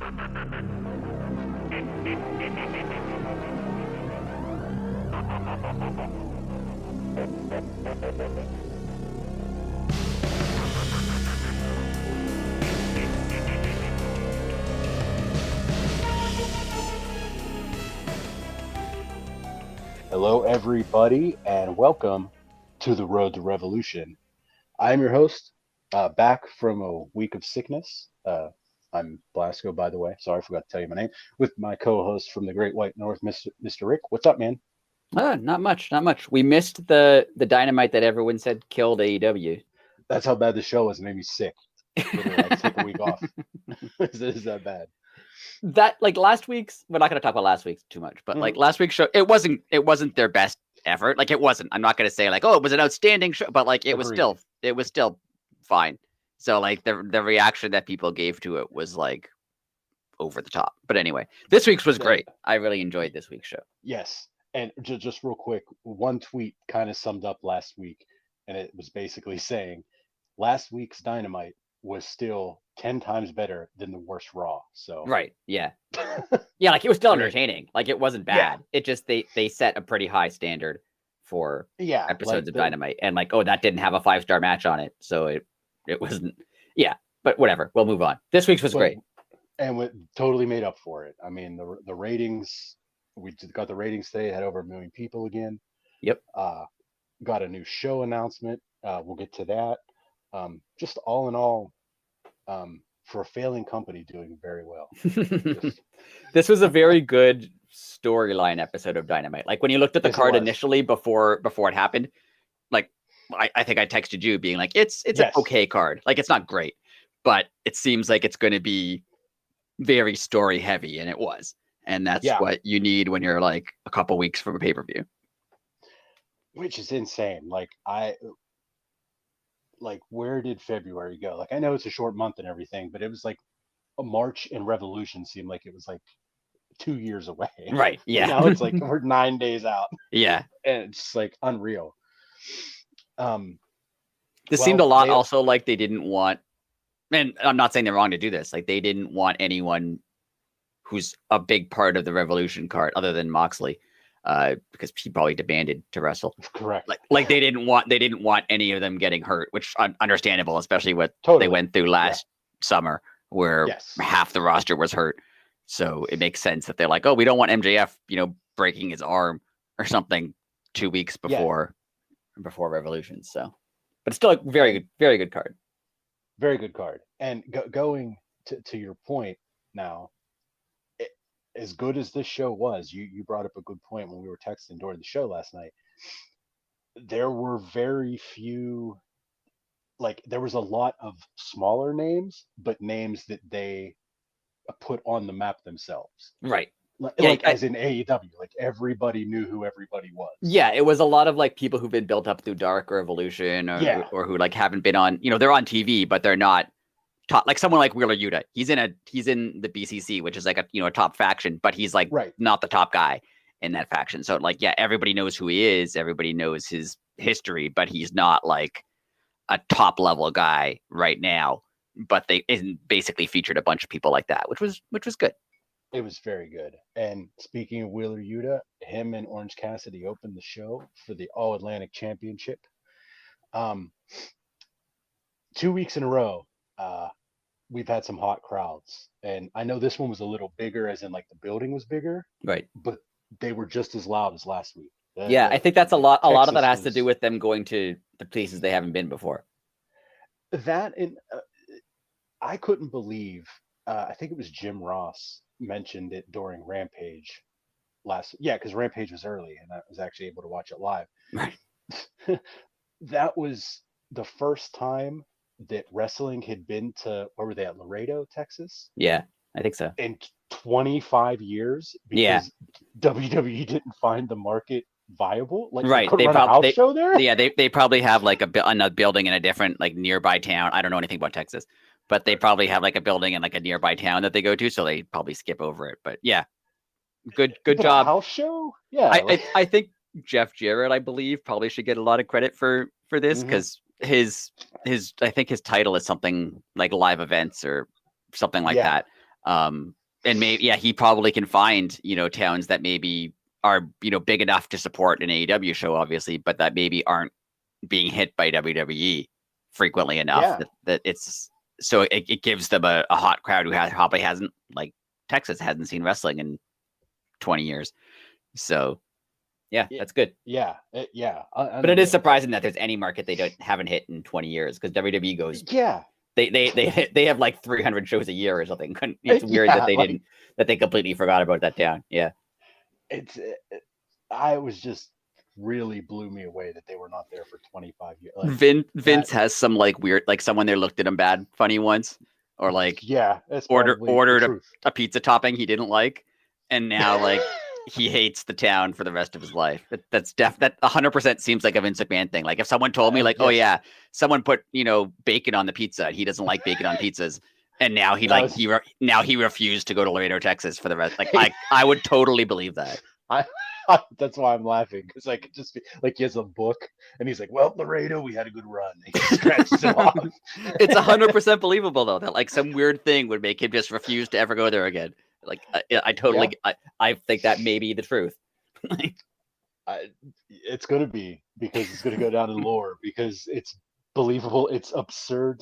Hello, everybody, and welcome to the Road to Revolution. I'm your host, back from a week of sickness. I'm Blasco, by the way. Sorry, I forgot to tell you my name. With my co-host from the Great White North, Mr. Rick. What's up, man? Not much. We missed the Dynamite that everyone said killed AEW. That's how bad the show was. It made me sick. Literally, I had to take a week off. Is that bad? That last week's. We're not going to talk about last week's too much, but last week's show, it wasn't their best effort. It wasn't. I'm not going to say it was an outstanding show, but it was still fine. So the reaction that people gave to it was over the top. But anyway, this week's was great. I really enjoyed this week's show. Yes. And just real quick, one tweet kind of summed up last week, and it was basically saying last week's Dynamite was still 10 times better than the worst Raw. So right, yeah, yeah, it was still entertaining. It wasn't bad. Yeah. It just they set a pretty high standard for episodes of Dynamite, and that didn't have a 5-star match on it, so it wasn't. Yeah, but whatever. We'll move on. This week's was great, and we totally made up for it. I mean, the ratings. We got the ratings today. It had over 1 million people again. Yep. Got a new show announcement. We'll get to that. Just all in all, for a failing company, doing very well. This was a very good storyline episode of Dynamite. When you looked at the card initially before it happened, I think I texted you being it's an okay card. It's not great, but it seems like it's going to be very story heavy, and it was. And that's what you need when you're a couple weeks from a pay-per-view. Which is insane. Where did February go? I know it's a short month and everything, but it was a March and Revolution seemed like it was 2 years away. Right. Yeah. Now it's we're 9 days out. Yeah. And it's unreal. This seemed a lot also they didn't want, and I'm not saying they're wrong to do this. They didn't want anyone who's a big part of the Revolution card other than Moxley, because he probably demanded to wrestle. Correct. They didn't want any of them getting hurt, which understandable, especially what they went through last summer, where half the roster was hurt. So it makes sense that they're oh, we don't want MJF, breaking his arm or something 2 weeks before Revolution. So, but still a very good card. Very good card. And going to your point now, as good as this show was, you brought up a good point when we were texting during the show last night. There were very few, there was a lot of smaller names, but names that they put on the map themselves. Right. As in AEW, everybody knew who everybody was. Yeah, it was a lot of people who've been built up through Dark or Evolution, or who haven't been on. They're on TV, but they're not top. Someone like Wheeler Yuta, he's in the BCC, which is a top faction, but he's not the top guy in that faction. So everybody knows who he is, everybody knows his history, but he's not a top level guy right now. But they basically featured a bunch of people like that, which was good. It was very good. And speaking of Wheeler Yuta, him and Orange Cassidy opened the show for the All Atlantic Championship. 2 weeks in a row, we've had some hot crowds. And I know this one was a little bigger, as in the building was bigger. Right. But they were just as loud as last week. I think that's a lot of that has to do with them going to the places they haven't been before. That, and I couldn't believe, I think it was Jim Ross mentioned it during Rampage because Rampage was early and I was actually able to watch it live. Right. That was the first time that wrestling had been to, where were they at, Laredo, Texas? Yeah, I think so. In 25 years, because WWE didn't find the market viable. Right. They run a house show there? Yeah, they probably have a building in a different nearby town. I don't know anything about Texas, but they probably have a building in a nearby town that they go to, so they probably skip over it. But yeah, good job. House show? Yeah. I think Jeff Jarrett, I believe, probably should get a lot of credit for this, because his I think his title is something like live events or something like that. And maybe, he probably can find, towns that maybe are, big enough to support an AEW show, obviously, but that maybe aren't being hit by WWE frequently enough that it's so it gives them a hot crowd who probably hasn't, like Texas hasn't seen wrestling in 20 years. So that's good. But it is surprising that there's any market they haven't hit in 20 years, because WWE goes they have like 300 shows a year or something. It's weird that they didn't, that they completely forgot about that town. I was just really blew me away that they were not there for 25 years. Like, Vince has some like weird, like someone there looked at him bad funny once, or like ordered a pizza topping he didn't like, and now like he hates the town for the rest of his life. That 100% seems like a Vince McMahon thing. Like if someone told me like, oh yeah, someone put bacon on the pizza, he doesn't like bacon on pizzas, and now he refused to go to Laredo, Texas for the rest. Like I would totally believe that. That's why I'm laughing, because I could just be like, he has a book and he's like, well, Laredo, we had a good run. He scratches it off. It's 100% believable though, that like some weird thing would make him just refuse to ever go there again. Like I totally, I think that may be the truth. It's going to be, because it's going to go down in lore, because it's believable. It's absurd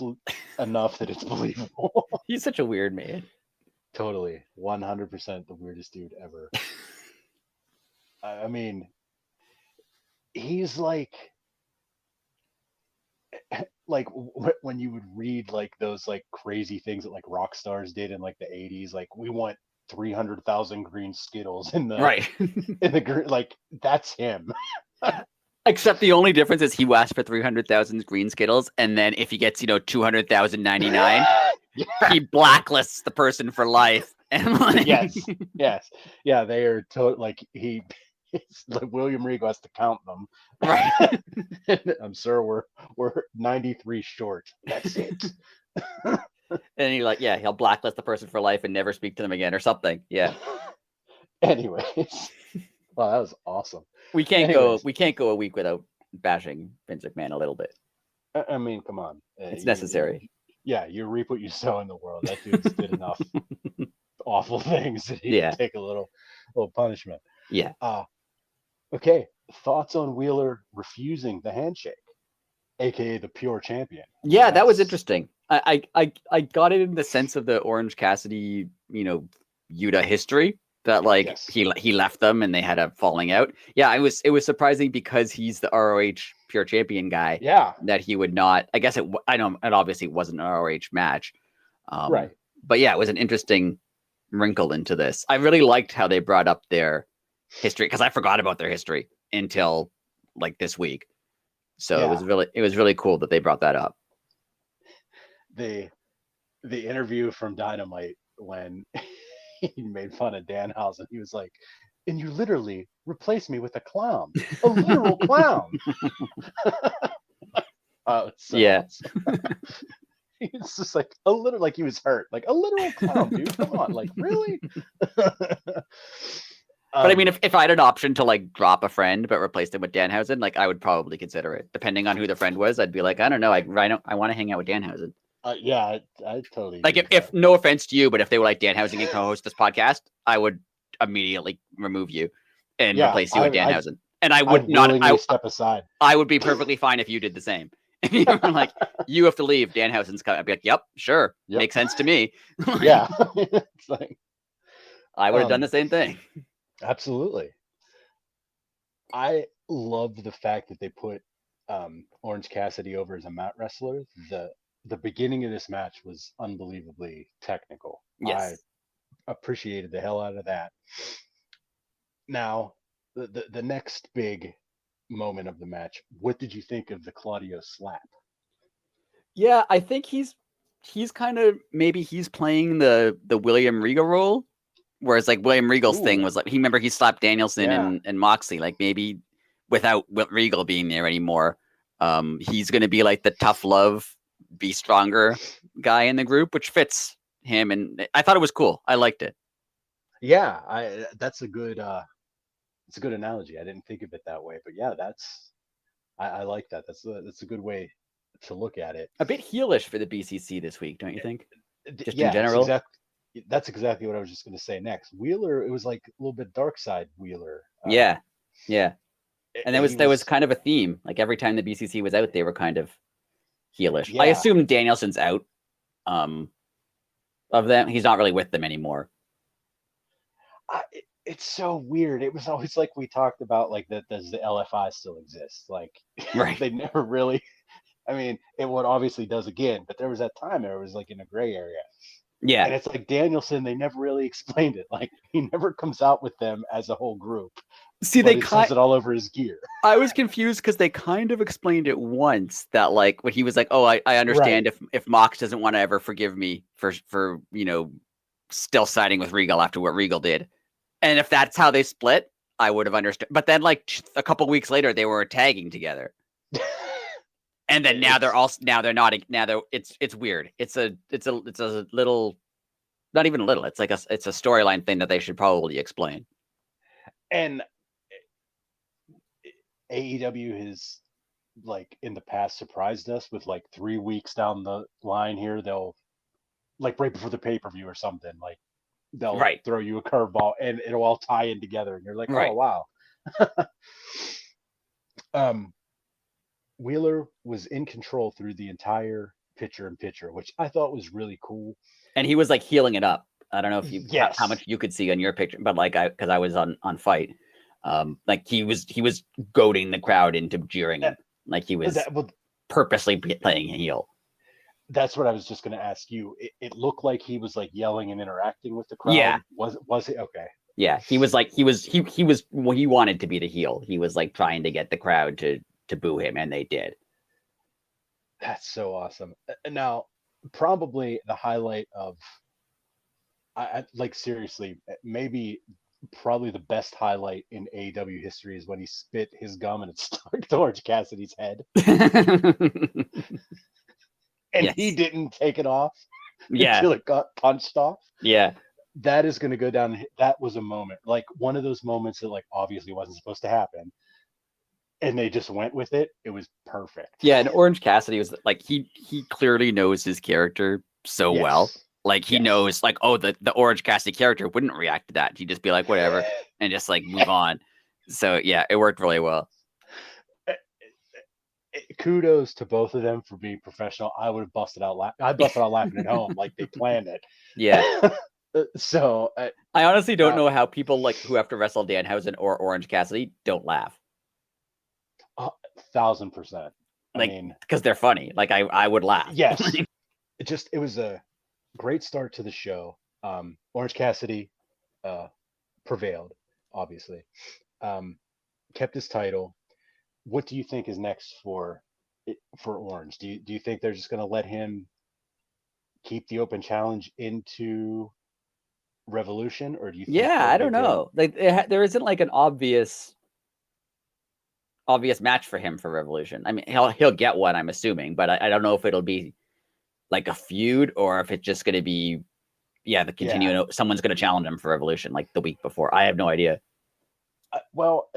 enough that it's believable. He's such a weird man. Totally. 100% the weirdest dude ever. I mean, he's like when you would read like those like crazy things that like rock stars did in like the 80s, like we want 300,000 green Skittles in the in the green, like that's him. Except the only difference is he asked for 300,000 green Skittles, and then if he gets 200,099, he blacklists the person for life. And like... yes, they are like it's like William Regal has to count them. Right. I'm sure we're 93 short. That's it. And he'll blacklist the person for life and never speak to them again or something. Yeah. Anyways, wow, that was awesome. We can't go a week without bashing Vince McMahon a little bit. I mean, come on. It's necessary. You reap what you sow in the world. That dude's did enough awful things that he can take a little punishment. Yeah. Okay, thoughts on Wheeler refusing the handshake, aka the pure champion? Yeah, that was interesting. I got it in the sense of the Orange Cassidy, Yuta history, that like he left them and they had a falling out. Yeah, it was surprising, because he's the ROH pure champion guy. Yeah, that he would not. I guess it obviously wasn't an ROH match, right? But yeah, it was an interesting wrinkle into this. I really liked how they brought up their history, because I forgot about their history until like this week. So it was really cool that they brought that up. The interview from Dynamite, when he made fun of Danhausen, he was like, and you literally replaced me with a clown, a literal clown. Yeah. It's just like a literal, like he was hurt, like a literal clown, dude. Come on, like really? But I mean, if I had an option to like drop a friend but replace them with Danhausen, like I would probably consider it. Depending on who the friend was, I'd be like, I don't know, I want to hang out with Danhausen. I totally like if no offense to you, but if they were like, Danhausen can co-host this podcast, I would immediately remove you and replace you with Danhausen. And I would not step aside. I would be perfectly fine if you did the same. If you were like, you have to leave, Danhausen's coming, I'd be like, yep, sure, makes sense to me. Yeah, it's like I would have done the same thing. Absolutely. I love the fact that they put Orange Cassidy over as a mat wrestler. The beginning of this match was unbelievably technical. Yes. I appreciated the hell out of that. Now, the next big moment of the match, what did you think of the Claudio slap? Yeah, I think he's kind of, maybe he's playing the William Regal role. Whereas like William Regal's thing was like, he slapped Danielson and Moxley, like maybe without Regal being there anymore. He's going to be like the tough love, be stronger guy in the group, which fits him. And I thought it was cool. I liked it. Yeah, that's a good analogy. I didn't think of it that way, but yeah, I like that. That's a good way to look at it. A bit heelish for the BCC this week, don't you think? Just in general. that's exactly what I was just going to say next. Wheeler, it was like a little bit dark side Wheeler. Yeah. And there was was kind of a theme. Like every time the BCC was out, they were kind of heelish. I yeah. assume Danielson's out of them. He's not really with them anymore. It's so weird. It was always like we talked about, like, that does the LFI still exist? Like, Right. they never really. I mean, it would obviously does again, but there was that time where it was like in a gray area. Yeah. And it's like Danielson, they never really explained it. Like, he never comes out with them as a whole group. See, but he says it all over his gear. I was confused because they kind of explained it once that, like, when he was like, "Oh, I understand if Mox doesn't want to ever forgive me for still siding with Regal after what Regal did, and if that's how they split, I would have understood." But then, like, a couple weeks later, they were tagging together, and then now they're not. Now it's weird. It's a little, not even a little. It's like it's a storyline thing that they should probably explain. And AEW has, like, in the past surprised us with, like, 3 weeks down the line here, they'll, like, right before the pay-per-view or something, like, they'll throw you a curveball and it'll all tie in together and you're like, oh wow. Wheeler was in control through the entire picture-in-picture, which I thought was really cool. And he was, like, healing it up. I don't know if you how much you could see on your picture, but, like, because I was on Fight, like, he was goading the crowd into jeering him, like he was purposely playing a heel. That's what I was just going to ask you. It looked like he was, like, yelling and interacting with the crowd. Yeah. Was it okay? Yeah, he was like he wanted to be the heel. He was, like, trying to get the crowd to boo him, and they did. That's so awesome. Now, probably the highlight of, I like, seriously, maybe probably the best highlight in AEW history is when he spit his gum and it stuck to Orange Cassidy's head. And he didn't take it off until it got punched off. Yeah. That is going to go down. That was a moment, like, one of those moments that, like, obviously wasn't supposed to happen. And they just went with it. It was perfect. Yeah, and Orange Cassidy was, like, he clearly knows his character so well. Like, he knows, like, oh, the Orange Cassidy character wouldn't react to that. He'd just be like, whatever, and just, like, move on. So, yeah, it worked really well. Kudos to both of them for being professional. I would have busted out laughing. I busted out laughing at home, like they planned it. Yeah. So I honestly don't know how people, like, who have to wrestle Danhausen or Orange Cassidy don't laugh. 1,000%. Like, I mean, because they're funny. Like, I would laugh. Yes. It was a great start to the show. Orange Cassidy prevailed, obviously. Kept his title. What do you think is next for Orange? Do you think they're just going to let him keep the open challenge into Revolution, or do you think? Yeah, I don't know. Like, there isn't, like, an obvious match for him for Revolution. I mean, he'll get one, I'm assuming, but I don't know if it'll be like a feud or if it's just going to be the continuing. Yeah. Someone's going to challenge him for Revolution like the week before. I have no idea. Well,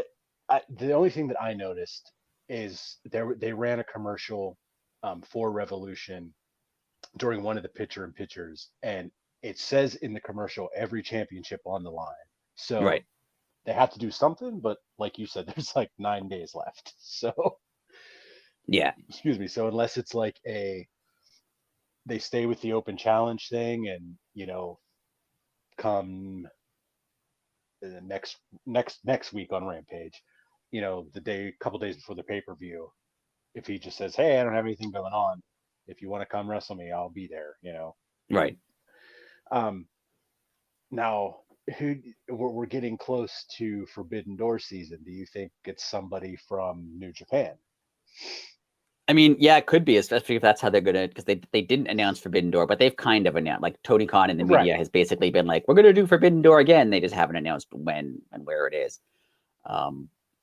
the only thing that I noticed is they ran a commercial for Revolution during one of the picture-in-pictures, and it says in the commercial every championship on the line. So they have to do something, but like you said, there's like 9 days left. So excuse me. So unless it's like they stay with the open challenge thing, and come the next week on Rampage, couple days before the pay-per-view, if he just says, hey, I don't have anything going on, if you want to come wrestle me, I'll be there. Right. Now, we're getting close to Forbidden Door season. Do you think it's somebody from New Japan? I mean, yeah, it could be, especially if that's how they're gonna, because they didn't announce Forbidden Door, but they've kind of announced. Like, Tony Khan in the media has basically been like, we're gonna do Forbidden Door again. They just haven't announced when and where it is.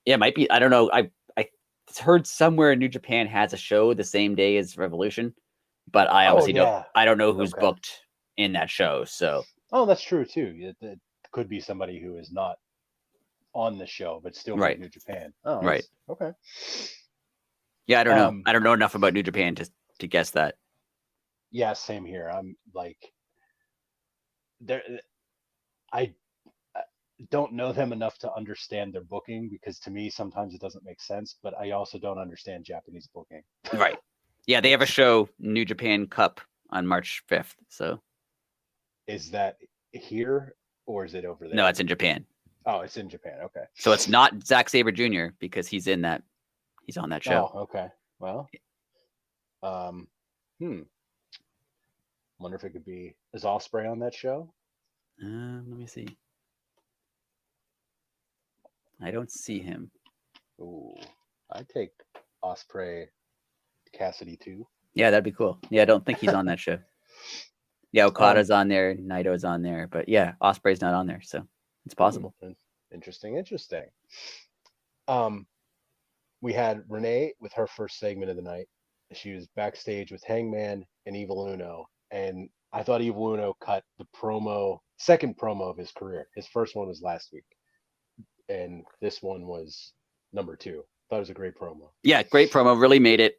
It might be. I don't know. I heard somewhere New Japan has a show the same day as Revolution, but I obviously don't. I don't know who's booked in that show. So. Oh, that's true too. It could be somebody who is not on the show, but still from New Japan. Oh, right. Okay. Yeah, I don't know. I don't know enough about New Japan to guess that. Yeah, same here. I'm like, I don't know them enough to understand their booking, because to me sometimes it doesn't make sense, but I also don't understand Japanese booking. Right. Yeah, they have a show, New Japan Cup, on March 5th. So is that here or is it over there? No, it's in Japan. Oh, it's in Japan. Okay. So it's not Zack Sabre Jr. because he's on that show. Oh, okay. Well, wonder if it could be, is Ospreay on that show? Let me see. I don't see him. Ooh, I'd take Ospreay Cassidy too. Yeah, that'd be cool. Yeah, I don't think he's on that show. Yeah, Okada's on there, Naito's on there, but yeah, Ospreay's not on there, so it's possible. Interesting. We had Renee with her first segment of the night. She was backstage with Hangman and Evil Uno, and I thought Evil Uno cut the second promo of his career. His first one was last week, and this one was number 2. Thought it was a great promo. Yeah, great promo. Really made it,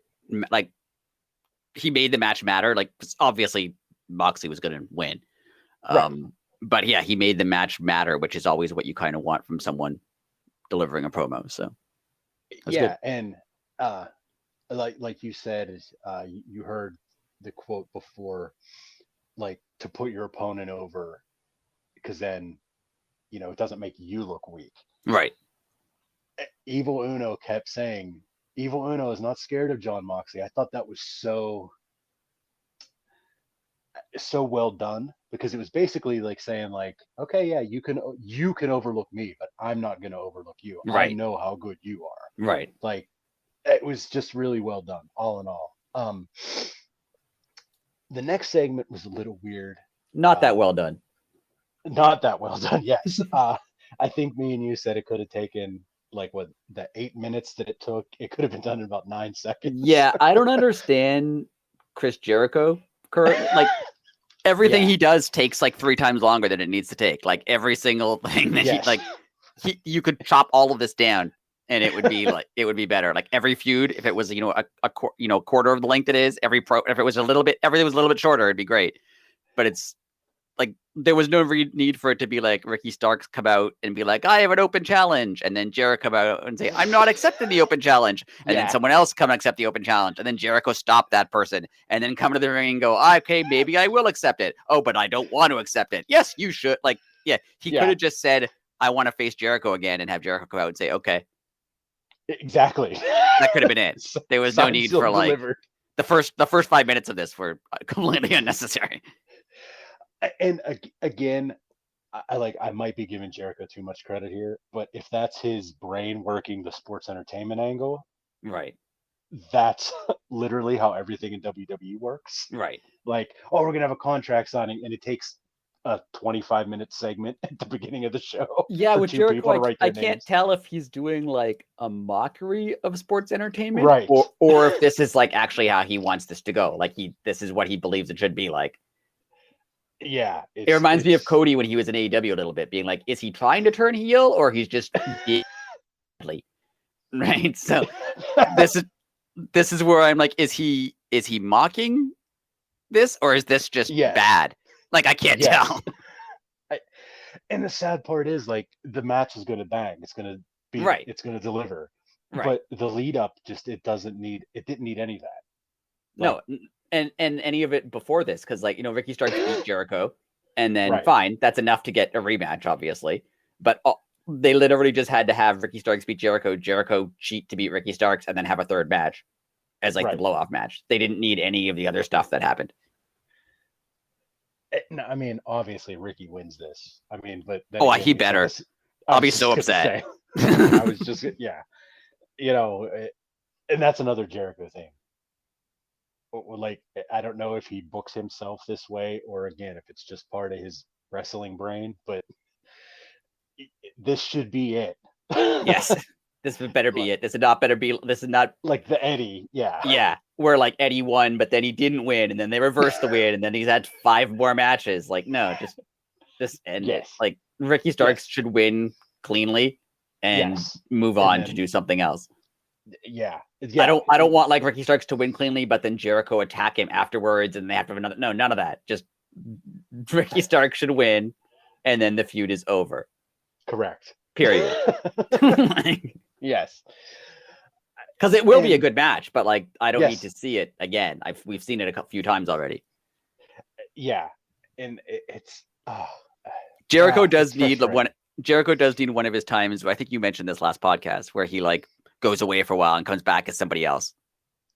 like, he made the match matter. Like, obviously Moxley was going to win. Right. But yeah, he made the match matter, which is always what you kind of want from someone delivering a promo. So yeah, good. And like you said, is you heard the quote before, like, to put your opponent over, because then, it doesn't make you look weak. Right. Evil Uno kept saying, Evil Uno is not scared of Jon Moxley. I thought that was so well done, because it was basically like saying, like, okay, yeah, you can overlook me, but I'm not going to overlook you. Right. I know how good you are. Right. Like, it was just really well done, all in all. The next segment was a little weird. Not that well done. Not that well done. Yes. I think me and you said it could have taken, like, what, the 8 minutes that it took. It could have been done in about 9 seconds. Yeah, I don't understand Chris Jericho currently. Like, everything he does takes like 3 times longer than it needs to take. Like, every single thing that you could chop all of this down and it would be like, it would be better. Like, every feud, if it was, a quarter of the length it is, if it was everything was a little bit shorter, it'd be great. But it's like, there was no need for it to be like Ricky Starks come out and be like, I have an open challenge. And then Jericho come out and say, I'm not accepting the open challenge. And then someone else come and accept the open challenge. And then Jericho stop that person and then come to the ring and go, okay, maybe I will accept it. Oh, but I don't want to accept it. Yes, you should. Like, he could have just said, I want to face Jericho again, and have Jericho come out and say, okay. Exactly. That could have been it. There was no need for like the first 5 minutes of this were completely unnecessary. And again, I might be giving Jericho too much credit here, but if that's his brain working the sports entertainment angle, right, that's literally how everything in WWE works. Right. Like, oh, we're gonna have a contract signing, and it takes a 25-minute segment at the beginning of the show. Yeah, with Jericho, I can't tell if he's doing like a mockery of sports entertainment, right, or if this is like actually how he wants this to go. Like, this is what he believes it should be like. Yeah, it reminds me of Cody when he was in AEW a little bit, being like, is he trying to turn heel or he's just right? So this is where I'm like, is he mocking this, or is this just bad? Like, I can't tell. And the sad part is, like, the match is going to bang. It's going to be right. It's going to deliver. Right. But the lead up it didn't need any of that. Like, no. And any of it before this, because, like, Ricky Starks beat Jericho, and then fine, that's enough to get a rematch, obviously. But they literally just had to have Ricky Starks beat Jericho cheat to beat Ricky Starks, and then have a third match as like the blow-off match. They didn't need any of the other stuff that happened. No, I mean, obviously Ricky wins this. I mean, but he better. I'll be so upset. I was just and that's another Jericho thing. Like, I don't know if he books himself this way, or again, if it's just part of his wrestling brain, but this should be it. Yes, this would better be it. This is not like the Eddie. Yeah, where like Eddie won, but then he didn't win, and then they reversed the win, and then he's had 5 more matches. Like, no, just end it. Like, Ricky Starks should win cleanly and move on to do something else. Yeah. I don't want like Ricky Starks to win cleanly, but then Jericho attack him afterwards, and they have to have another. No, none of that. Just Ricky Stark should win, and then the feud is over. Correct. Period. Yes. Because it will be a good match, but like I don't Yes. need to see it again. We've seen it a few times already. Yeah, and it's Jericho does need one. Jericho does need one of his times. I think you mentioned this last podcast where he like goes away for a while and comes back as somebody else.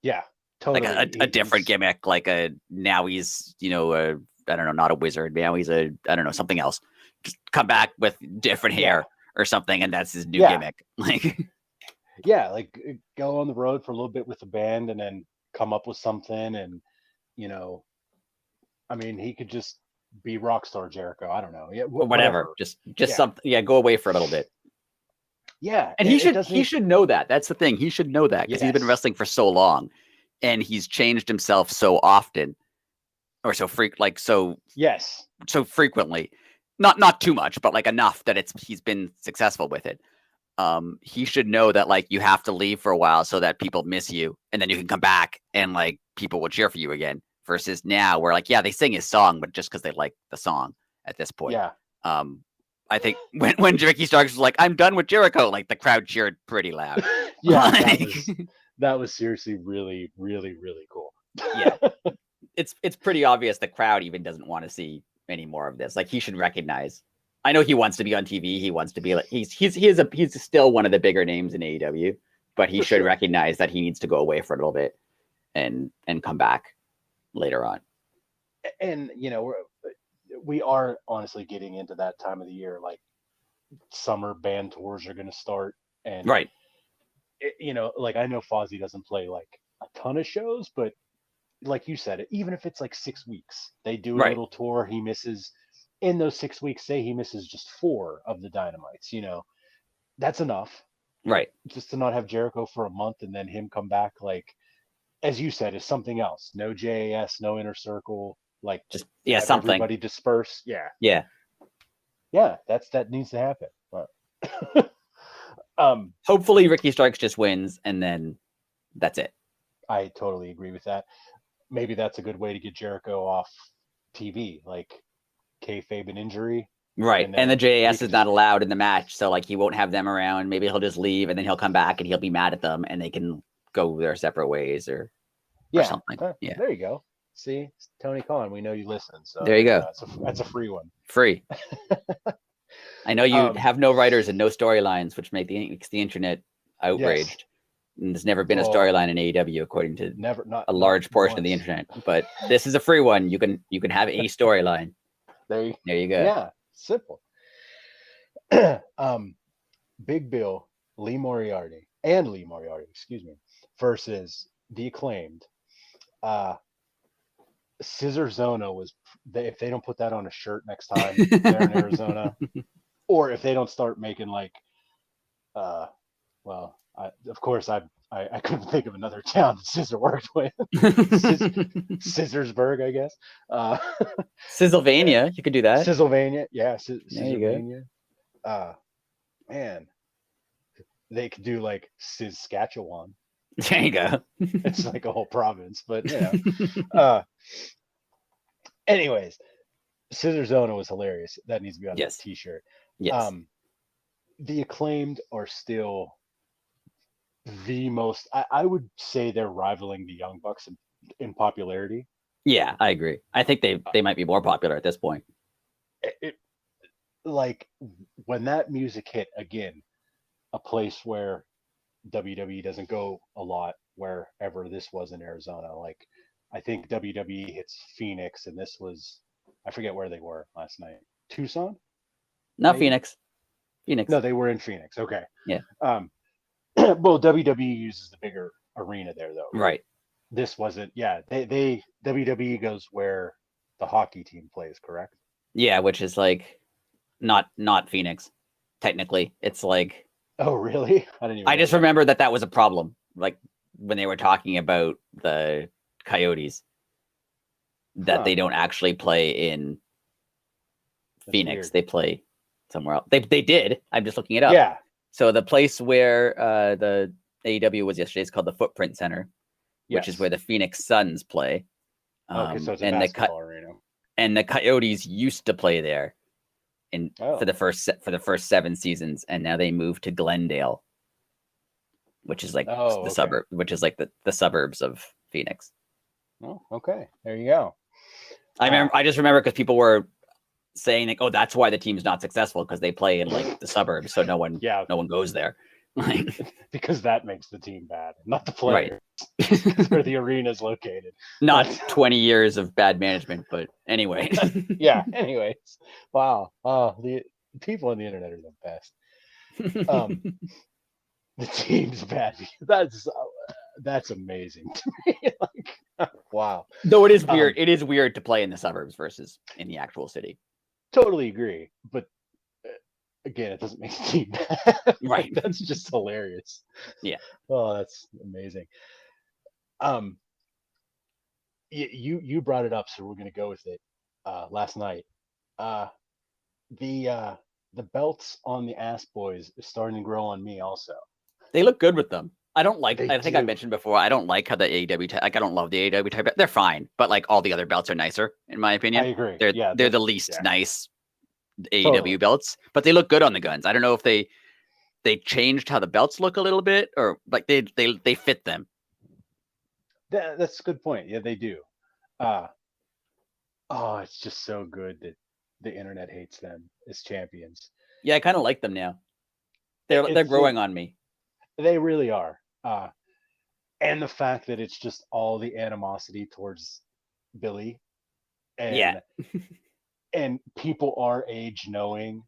Yeah, totally. Like a different gimmick. Like now he's I don't know, not a wizard. Now he's I don't know, something else. Just come back with different hair or something, and that's his new gimmick. Like like go on the road for a little bit with the band, and then come up with something, and I mean, he could just be Rockstar Jericho. I don't know. Yeah, whatever. Just something. Yeah, go away for a little bit. Yeah, and he should know that. That's the thing. He should know that because he's been wrestling for so long, and he's changed himself so often, or so so frequently. Not too much, but like enough that he's been successful with it. He should know that like you have to leave for a while so that people miss you, and then you can come back and like people will cheer for you again. Versus now, where like they sing his song, but just because they like the song at this point. Yeah. I think when Ricky Starks was like, "I'm done with Jericho," like the crowd cheered pretty loud. Yeah, that was seriously really, really, really cool. Yeah, it's pretty obvious the crowd even doesn't want to see any more of this. Like he should recognize. I know he wants to be on TV. He wants to be like he's still one of the bigger names in AEW, but he should recognize that he needs to go away for a little bit and come back later on. And we are honestly getting into that time of the year. Like summer band tours are going to start, and right. Like I know Fozzy doesn't play like a ton of shows, but like you said, even if it's like 6 weeks, they do a little tour. He misses in those 6 weeks. Say he misses just 4 of the Dynamites. That's enough, right? Just to not have Jericho for a month and then him come back like. As you said, is something else. No JAS, no Inner Circle, like just something. Everybody disperse. Yeah. That needs to happen. But hopefully Ricky Starks just wins, and then that's it. I totally agree with that. Maybe that's a good way to get Jericho off TV, like kayfabe and injury. Right, and the JAS is not allowed in the match, so like he won't have them around. Maybe he'll just leave, and then he'll come back, and he'll be mad at them, and they can go their separate ways or something. There you go. See, Tony Khan, we know you listen. So there you go. That's a free one. Free. I know you have no writers and no storylines, which makes the internet outraged. Yes. And there's never been a storyline in AEW, according to a large portion of the internet. But this is a free one. You can have a storyline. There you go. Yeah, simple. Big Bill, Lee Moriarty, excuse me, versus the Acclaimed. Scissor Zona if they don't put that on a shirt next time they're in Arizona, or if they don't start making like, of course I couldn't think of another town that Scissor worked with. Scissorsburg, I guess. Sizzlevania, you could do that. Sizzlevania, yeah. There you go. Man, they could do like Saskatchewan. There you go. It's like a whole province, but anyways, Scissor Zona was hilarious. That needs to be on the t-shirt. Yes. The Acclaimed are still the most. I would say they're rivaling the Young Bucks in popularity. Yeah, I agree. I think they might be more popular at this point. Like when that music hit again, a place where WWE doesn't go a lot, wherever this was in Arizona. Like I think WWE hits Phoenix, and this was, I forget where they were last night. Tucson? Not Phoenix. No, they were in Phoenix. Okay. Yeah. Well, WWE uses the bigger arena there, though. Right. This wasn't. Yeah. They WWE goes where the hockey team plays, correct? Yeah, which is like not Phoenix. Technically, it's like. Oh, really? I just remember that was a problem. Like when they were talking about the Coyotes, that they don't actually play in Phoenix. Weird. They play somewhere else. They did. I'm just looking it up. Yeah. So the place where the AEW was yesterday is called the Footprint Center, which is where the Phoenix Suns play. Okay, so it's a basketball arena. and the Coyotes used to play there for the first 7 seasons, and now they moved to Glendale, which is like the suburb, which is like the suburbs of Phoenix. Oh, okay. There you go. I just remember because people were saying like, oh, that's why the team's not successful, because they play in like the suburbs, so no one goes there. Because that makes the team bad, not the players. Right. Where the arena is located. Not 20 years of bad management, but anyway. Yeah. Anyways, wow. The people on the internet are the best. The team's bad. That's amazing to me. Like, wow. Though it is weird. It is weird to play in the suburbs versus in the actual city. Totally agree, but again, it doesn't make the team bad. Right. That's just hilarious. Yeah. Oh, that's amazing. You brought it up, so we're gonna go with it. Last night, the belts on the ass boys is starting to grow on me also. They look good with them. I don't like. I think I mentioned before. I don't like how the AEW I don't love the AEW type. They're fine, but like all the other belts are nicer, in my opinion. I agree. They're the least nice AEW belts, but they look good on the guns. I don't know if they changed how the belts look a little bit, or like they fit them. That's a good point. Yeah, they do. It's just so good that the internet hates them as champions. Yeah, I kind of like them now. They're growing on me. They really are. And the fact that it's just all the animosity towards Billy, and and people our age knowing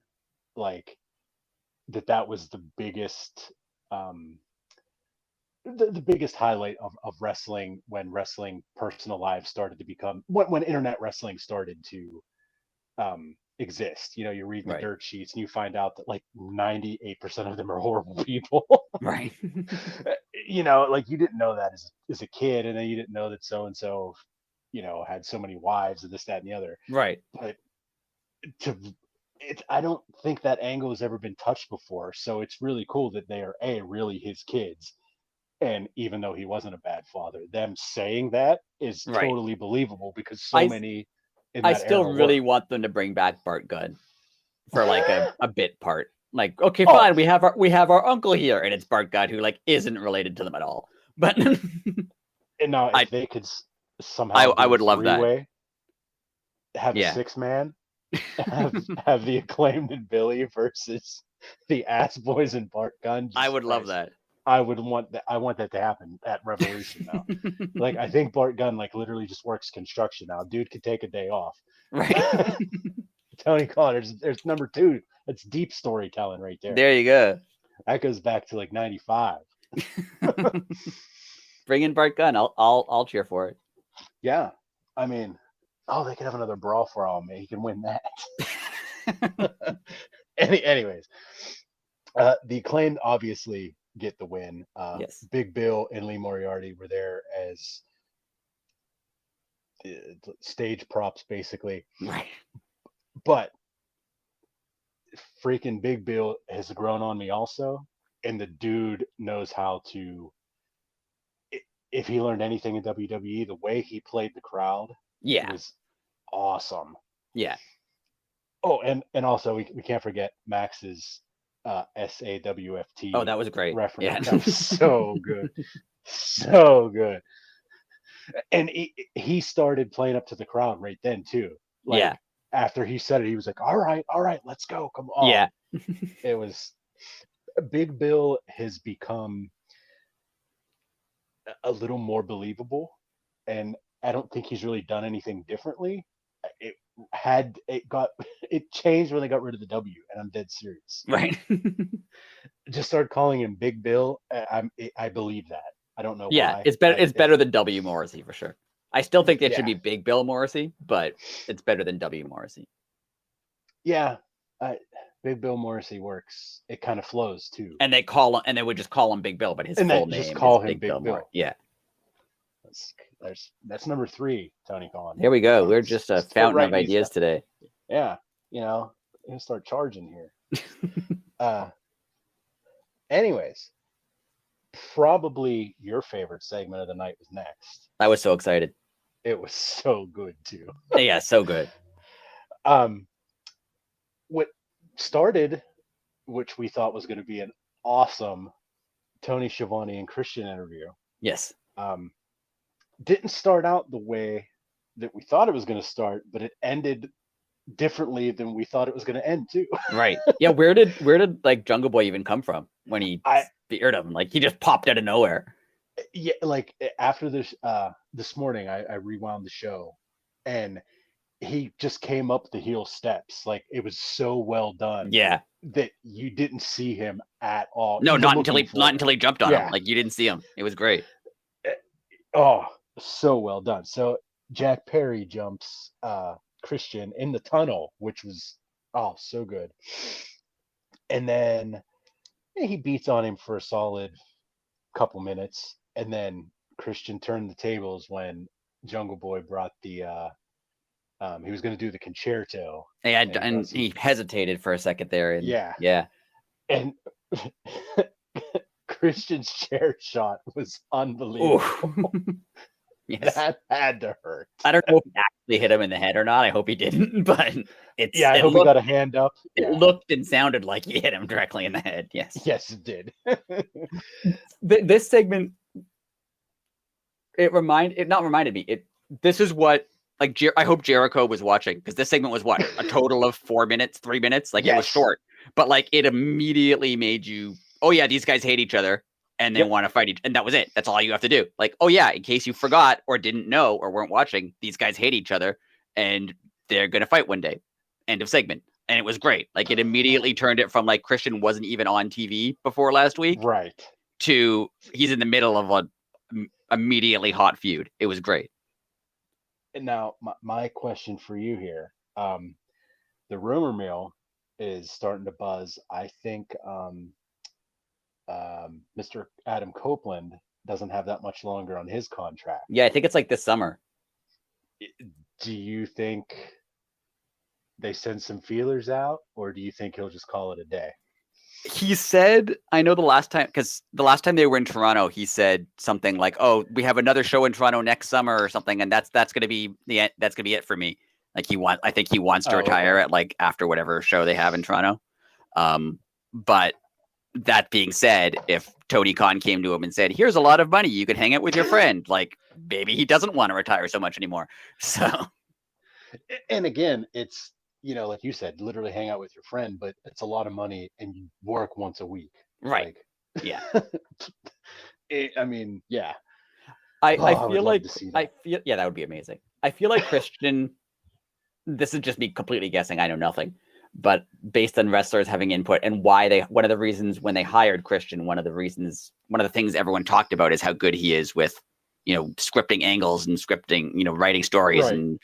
like that was the biggest the biggest highlight of wrestling, when wrestling personal lives started to become when internet wrestling started to exist. You read the dirt sheets and you find out that like 98% of them are horrible people. Right. Like you didn't know that as a kid, and then you didn't know that so and so had so many wives and this, that, and the other. Right. But I don't think that angle has ever been touched before. So it's really cool that they are really his kids. And even though he wasn't a bad father, them saying that is totally believable, because many in that I still era really want them to bring back Bart Gunn for like a bit part. Like, okay, fine, we have our uncle here, and it's Bart Gunn, who like isn't related to them at all. But and now if they could somehow I would love that. Have a 6-man, have the Acclaimed and Billy versus the Ass Boys and Bart Gunn. I would love that. I would want that. I want that to happen at Revolution now. Like, I think Bart Gunn like literally just works construction now. Dude could take a day off. Right. Tony Khan, there's number 2. That's deep storytelling right there. There you go. That goes back to like 95. Bring in Bart Gunn. I'll cheer for it. Yeah. I mean, they could have another brawl for all me. He can win that. Anyways, the Acclaimed obviously get the win. Yes. Big Bill and Lee Moriarty were there as stage props, basically. Right. But freaking Big Bill has grown on me also, and the dude knows how to. If he learned anything in WWE, the way he played the crowd, was awesome. Yeah. Oh, and also we can't forget Max's SAWFT. Oh, that was great. Reference. Yeah. That was so good. So good. And he started playing up to the crowd right then too. Like, after he said it, he was like, all right, let's go. Come on. Yeah. It was Big Bill has become a little more believable, and I don't think he's really done anything differently. It changed when they got rid of the W, and I'm dead serious. Right. Just start calling him Big Bill. I believe that. I don't know why. It's better. It's better than W Morrissey for sure. I still think it should be Big Bill Morrissey, but it's better than W Morrissey. Yeah, Big Bill Morrissey works. It kind of flows too. And they would just call him Big Bill, but his full name is Big Bill. Yeah. That's number 3, Tony Khan. Here we go. We're just a fountain of ideas today. Yeah, you're gonna start charging here. Anyways, probably your favorite segment of the night was next. I was so excited. It was so good too. Yeah, so good. What started, which we thought was going to be an awesome Tony Schiavone and Christian interview, Yes. didn't start out the way that we thought it was going to start, but it ended differently than we thought it was going to end too. Right. Yeah. Where did like Jungle Boy even come from when he speared him? Like he just popped out of nowhere. Yeah, like after this morning, I rewound the show, and he just came up the heel steps. Like it was so well done. Yeah. That you didn't see him at all. No, not until he jumped on him. Like you didn't see him. It was great. Oh, so well done. So Jack Perry jumps Christian in the tunnel, which was so good. And then he beats on him for a solid couple minutes, and then Christian turned the tables when Jungle Boy brought the he was going to do the concerto. Yeah, and he hesitated for a second there. And yeah. And Christian's chair shot was unbelievable. Yes. That had to hurt. I don't know if he actually hit him in the head or not. I hope he didn't, but I hope he got a hand up. It looked and sounded like he hit him directly in the head. Yes. Yes, it did. This segment, not reminded me. This is what, like, I hope Jericho was watching, because this segment was what, a total of 4 minutes, 3 minutes. Like, yes. It was short, but like it immediately made you, oh yeah, these guys hate each other and they want to fight each, and that was it. That's all you have to do. Like, oh yeah, in case you forgot or didn't know or weren't watching, these guys hate each other and they're gonna fight one day. End of segment. And it was great. Like it immediately turned it from like Christian wasn't even on TV before last week, right, to he's in the middle of a immediately hot feud. It was great. And now my question for you here, the rumor mill is starting to buzz. I think Mr. Adam Copeland doesn't have that much longer on his contract. Yeah, I think it's like this summer. Do you think they send some feelers out, or do you think he'll just call it a day? He said, I know the last time they were in Toronto, he said something like, "Oh, we have another show in Toronto next summer or something, and that's gonna be it for me." Like I think he wants to retire at like after whatever show they have in Toronto. But that being said, if Tony Khan came to him and said, "Here's a lot of money, you could hang out with your friend," like maybe he doesn't want to retire so much anymore. So, and again, it's, like you said, literally hang out with your friend, but it's a lot of money and you work once a week. Right. Like, yeah. I mean, yeah. I feel like that would be amazing. I feel like Christian, this is just me completely guessing, I know nothing, but based on wrestlers having input and one of the reasons when they hired Christian, one of the things everyone talked about is how good he is with, scripting angles and scripting, writing stories. Right. And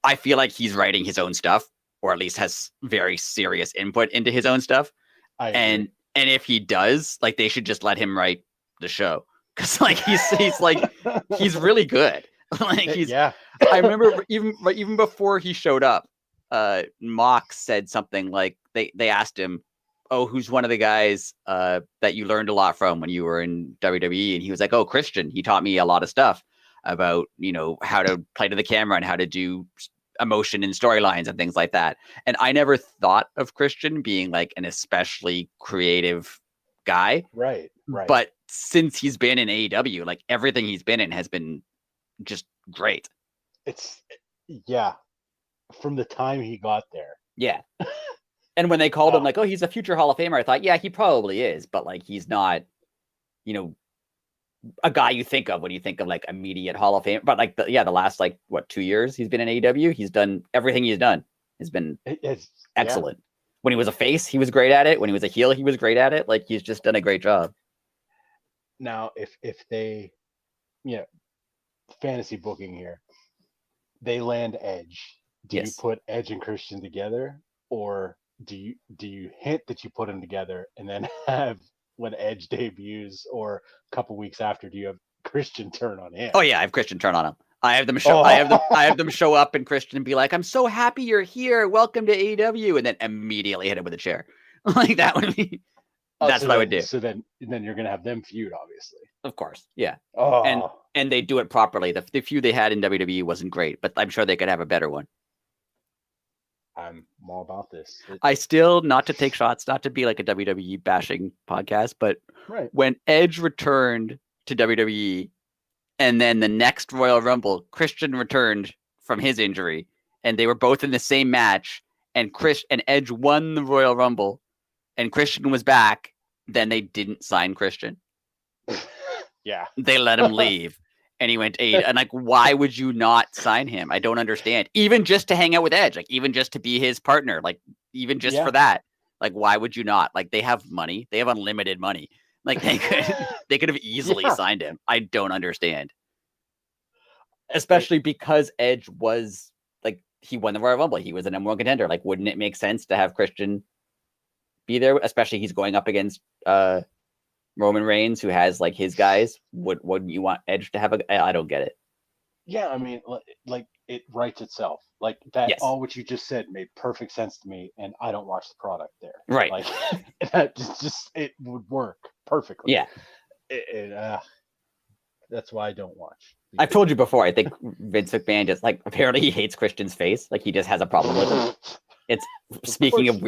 I feel like he's writing his own stuff, or at least has very serious input into his own stuff. And if he does, like, they should just let him write the show, because like he's really good. Like I remember even before he showed up, Mox said something like they asked him, "Oh, who's one of the guys that you learned a lot from when you were in WWE?" And he was like, "Oh, Christian. He taught me a lot of stuff about, how to play to the camera and how to do emotion and storylines and things like that." And I never thought of Christian being like an especially creative guy. Right. But since he's been in AEW, like everything he's been in has been just great. From the time he got there. Yeah. And when they called him like, "Oh, he's a future Hall of Famer," I thought, yeah, he probably is, but like he's not, a guy you think of when you think of like immediate Hall of Fame. But like the last 2 years he's been in AEW, he's done everything he's done has been excellent. Yeah. When he was a face, he was great at it. When he was a heel, he was great at it. Like he's just done a great job. Now, if they, fantasy booking here, they land Edge. Do you put Edge and Christian together, or do you hint that you put them together and then have, when Edge debuts or a couple weeks after, do you have Christian turn on him? Oh yeah, I have Christian turn on him. I have them show. I have them show up and Christian be like, "I'm so happy you're here. Welcome to AEW," and then immediately hit him with a chair. Like that would be. That's what I would do. So then you're gonna have them feud, obviously. Of course, yeah. Oh. And and they do it properly. The feud they had in WWE wasn't great, but I'm sure they could have a better one. I'm all about this. I still, not to take shots, not to be like a WWE bashing podcast, but right. when Edge returned to WWE, and then the next Royal Rumble, Christian returned from his injury, and they were both in the same match, and Edge won the Royal Rumble, and Christian was back, then they didn't sign Christian. Yeah. They let him leave. And he went to AEW. And like, why would you not sign him? I don't understand. Even just to hang out with Edge, like even just to be his partner, like even just for that. Like, why would you not? Like, they have money. They have unlimited money. Like they could have easily signed him. I don't understand. Especially because Edge was like, he won the Royal Rumble. He was an number one contender. Like, wouldn't it make sense to have Christian be there? Especially he's going up against Roman Reigns, who has like his guys. Wouldn't you want Edge to have I don't get it. Yeah, I mean, like it writes itself. Like that, all what you just said made perfect sense to me, and I don't watch the product there. Right. Like that just it would work perfectly. Yeah. That's why I don't watch. I've told you before. I think Vince McMahon just like apparently he hates Christian's face. Like he just has a problem with it. It's speaking of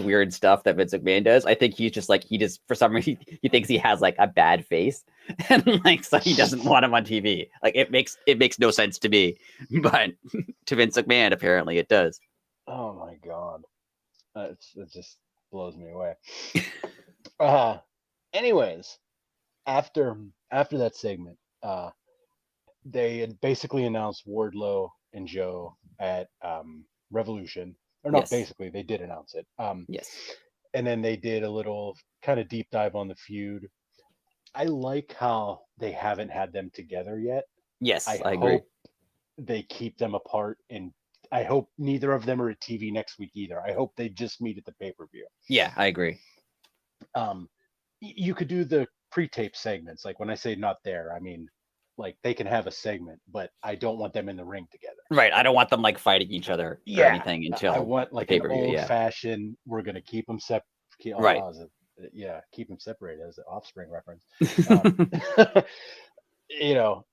weird stuff that Vince McMahon does. I think he's just like for some reason he thinks he has like a bad face, and like so he doesn't want him on TV. Like it makes no sense to me, but to Vince McMahon apparently it does. Oh my god, it just blows me away. Anyways, after that segment, they had basically announced Wardlow and Joe at Revolution. Or not basically, they did announce it. Yes. And then they did a little kind of deep dive on the feud. I like how they haven't had them together yet. Yes, I agree. Hope they keep them apart, and I hope neither of them are at TV next week either. I hope they just meet at the pay-per-view. Yeah, I agree. You could do the pre-tape segments. Like when I say not there, I mean like they can have a segment, but I don't want them in the ring together. Right. I don't want them like fighting each other or anything until I want like an old-fashioned. We're gonna keep them separate. Right. Keep them separated as an Offspring reference.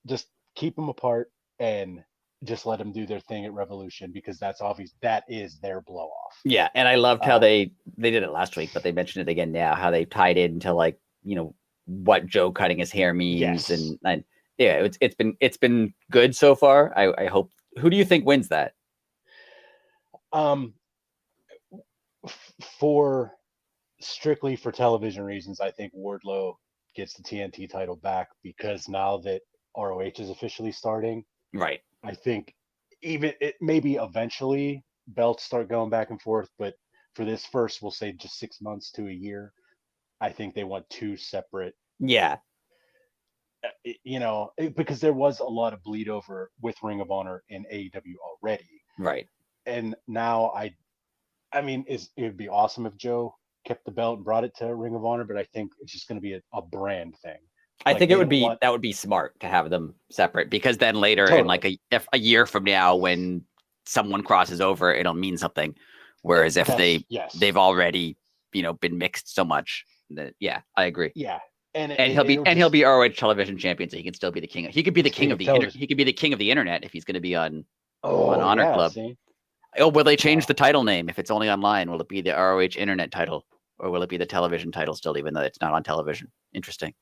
Just keep them apart and just let them do their thing at Revolution, because that's obvious. That is their blow off. Yeah, and I loved how they did it last week, but they mentioned it again now. How they tied it into like what Joe cutting his hair means, and yeah, it's been good so far. I hope. Who do you think wins that? For strictly for television reasons, I think Wardlow gets the TNT title back, because now that ROH is officially starting, right? I think even it maybe eventually belts start going back and forth, but for this first, we'll say just 6 months to a year, I think they want two separate. Yeah. Because there was a lot of bleed over with Ring of Honor and AEW already. Right. And now I mean, it would be awesome if Joe kept the belt and brought it to Ring of Honor, but I think it's just going to be a brand thing. I think that would be smart to have them separate, because then later in like a year from now, when someone crosses over, it'll mean something. Whereas if they've already, been mixed so much that, I agree. Yeah. And he'll be ROH television champion, so he can still be the king. He could be the king of the he could be the king of the internet if he's going to be on Honor Club. See? Oh, will they change the title name if it's only online? Will it be the ROH internet title, or will it be the television title still, even though it's not on television? Interesting.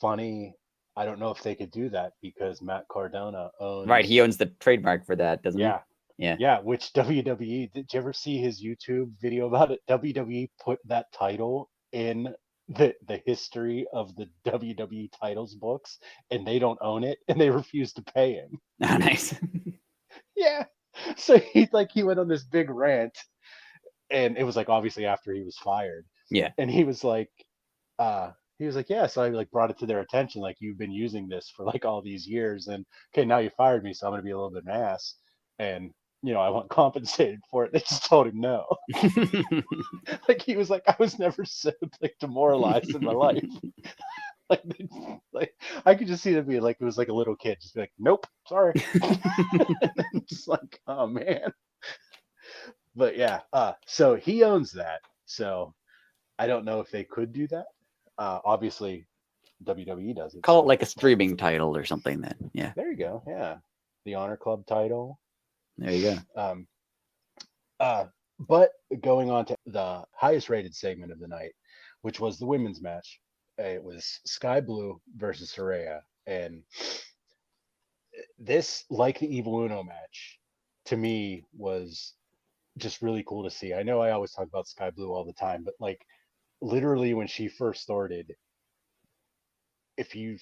Funny. I don't know if they could do that, because Matt Cardona owns. Right, he owns the trademark for that, doesn't he? Yeah. Which WWE? Did you ever see his YouTube video about it? WWE put that title in the history of the WWE titles books, and they don't own it, and they refuse to pay him. Oh, nice. Yeah. So he went on this big rant, and it was like obviously after he was fired. Yeah. And he was like, yeah. So I brought it to their attention, like, you've been using this for like all these years, and okay, now you fired me, so I'm gonna be a little bit of an ass, and I want compensated for it. They just told him no. Like he was like, I was never so demoralized in my life. like I could just see them being like, it was like a little kid, just be like, nope, sorry. Just like, oh man. But yeah, so he owns that. So I don't know if they could do that. Obviously, WWE does it. Call it like a streaming title or something then. Yeah. There you go. Yeah. The Honor Club title. There you go. But going on to the highest rated segment of the night, which was the women's match. It was Sky Blue versus Saraya. And this, like the Evil Uno match, to me was just really cool to see. I know I always talk about Sky Blue all the time, but like literally when she first started, if you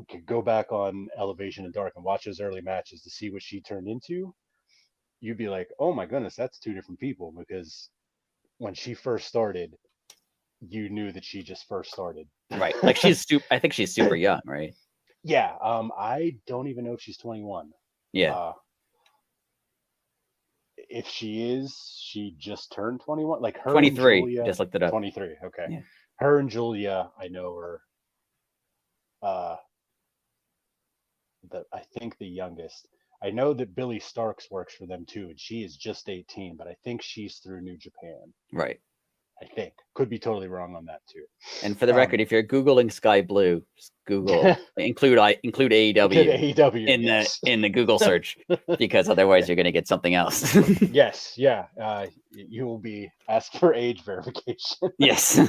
could go back on Elevation and Dark and watch those early matches to see what she turned into, you'd be like, oh my goodness, that's two different people. Because when she first started, you knew that she just first started. Right. Like I think she's super young, right? Yeah. I don't even know if she's 21. Yeah. If she is, she just turned 21. Like her 23. and Julia, just looked it up. 23. Okay. Yeah. Her and Julia, I know are I think the youngest. I know that Billy Starks works for them too, and she is just 18, but I think she's through New Japan. Right. I think. Could be totally wrong on that too. And for the record, if you're Googling Sky Blue, just Google include AEW in the Google search, because otherwise you're going to get something else. Yes, yeah. You will be asked for age verification. Yes.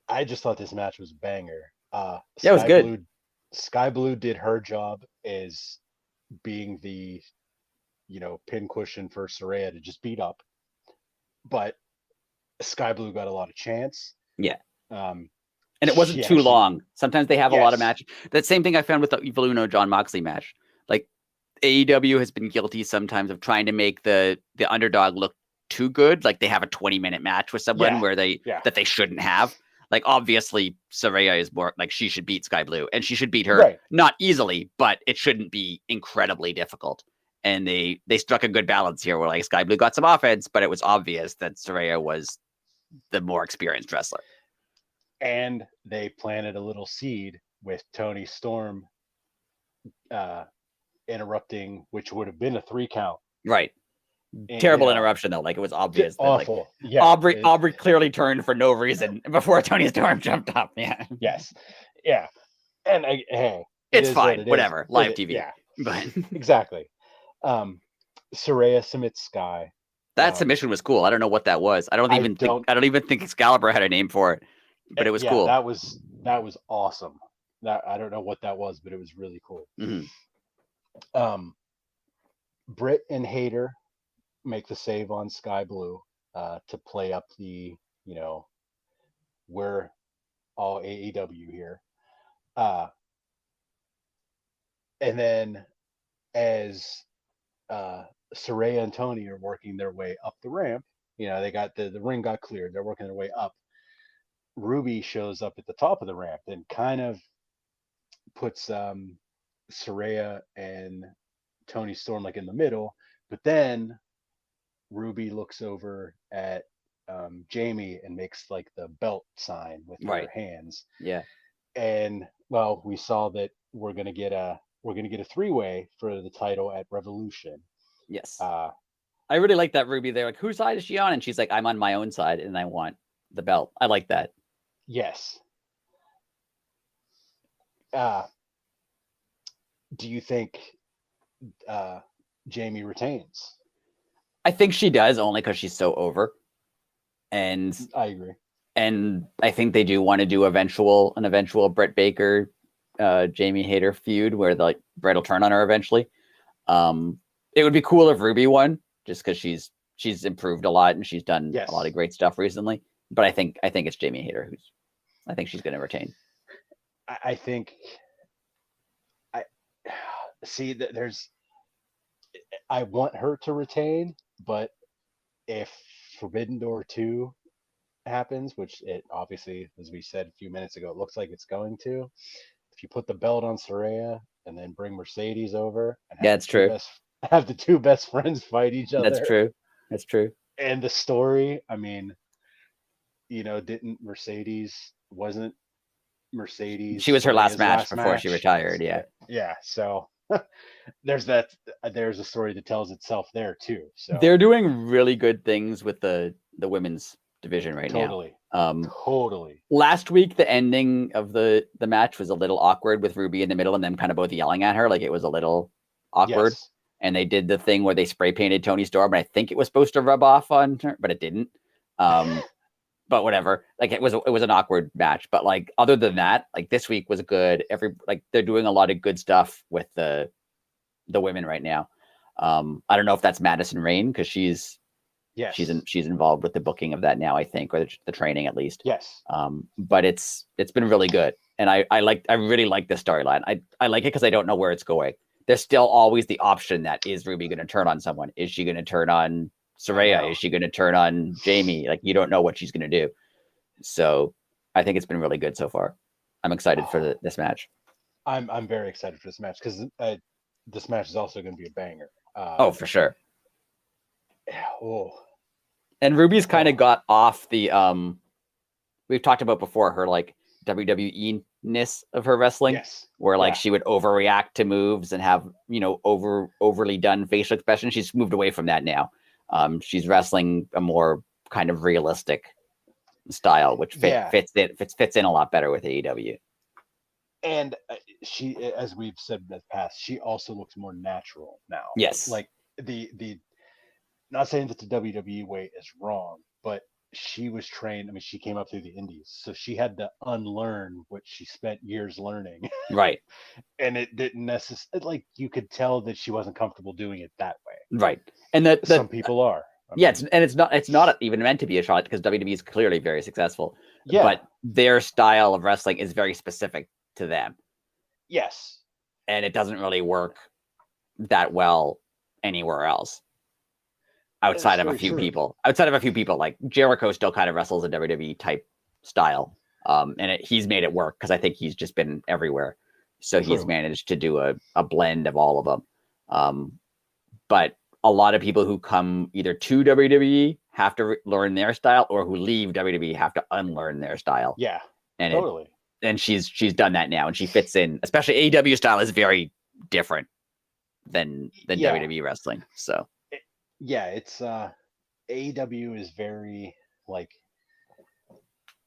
I just thought this match was a banger. Yeah, it was good. Sky Blue did her job as being the pin cushion for Saraya to just beat up, but Sky Blue got a lot of chance. Yeah. And it wasn't too long. Sometimes they have a lot of matches. That same thing I found with the Evil Uno Jon Moxley match. Like AEW has been guilty sometimes of trying to make the underdog look too good. Like they have a 20-minute match with someone where that they shouldn't have. Like obviously Saraya is more like she should beat Sky Blue, and she should beat her not easily, but it shouldn't be incredibly difficult. And they struck a good balance here where like Sky Blue got some offense, but it was obvious that Saraya was the more experienced wrestler. And they planted a little seed with Toni Storm interrupting, which would have been a 3 count. Right. Terrible interruption though. Like it was obvious. Awful. That, like, Aubrey clearly turned for no reason before Toni Storm jumped up. Yeah. Yes. Yeah. And hey, it's fine. Whatever. Live TV. Yeah. But exactly. Saraya submits Sky. That submission was cool. I don't know what that was. I don't even think Excalibur had a name for it, but it was cool. That was awesome. I don't know what that was, but it was really cool. Mm-hmm. Britt and Hayter make the save on Sky Blue to play up the, we're all AEW here. And then as Saraya and Toni are working their way up the ramp, they got the ring got cleared. They're working their way up. Ruby shows up at the top of the ramp and kind of puts Saraya and Toni Storm like in the middle, but then Ruby looks over at Jamie and makes like the belt sign with her hands. Yeah. And well, we saw that we're gonna get a 3-way for the title at Revolution. Yes. I really like that Ruby. They're like, whose side is she on? And she's like, I'm on my own side and I want the belt. I like that. Yes. Do you think Jamie retains? I think she does, only because she's so over. And I agree. And I think they do want to do an eventual Britt Baker, Jamie Hayter feud where like Britt will turn on her eventually. It would be cool if Ruby won, just because she's improved a lot and she's done a lot of great stuff recently. But I think it's Jamie Hayter I think she's going to retain. I think see that I want her to retain, but if Forbidden Door 2 happens, which it obviously, as we said a few minutes ago, it looks like it's going to, if you put the belt on Saraya and then bring Mercedes over and have the two best friends fight each other. That's true. And the story, I mean, wasn't Mercedes she was her last match before she retired. Yeah. So there's a story that tells itself there too. So they're doing really good things with the women's division right Totally. now. Totally. Last week, the ending of the match was a little awkward with Ruby in the middle and them kind of both yelling at her. Like it was a little awkward. Yes. And they did the thing where they spray painted Tony Storm, and I think it was supposed to rub off on her, but it didn't. But whatever. Like it was an awkward match. But like other than that, like this week was good. They're doing a lot of good stuff with the women right now. I don't know if that's Madison Rain because she's involved with the booking of that now, I think, or the training at least. Yes. But it's been really good, and I really like the storyline. I like it because I don't know where it's going. There's still always the option that is Ruby going to turn on someone? Is she going to turn on Saraya? Is she going to turn on Jamie? Like you don't know what she's going to do. So I think it's been really good so far. I'm excited for this match. I'm very excited for this match because this match is also going to be a banger. For sure. Oh. And Ruby's kind of got off the we've talked about before her like WWE-ness of her wrestling, where like she would overreact to moves and have overly done facial expression. She's moved away from that now. She's wrestling a more kind of realistic style, which fits in a lot better with AEW. And she, as we've said in the past, she also looks more natural now. Yes, like the not saying that the WWE way is wrong, but she was trained. I mean, she came up through the indies, so she had to unlearn what she spent years learning. Right. And it didn't necessarily, like, you could tell that she wasn't comfortable doing it that way. Right. And that some people are. It's not even meant to be a shot because WWE is clearly very successful. Yeah. But their style of wrestling is very specific to them. Yes. And it doesn't really work that well anywhere else. Outside of a few people, like Jericho still kind of wrestles a WWE type style. And he's made it work because I think he's just been everywhere. So he's managed to do a blend of all of them. But a lot of people who come either to WWE have to learn their style, or who leave WWE have to unlearn their style. Yeah, and totally. And she's done that now, and she fits in. Especially AEW style is very different than WWE wrestling. So it's AEW is very like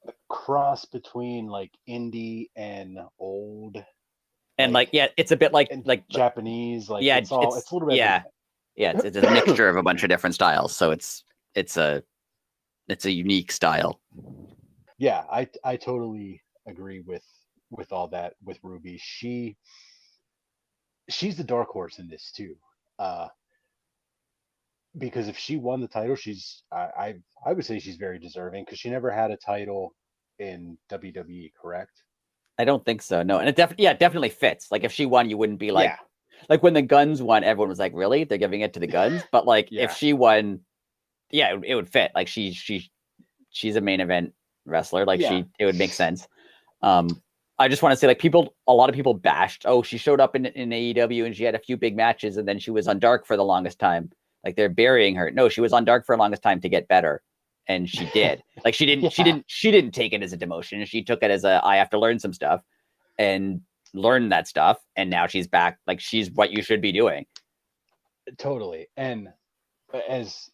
a cross between like indie and old. And it's a bit like Japanese, like it's a little bit it's a mixture of a bunch of different styles. So it's a unique style. Yeah, I totally agree with all that with Ruby. She's the dark horse in this too. Because if she won the title, I would say she's very deserving because she never had a title in WWE, correct? I don't think so. No, and it definitely fits. Like if she won, you wouldn't be like when the Guns won, everyone was like, really? They're giving it to the Guns? But like if she won, it would fit. Like she's a main event wrestler. Like it would make sense. I just want to say like a lot of people bashed. Oh, she showed up in AEW and she had a few big matches and then she was on Dark for the longest time. Like they're burying her. No, she was on Dark for the longest time to get better. And she did. Like she didn't take it as a demotion. She took it as I have to learn some stuff and learn that stuff. And now she's back. Like she's what you should be doing. Totally. And as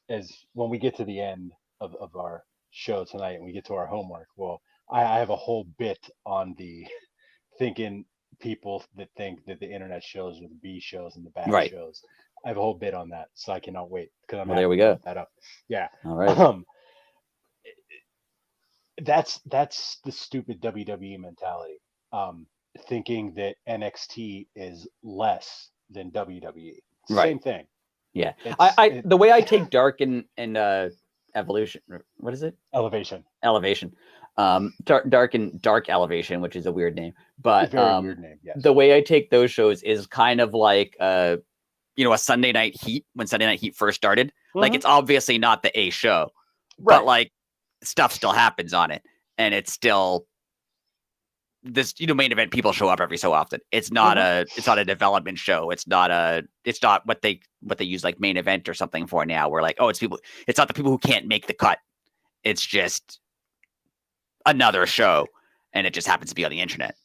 when we get to the end of our show tonight and we get to our homework, well, I have a whole bit on the thinking people that think that the internet shows are the B shows and the bad shows. I have a whole bit on that, so I cannot wait because there we go. That up. Yeah. All right. That's the stupid WWE mentality. Thinking that NXT is less than WWE. Same thing. Yeah. The way I take Dark and Evolution. What is it? Elevation. Dark Elevation, which is a weird name, but very weird name. Yes. The way I take those shows is kind of like a Sunday Night Heat when Sunday Night Heat first started. Mm-hmm. Like it's obviously not the A show, but like stuff still happens on it, and it's still this main event. People show up every so often. It's not it's not a development show. It's not what they use like main event or something for now. We're like, it's not the people who can't make the cut. It's just another show, and it just happens to be on the internet.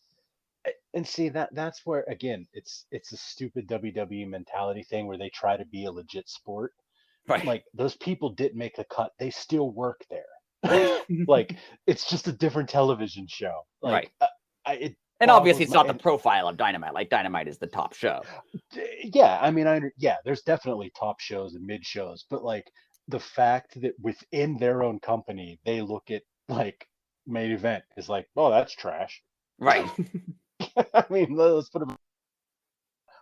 And see that's where again it's a stupid WWE mentality thing where they try to be a legit sport. Right. Like those people didn't make the cut. They still work there. Like, it's just a different television show. Like, right. And obviously, it's not the profile of Dynamite. Like, Dynamite is the top show. Yeah, I mean, there's definitely top shows and mid shows, but like the fact that within their own company they look at like main event is like, oh, that's trash. Right. I mean, let's put them.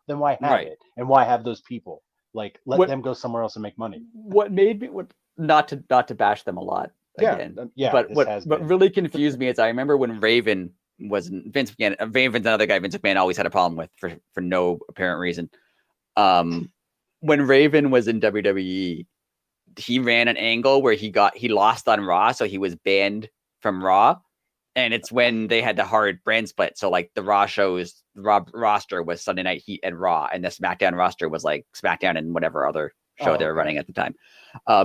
Then why have Right. it? And why have those people? Like, let them go somewhere else and make money. What made me not to bash them a lot again. Yeah. But what really confused me is I remember when Raven was Vince McMahon. Raven's another guy Vince McMahon always had a problem with for no apparent reason. When Raven was in WWE, he ran an angle where he lost on Raw, so he was banned from Raw. And it's when they had the hard brand split. So like the Raw roster was Sunday Night Heat and Raw, and the SmackDown roster was like SmackDown and whatever other show they were running at the time.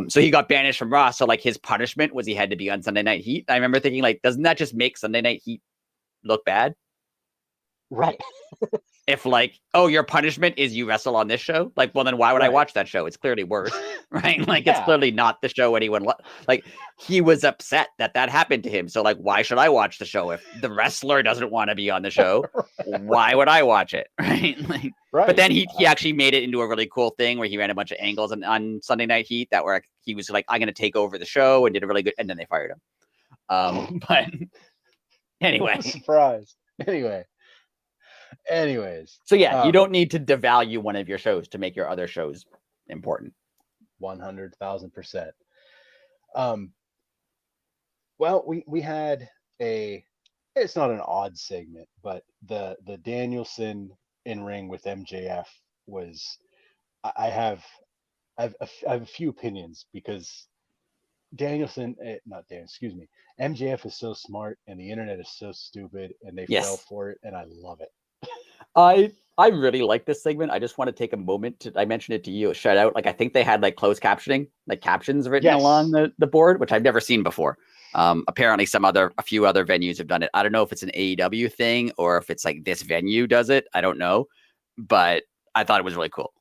So he got banished from Raw. So like his punishment was he had to be on Sunday Night Heat. I remember thinking, like, doesn't that just make Sunday Night Heat look bad? Right. If like, oh, your punishment is you wrestle on this show, like, well, then why would I watch that show? It's clearly worse, right? Like, it's clearly not the show anyone like. He was upset that happened to him, so like, why should I watch the show if the wrestler doesn't want to be on the show? Why would I watch it, right? Like, but then he actually made it into a really cool thing where he ran a bunch of angles on Sunday Night Heat that were he was like, I'm going to take over the show, and did a really good, and then they fired him. But anyway, surprise. Anyways, so yeah, you don't need to devalue one of your shows to make your other shows important. 100,000%. Well, we had it's not an odd segment, but the Danielson in ring with MJF was, I have a few opinions because MJF is so smart and the internet is so stupid and they fell for it, and I love it. I really like this segment. I just want to take a moment I mentioned it to you, a shout out. Like, I think they had like closed captioning, like captions written along the board, which I've never seen before. Apparently a few other venues have done it. I don't know if it's an AEW thing or if it's like this venue does it. I don't know, but I thought it was really cool.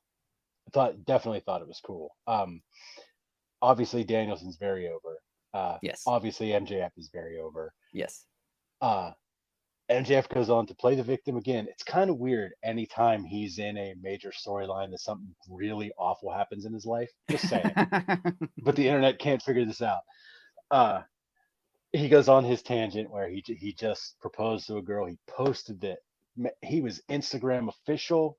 Definitely thought it was cool. Obviously Danielson's very over. Yes. Obviously MJF is very over. Yes. MJF goes on to play the victim again. It's kind of weird anytime he's in a major storyline that something really awful happens in his life. Just saying. But the internet can't figure this out. He goes on his tangent where he just proposed to a girl. He posted it. He was Instagram official.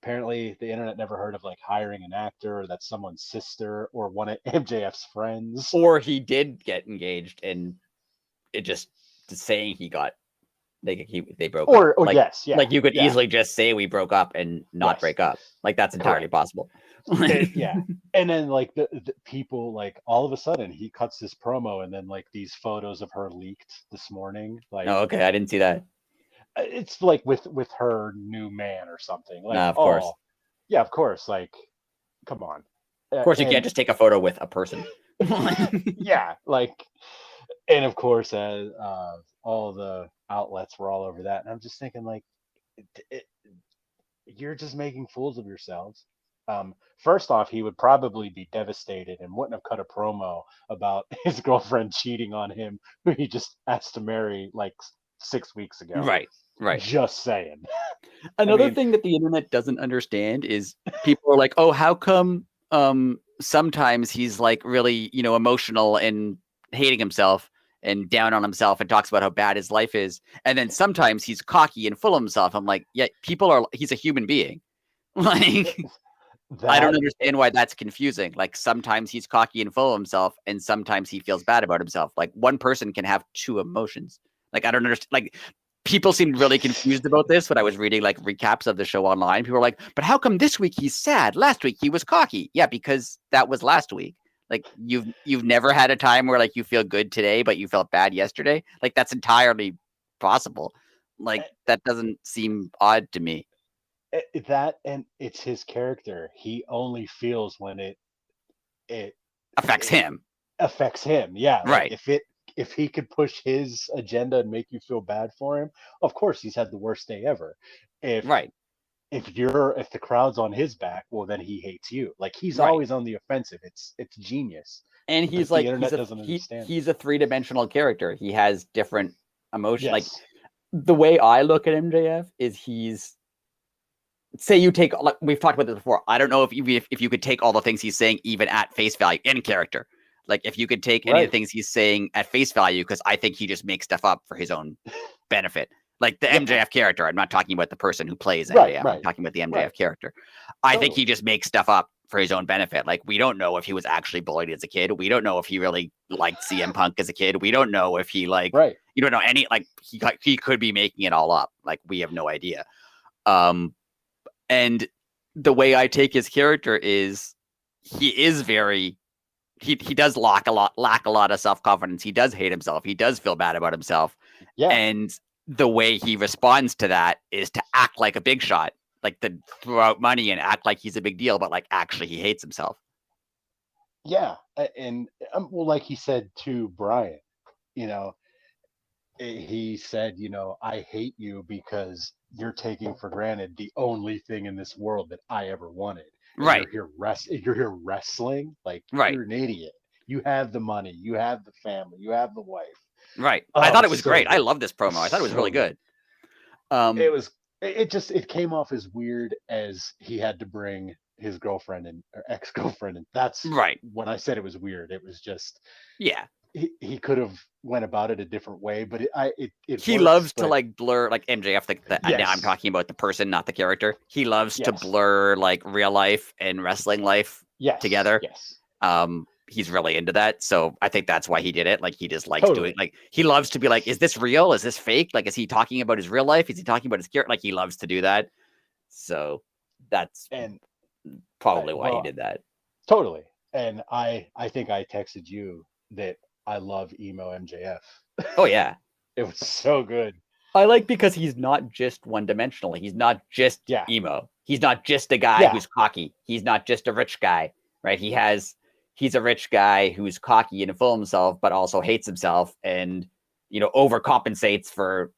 Apparently, the internet never heard of like hiring an actor, or that's someone's sister or one of MJF's friends. Or he did get engaged and it just saying he got they broke up. Or like, yes, yeah. Like you could easily just say we broke up and not break up. Like that's entirely possible. Yeah. And then like the people, like all of a sudden he cuts this promo and then like these photos of her leaked this morning. Like, oh, okay, I didn't see that. It's like with her new man or something. Like, of course. Yeah, of course. Like, come on. Of course, you can't just take a photo with a person. Yeah, like, and of course, all the outlets were all over that, and I'm just thinking, like, you're just making fools of yourselves. First off, he would probably be devastated and wouldn't have cut a promo about his girlfriend cheating on him, who he just asked to marry like 6 weeks ago. Right. Just saying. Another thing that the internet doesn't understand is people are like, oh, how come sometimes he's like really, emotional and hating himself and down on himself and talks about how bad his life is. And then sometimes he's cocky and full of himself. I'm like, yeah, he's a human being. Like, I don't understand why that's confusing. Like, sometimes he's cocky and full of himself and sometimes he feels bad about himself. Like, one person can have two emotions. Like, I don't understand. Like, people seemed really confused about this when I was reading like recaps of the show online. People were like, but how come this week he's sad? Last week he was cocky. Yeah, because that was last week. Like, you've never had a time where like you feel good today, but you felt bad yesterday. Like, that's entirely possible. Like, that doesn't seem odd to me. That, and it's his character. He only feels when it affects him. Affects him. Yeah. Right. Like if he could push his agenda and make you feel bad for him, of course he's had the worst day ever. Right. if the crowd's on his back, well, then he hates you. Like, he's Right. always on the offensive. It's genius. And But the internet doesn't understand. He's a three-dimensional character. He has different emotions. Yes. Like, the way I look at MJF is say you take, like we've talked about this before. I don't know if you could take all the things he's saying even at face value in character. Like, if you could take any of the things he's saying at face value, because I think he just makes stuff up for his own benefit. Like the MJF character. I'm not talking about the person who plays MJF. I'm talking about the MJF character. I think he just makes stuff up for his own benefit. Like, we don't know if he was actually bullied as a kid. We don't know if he really liked CM Punk as a kid. We don't know if he you don't know any, like, he could be making it all up. Like, we have no idea. And the way I take his character is he is very, he does lack a lot of self-confidence. He does hate himself. He does feel bad about himself. Yeah. And the way he responds to that is to act like a big shot, like to throw out money and act like he's a big deal, but like actually he hates himself. Yeah. And well, like he said to Brian, he said, I hate you because you're taking for granted the only thing in this world that I ever wanted. And you're here wrestling. Like, you're an idiot. You have the money, you have the family, you have the wife. Right. I thought it was great. Good. I love this promo. I thought it was really good. It came off as weird as he had to bring his girlfriend or ex-girlfriend, and that's when I said it was weird. It was just he could have went about it a different way, but he loves to like blur, like MJF. Now I'm talking about the person, not the character. He loves to blur like real life and wrestling life together. Yes. He's really into that, so I think that's why he did it. Like, he just likes doing, like, he loves to be like, is this real? Is this fake? Like, is he talking about his real life? Is he talking about his character? Like, he loves to do that. So that's probably why he did that. Totally. And I think I texted you that I love emo MJF. Oh yeah, it was so good. I like, because he's not just one dimensional. He's not just emo. He's not just a guy who's cocky. He's not just a rich guy, right? He's a rich guy who's cocky and full of himself, but also hates himself and, overcompensates for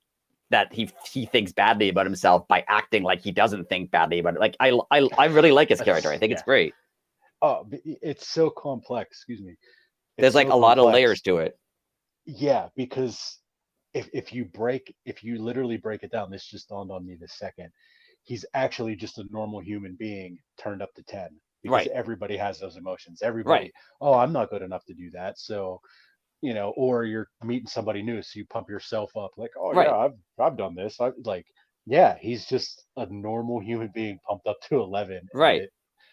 that. He thinks badly about himself by acting like he doesn't think badly about it. Like, I really like his character. I think it's great. Oh, it's so complex. Excuse me. There's like a lot of layers to it. Yeah, because if you literally break it down, this just dawned on me this second. He's actually just a normal human being turned up to 10. Because everybody has those emotions. Everybody, I'm not good enough to do that. So, or you're meeting somebody new, so you pump yourself up like, yeah, I've done this. He's just a normal human being pumped up to 11. Right.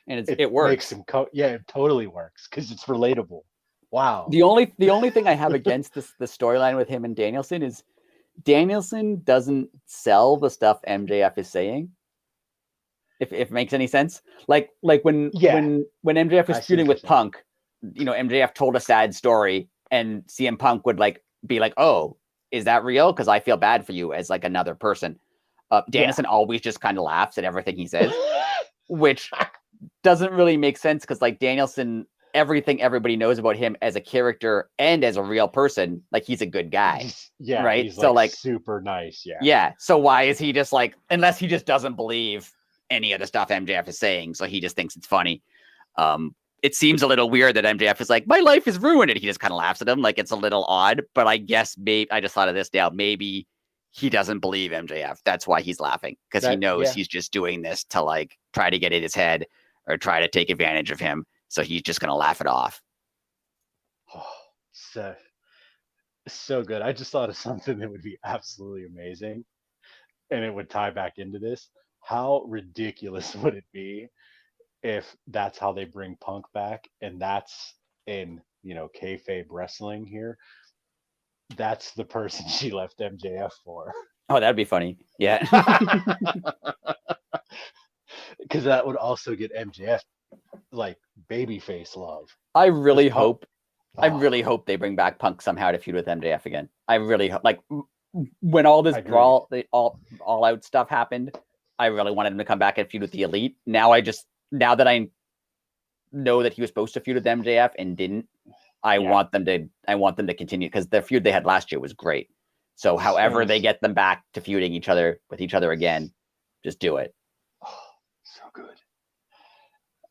And it works. Makes him it totally works because it's relatable. Wow. The only thing I have against the storyline with him and Danielson is Danielson doesn't sell the stuff MJF is saying. If it makes any sense, like when MJF was feuding with Punk, MJF told a sad story, and CM Punk would like be like, "Oh, is that real? Because I feel bad for you as like another person." Danielson always just kind of laughs at everything he says, which doesn't really make sense because like Danielson, everything everybody knows about him as a character and as a real person, like he's a good guy, right? He's like super nice, So why is he just like, unless he just doesn't believe any of the stuff MJF is saying, so he just thinks it's funny. It seems a little weird that MJF is like, my life is ruined, and he just kind of laughs at him. Like, it's a little odd, but I guess maybe I just thought of this now. Maybe he doesn't believe MJF. That's why he's laughing, because he knows he's just doing this to like try to get in his head or try to take advantage of him. So he's just gonna laugh it off. Oh, so good. I just thought of something that would be absolutely amazing, and it would tie back into this. How ridiculous would it be if that's how they bring Punk back, and that's in, kayfabe wrestling here? That's the person she left MJF for. Oh, that'd be funny. Yeah. Because that would also get MJF like babyface love. I really hope they bring back Punk somehow to feud with MJF again. I really hope, like, when all this brawl, all out stuff happened, I really wanted him to come back and feud with the Elite. Now that I know that he was supposed to feud with MJF and didn't, I want them to continue, because the feud they had last year was great. So however they get them back to feuding with each other again, just do it.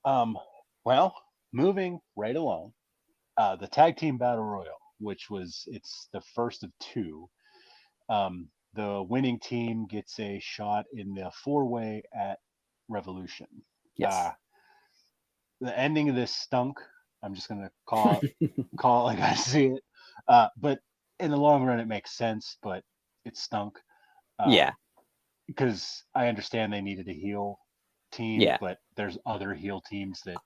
Well, moving right along, the tag team battle royal, it's the first of two. The winning team gets a shot in the 4-way at Revolution. Yes. The ending of this stunk. I'm just gonna call it like I see it. But in the long run, it makes sense. But it stunk. Yeah. Because I understand they needed a heel team, Yeah. but there's other heel teams that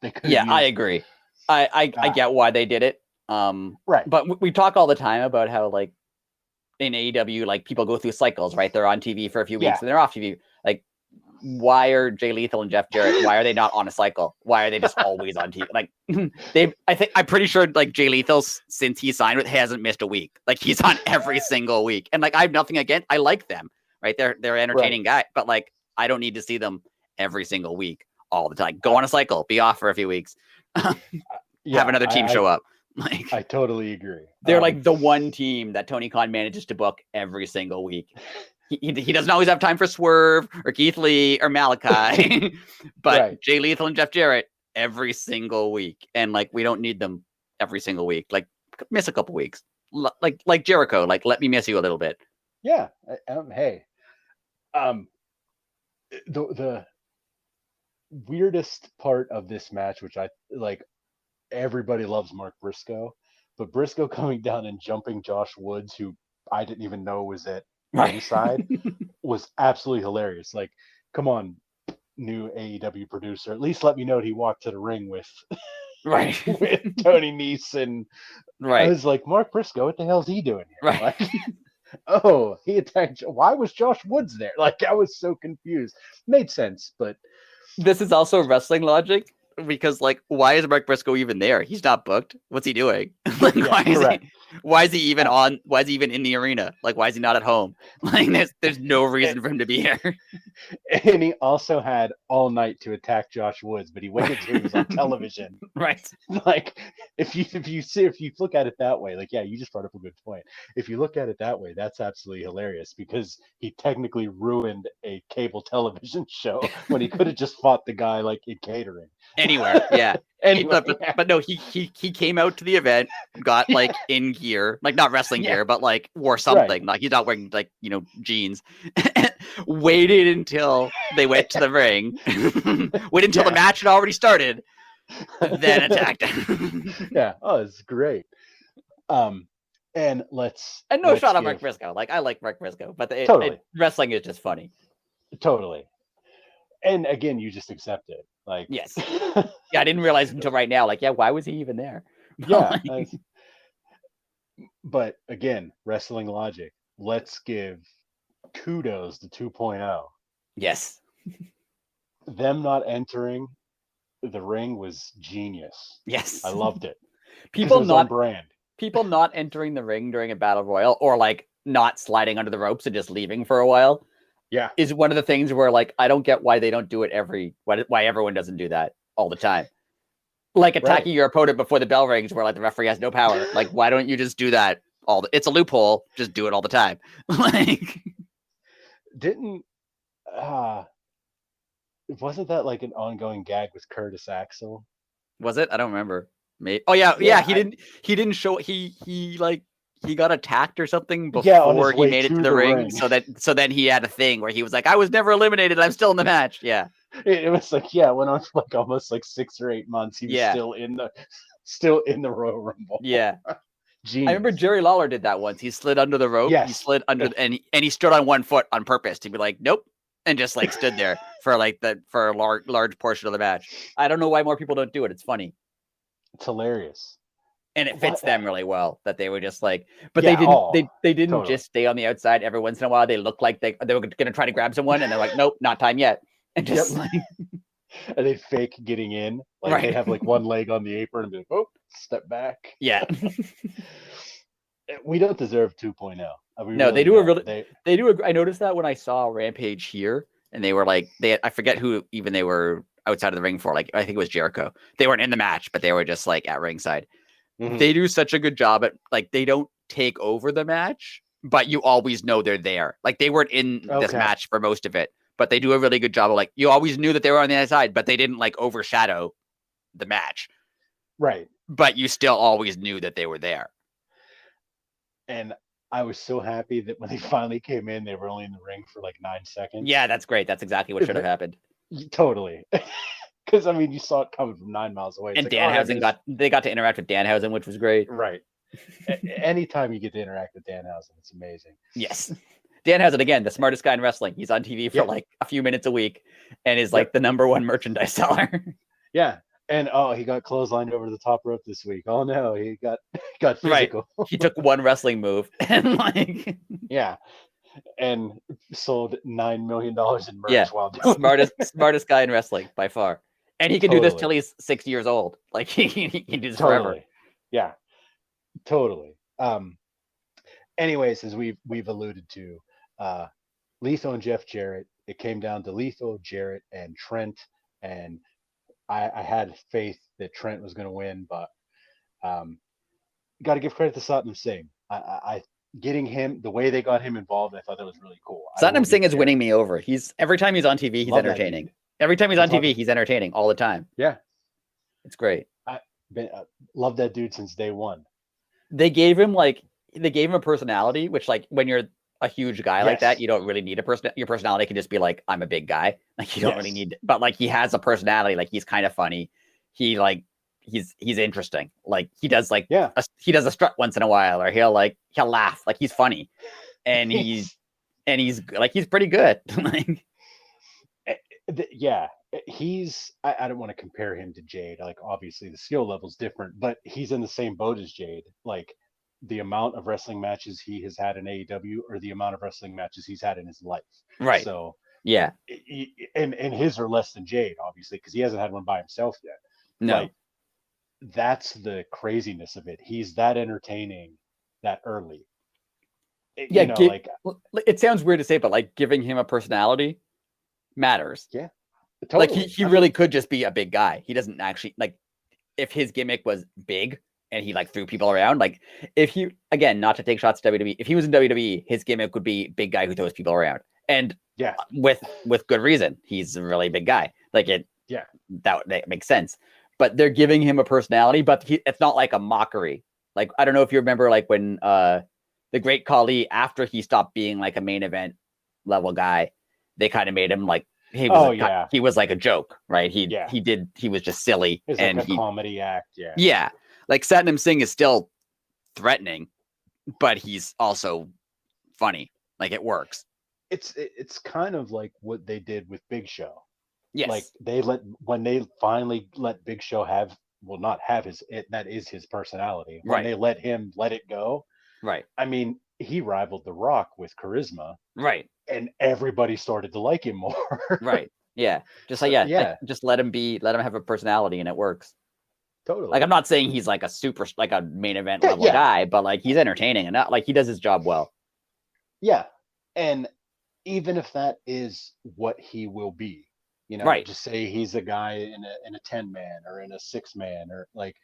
they could. Yeah, I agree. I get why they did it. Right. But we talk all the time about how like in AEW, like people go through cycles, right? They're on TV for a few weeks and they're off TV. Like, why are Jay Lethal and Jeff Jarrett? Why are they not on a cycle? Why are they just always on TV? Like, I'm pretty sure like Jay Lethal, since he signed with, hasn't missed a week. Like, he's on every single week. And like, I have nothing against. I like them, right? They're entertaining guy, but like, I don't need to see them every single week all the time. Go on a cycle, be off for a few weeks, have another team show up. Like, I totally agree. They're like the one team that Tony Khan manages to book every single week. He doesn't always have time for Swerve or Keith Lee or Malachi, but Jay Lethal and Jeff Jarrett every single week. And like, we don't need them every single week. Like, miss a couple weeks. Like Jericho, like, let me miss you a little bit. Yeah. Hey, the weirdest part of this match, which I like, everybody loves Mark Briscoe, but Briscoe coming down and jumping Josh Woods, who I didn't even know was at ringside, was absolutely hilarious. Like, come on, new AEW producer, at least let me know he walked to the ring with with Tony Nese. And I was like, Mark Briscoe, what the hell is he doing here? Like, oh, he attacked. Why was Josh Woods there? Like, I was so confused. Made sense, but this is also wrestling logic. Because like, why is Mark Briscoe even there? He's not booked. What's he doing? Like, why is he even on? Why is he even in the arena? Like, why is he not at home? Like, there's no reason for him to be here. And he also had all night to attack Josh Woods, but he waited till he was on television. Right. Like, if you look at it that way, like, yeah, you just brought up a good point. If you look at it that way, that's absolutely hilarious, because he technically ruined a cable television show when he could have just fought the guy like in catering. Anywhere, yeah. But no, he came out to the event, got like in gear, like not wrestling gear, but like wore something. Like, he's not wearing like, jeans. Waited until they went to the ring. Waited until the match had already started. Then attacked him. Yeah. Oh, it's great. And no shot on Mark Briscoe. Like, I like Mark Briscoe, but wrestling is just funny. Totally. And again, you just accept it. Like, yes. Yeah, I didn't realize until right now. Like, yeah, why was he even there? Yeah. But again, wrestling logic. Let's give kudos to 2.0. Yes. Them not entering the ring was genius. Yes. I loved it. People not on brand. People not entering the ring during a battle royal, or like not sliding under the ropes and just leaving for a while. Yeah. Is one of the things where like, I don't get why they don't do it why everyone doesn't do that all the time. Like attacking your opponent before the bell rings, where like the referee has no power. Like, why don't you just do that it's a loophole. Just do it all the time. Like, wasn't that like an ongoing gag with Curtis Axel? Was it? I don't remember. Maybe. Oh yeah. He didn't show. He got attacked or something before he made it to the ring. So then he had a thing where he was like, I was never eliminated. I'm still in the match. Yeah. It was like, yeah, it went on for like almost like 6 or 8 months. He was still in the Royal Rumble. Yeah. Genius. I remember Jerry Lawler did that once. He slid under the rope. Yes. He slid under and he stood on one foot on purpose to be like, nope. And just like stood there for a large portion of the match. I don't know why more people don't do it. It's funny. It's hilarious. And it fits them really well that they were just like, but they didn't totally. Just stay on the outside every once in a while. They looked like they were going to try to grab someone, and they're like, nope, not time yet. And just like, and they fake getting in. Like they have like one leg on the apron and be like, oh, step back. Yeah. We don't deserve 2.0. No, they do they do. I noticed that when I saw Rampage here, and they were like, I forget who even they were outside of the ring for. Like, I think it was Jericho. They weren't in the match, but they were just like at ringside. Mm-hmm. They do such a good job at like, they don't take over the match, but you always know they're there. Like, they weren't in this match for most of it, but they do a really good job of like, you always knew that they were on the other side, but they didn't like overshadow the match. Right. But you still always knew that they were there. And I was so happy that when they finally came in, they were only in the ring for like 9 seconds. Yeah, that's great. That's exactly what should have happened. Totally. Because I mean, you saw it coming from 9 miles away. It's and like, Danhausen got to interact with Danhausen, which was great. Right. Anytime you get to interact with Danhausen, it's amazing. Yes. Danhausen, again, the smartest guy in wrestling. He's on TV for like a few minutes a week and is like the #1 merchandise seller. Yeah. And he got clotheslined over the top rope this week. Oh no, he got physical. Right. He took one wrestling move and like and sold $9 million in merch while doing smartest guy in wrestling by far. And he can do this till he's 60 years old. Like he can do this forever. Yeah. Totally. Anyways, as we've alluded to, Lethal and Jeff Jarrett, it came down to Lethal, Jarrett, and Trent, and I had faith that Trent was going to win, but got to give credit to Satnam Singh. I getting him the way they got him involved, I thought that was really cool. Satnam Singh is winning me over. He's every time he's on TV, he's entertaining. Every time he's on TV, he's entertaining all the time. Yeah, it's great. I've loved that dude since day one. They gave him a personality, which like when you're a huge guy like that, you don't really need a person. Your personality can just be like, I'm a big guy. Like you don't really need, but like he has a personality. Like he's kind of funny. He like he's interesting. Like he does like he does a strut once in a while, or he'll laugh. Like he's funny, and he's like he's pretty good. Like he's I don't want to compare him to Jade. Like obviously the skill level's different, but he's in the same boat as Jade. Like the amount of wrestling matches he has had in AEW or the amount of wrestling matches he's had in his life. Right. So yeah. And his are less than Jade, obviously, because he hasn't had one by himself yet. No. Like, that's the craziness of it. He's that entertaining that early. It sounds weird to say, but like giving him a personality matters. Yeah. Totally. Like he really could just be a big guy. He doesn't actually like if his gimmick was big and he like threw people around. Like if he, again, not to take shots at WWE, if he was in WWE, his gimmick would be big guy who throws people around. And with good reason. He's a really big guy. Like that makes sense. But they're giving him a personality, but it's not like a mockery. Like I don't know if you remember like when the Great Khali, after he stopped being like a main event level guy, they kind of made him like he was like a joke, right? He was just silly and like a comedy act. Yeah. Like Satnam Singh is still threatening, but he's also funny. Like it works. It's kind of like what they did with Big Show. Yes. Like when they finally let Big Show not have that is his personality. When they let him let it go. Right. I mean, he rivaled The Rock with charisma. Right. And everybody started to like him more. Right. Yeah. Just like, just let him have a personality and it works. Totally. Like I'm not saying he's like a main event level guy, but like he's entertaining and not like he does his job well. Yeah. And even if that is what he will be, just say he's a guy in a 10-man or in a 6-man or like,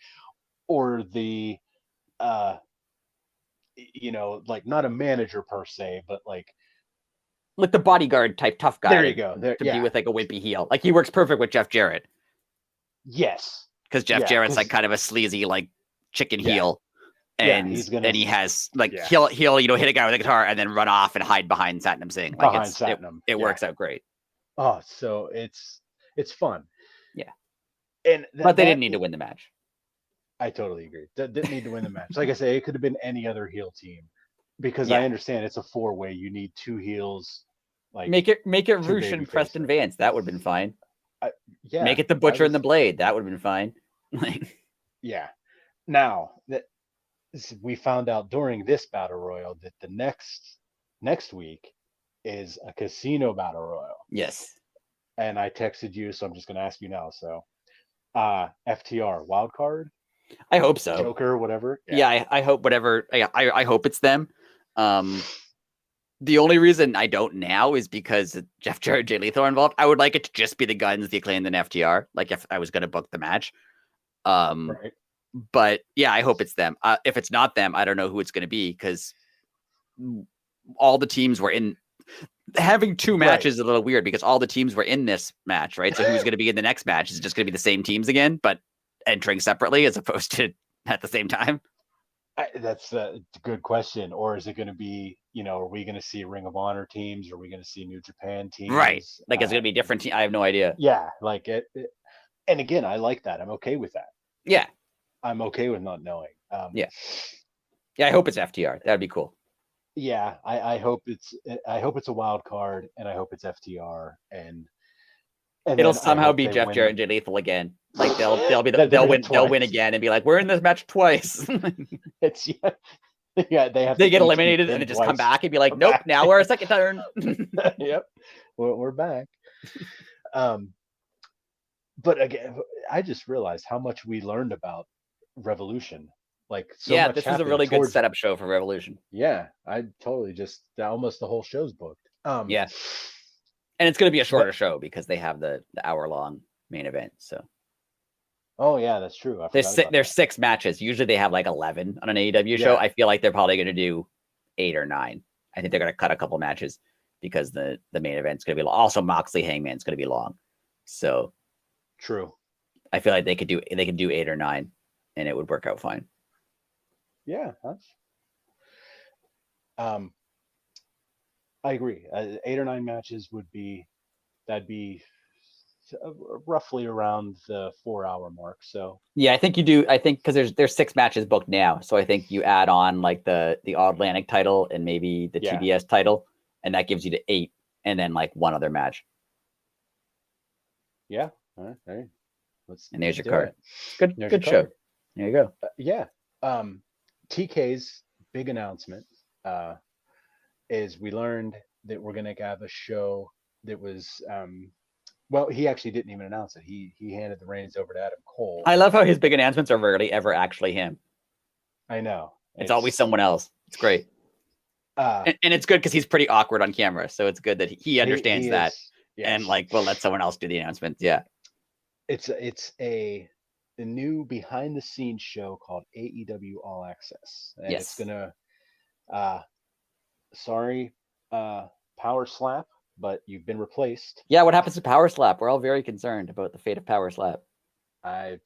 or the, like not a manager per se, but like the bodyguard type tough guy. There you go. To be with like a wimpy heel. Like he works perfect with Jeff Jarrett. Yes. Because Jeff Jarrett's like kind of a sleazy like chicken heel. And he has like he'll hit a guy with a guitar and then run off and hide behind Satnam Singh. Like it works out great. Oh, so it's fun. Yeah. And but they didn't need to win the match. I totally agree. Didn't need to win the match. Like I say, it could have been any other heel team. Because I understand it's a 4-way. You need 2 heels. Like make it Roosh and Preston Vance. That would have been fine. Make it the Butcher and the Blade. That would have been fine. Yeah. Now that we found out during this battle royal that the next week is a casino battle royal. Yes. And I texted you, so I'm just going to ask you now. So, FTR wild card. I hope so. Joker, whatever. Yeah, I hope whatever. I hope it's them. The only reason I don't now is because Jeff Jarrett, Jay Lethal are involved. I would like it to just be the Guns, the Acclaimed, and FTR. Like if I was going to book the match. Right. But yeah, I hope it's them. If it's not them, I don't know who it's going to be because all the teams were in. having two matches is a little weird because all the teams were in this match, right? So who's going to be in the next match? Is it just going to be the same teams again, but entering separately as opposed to at the same time? That's a good question. Or is it going to be, are we going to see Ring of Honor teams? Are we going to see New Japan teams? Right. Like it's going to be different. I have no idea. Yeah. Like it. And again, I like that. I'm okay with that. Yeah. I'm okay with not knowing. Yeah. I hope it's FTR. That'd be cool. Yeah. I hope it's a wild card, and I hope it's FTR, and it'll somehow be Jeff Jarrett and Jay Lethal again. Like they'll win again and be like, we're in this match twice. It's they get eliminated and just come back and be like, nope, now we're a second turn. Yep, we're back. But again, I just realized how much we learned about Revolution. Like, this is a really good setup show for Revolution. Yeah, I totally almost the whole show's booked. Yeah. And it's going to be a shorter show because they have the hour-long main event. So, oh yeah, that's true. There's 6 matches. Usually they have like 11 on an AEW show. I feel like they're probably going to do 8 or 9. I think they're going to cut a couple matches because the main event's going to be long. Also, Moxley Hangman's going to be long. So, true. I feel like they could do 8 or 9, and it would work out fine. Yeah, I agree. 8 or 9 matches that'd be roughly around the 4-hour mark. So yeah, I think you do. I think because there's 6 matches booked now, so I think you add on like the All Atlantic title and maybe the TBS title, and that gives you the 8, and then like one other match. Yeah. All right. Hey, and there's your card. Good show. There you go. Yeah. TK's big announcement is we learned that we're going to have a show that was well, he actually didn't even announce it. He handed the reins over to Adam Cole. I love how his big announcements are rarely ever actually him. I know. It's always someone else. It's great. And it's good because he's pretty awkward on camera, so it's good that he understands that. Yes. And like, we'll let someone else do the announcements. Yeah. It's a new behind the scenes show called AEW All Access. And it's gonna Power Slap, but you've been replaced. Yeah, what happens to Power Slap? We're all very concerned about the fate of Power Slap. I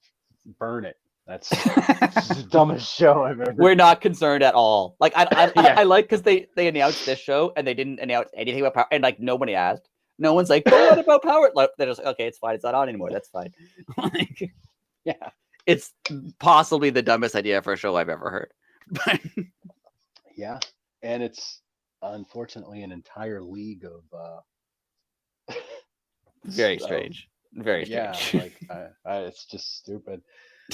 burn it. That's the dumbest show I've ever. We're not concerned at all. Like I like because they announced this show and they didn't announce anything about Power, and like nobody asked. No one's like, oh, what about Power? Like, they're just okay, it's fine. It's not on anymore. That's fine. Like, yeah, it's possibly the dumbest idea for a show I've ever heard. Yeah, and it's unfortunately an entire league of very strange. Very strange. Yeah, like it's just stupid.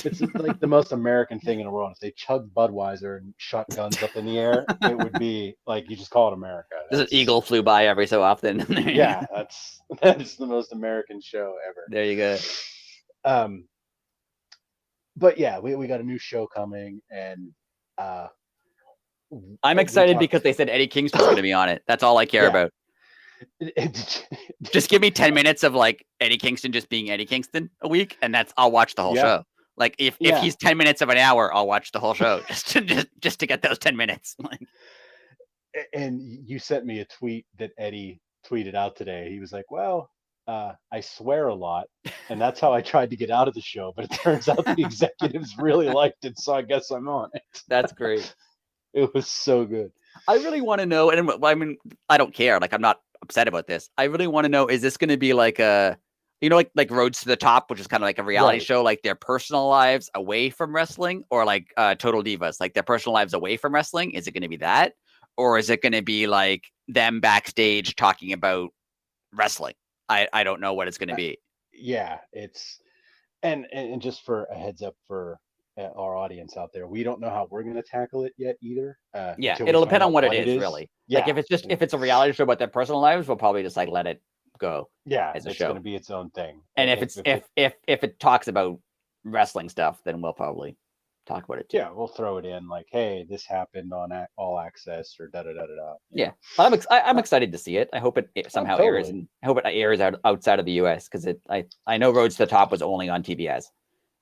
It's like the most American thing in the world. If they chugged Budweiser and shot guns up in the air, it would be like you just call it America. An eagle flew by every so often. Yeah, that is the most American show ever. There you go. But yeah, we got a new show coming, and I'm excited because they said Eddie Kingston's going to be on it. That's all I care about. Just give me 10 minutes of like Eddie Kingston just being Eddie Kingston a week, and I'll watch the whole show. Like if he's 10 minutes of an hour, I'll watch the whole show just to get those 10 minutes. And you sent me a tweet that Eddie tweeted out today. He was like, well, I swear a lot, and that's how I tried to get out of the show, but it turns out the executives really liked it, so I guess I'm on it. That's great. It was so good. I really want to know, and I mean, I don't care. Like, I'm not upset about this. I really want to know, is this going to be like a, like Roads to the Top, which is kind of like a reality show, like their personal lives away from wrestling, or like Total Divas, like their personal lives away from wrestling? Is it going to be that? Or is it going to be like them backstage talking about wrestling? I don't know what it's going to be. Yeah, it's, and just for a heads up for our audience out there, we don't know how we're going to tackle it yet either. Yeah, it'll depend on what it is, really. Yeah. Like if it's a reality show about their personal lives, we'll probably just like let it go. Yeah, as a it's show. Going to be its own thing. And if it talks about wrestling stuff, then we'll probably talk about it too. Yeah, we'll throw it in like, hey, this happened on All Access or da da da da da. Yeah, but I'm excited to see it. I hope it somehow airs, and I hope it airs outside of the US, because I know Roads to the Top was only on TBS.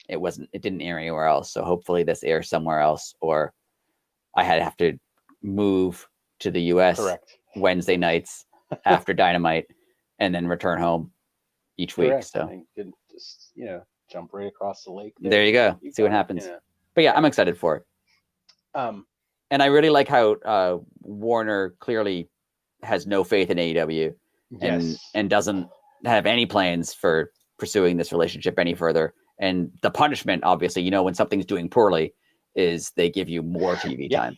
It didn't air anywhere else. So hopefully this airs somewhere else, or I have to move to the US Wednesday nights after Dynamite, and then return home each week. Correct. So you can just jump right across the lake. There you go. See what happens. But yeah, I'm excited for it. And I really like how Warner clearly has no faith in AEW and doesn't have any plans for pursuing this relationship any further. And the punishment, obviously, when something's doing poorly, is they give you more TV time.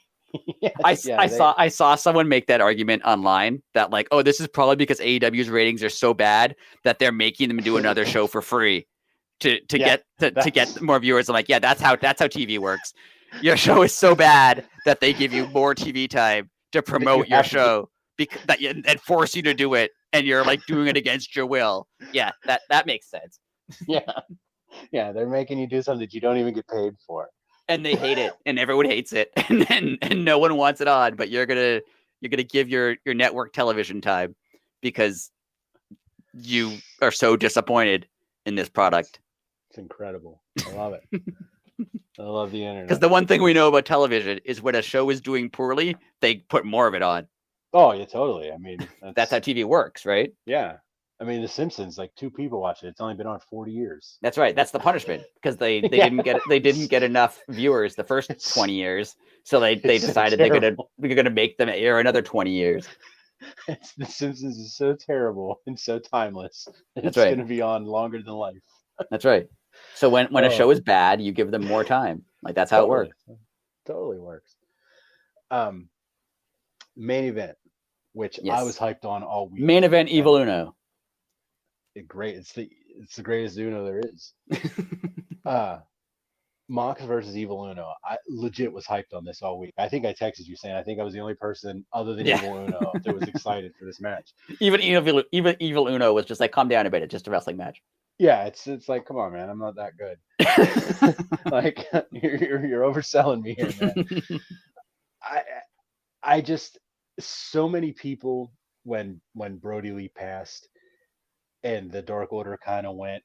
Yes, I saw someone make that argument online that like, oh, this is probably because AEW's ratings are so bad that they're making them do another show for free to get more viewers. I'm like, yeah, that's how TV works. Your show is so bad that they give you more TV time to promote your show and force you to do it, and you're like doing it against your will. Yeah, that makes sense. Yeah, they're making you do something that you don't even get paid for. And they hate it, and everyone hates it, and no one wants it on. But you're gonna give your network television time because you are so disappointed in this product. It's incredible. I love it. I love the internet. Because the one thing we know about television is when a show is doing poorly, they put more of it on. Oh yeah, totally. I mean, that's how TV works, right? Yeah. I mean, The Simpsons, like 2 people watch it. It's only been on 40 years. That's right. That's the punishment because they didn't get enough viewers the first 20 years, so they decided they're gonna make them air another 20 years. The Simpsons is so terrible and so timeless. It's right. Gonna be on longer than life. That's right. So when a show is bad, you give them more time. Like that's how it works. Totally works. Main event, which I was hyped on all week. Main event, Evil Uno. Great. It's the greatest Uno there is. Mox versus Evil Uno. I legit was hyped on this all week. I think I texted you saying I think I was the only person other than Evil Uno that was excited for this match. Even Evil Uno was just like, calm down a bit. It's just a wrestling match. Yeah, it's like, come on, man, I'm not that good. Like you're overselling me here, man. I just so many people when Brody Lee passed and the Dark Order kind of went,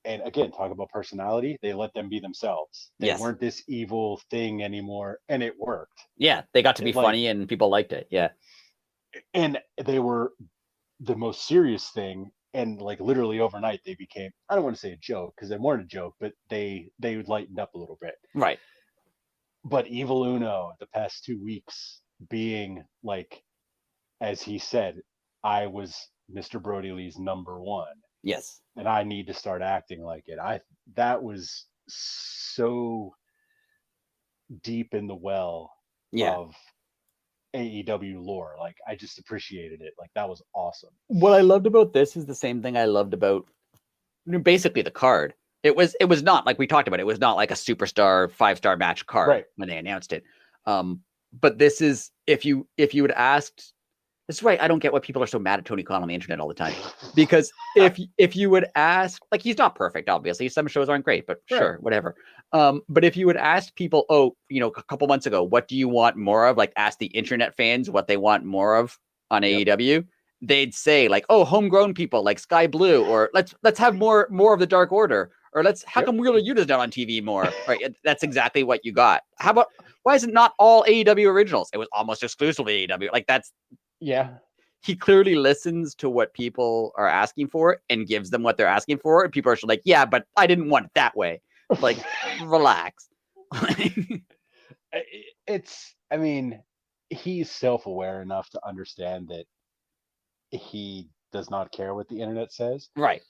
and again, talk about personality, they let them be themselves. They weren't this evil thing anymore, and it worked. Yeah, they got to be funny and people liked it. Yeah. And they were the most serious thing, and like literally overnight they became, I don't want to say a joke because they weren't a joke, but they lightened up a little bit. Right. But Evil Uno the past 2 weeks being like, as he said, I was Mr. Brody Lee's number one. Yes. And I need to start acting like it. That was so deep in the well of AEW lore. Like I just appreciated it. Like that was awesome. What I loved about this is the same thing I loved about basically the card. It was not like we talked about. It was not like a superstar 5-star match card when they announced it. But this is if you had asked. This is why I don't get why people are so mad at Tony Khan on the internet all the time. Because if you would ask, like he's not perfect, obviously. Some shows aren't great, but sure, whatever. But if you would ask people, a couple months ago, what do you want more of? Like ask the internet fans what they want more of on AEW. They'd say like, oh, homegrown people like Sky Blue, or let's have more of the Dark Order, or how come Wheeler Yuta's not on TV more? Right, that's exactly what you got. How about why is it not all AEW originals? It was almost exclusively AEW. Like that's. Yeah. He clearly listens to what people are asking for and gives them what they're asking for. And people are like, yeah, but I didn't want it that way. Like, relax. I mean, he's self-aware enough to understand that he does not care what the internet says. Right.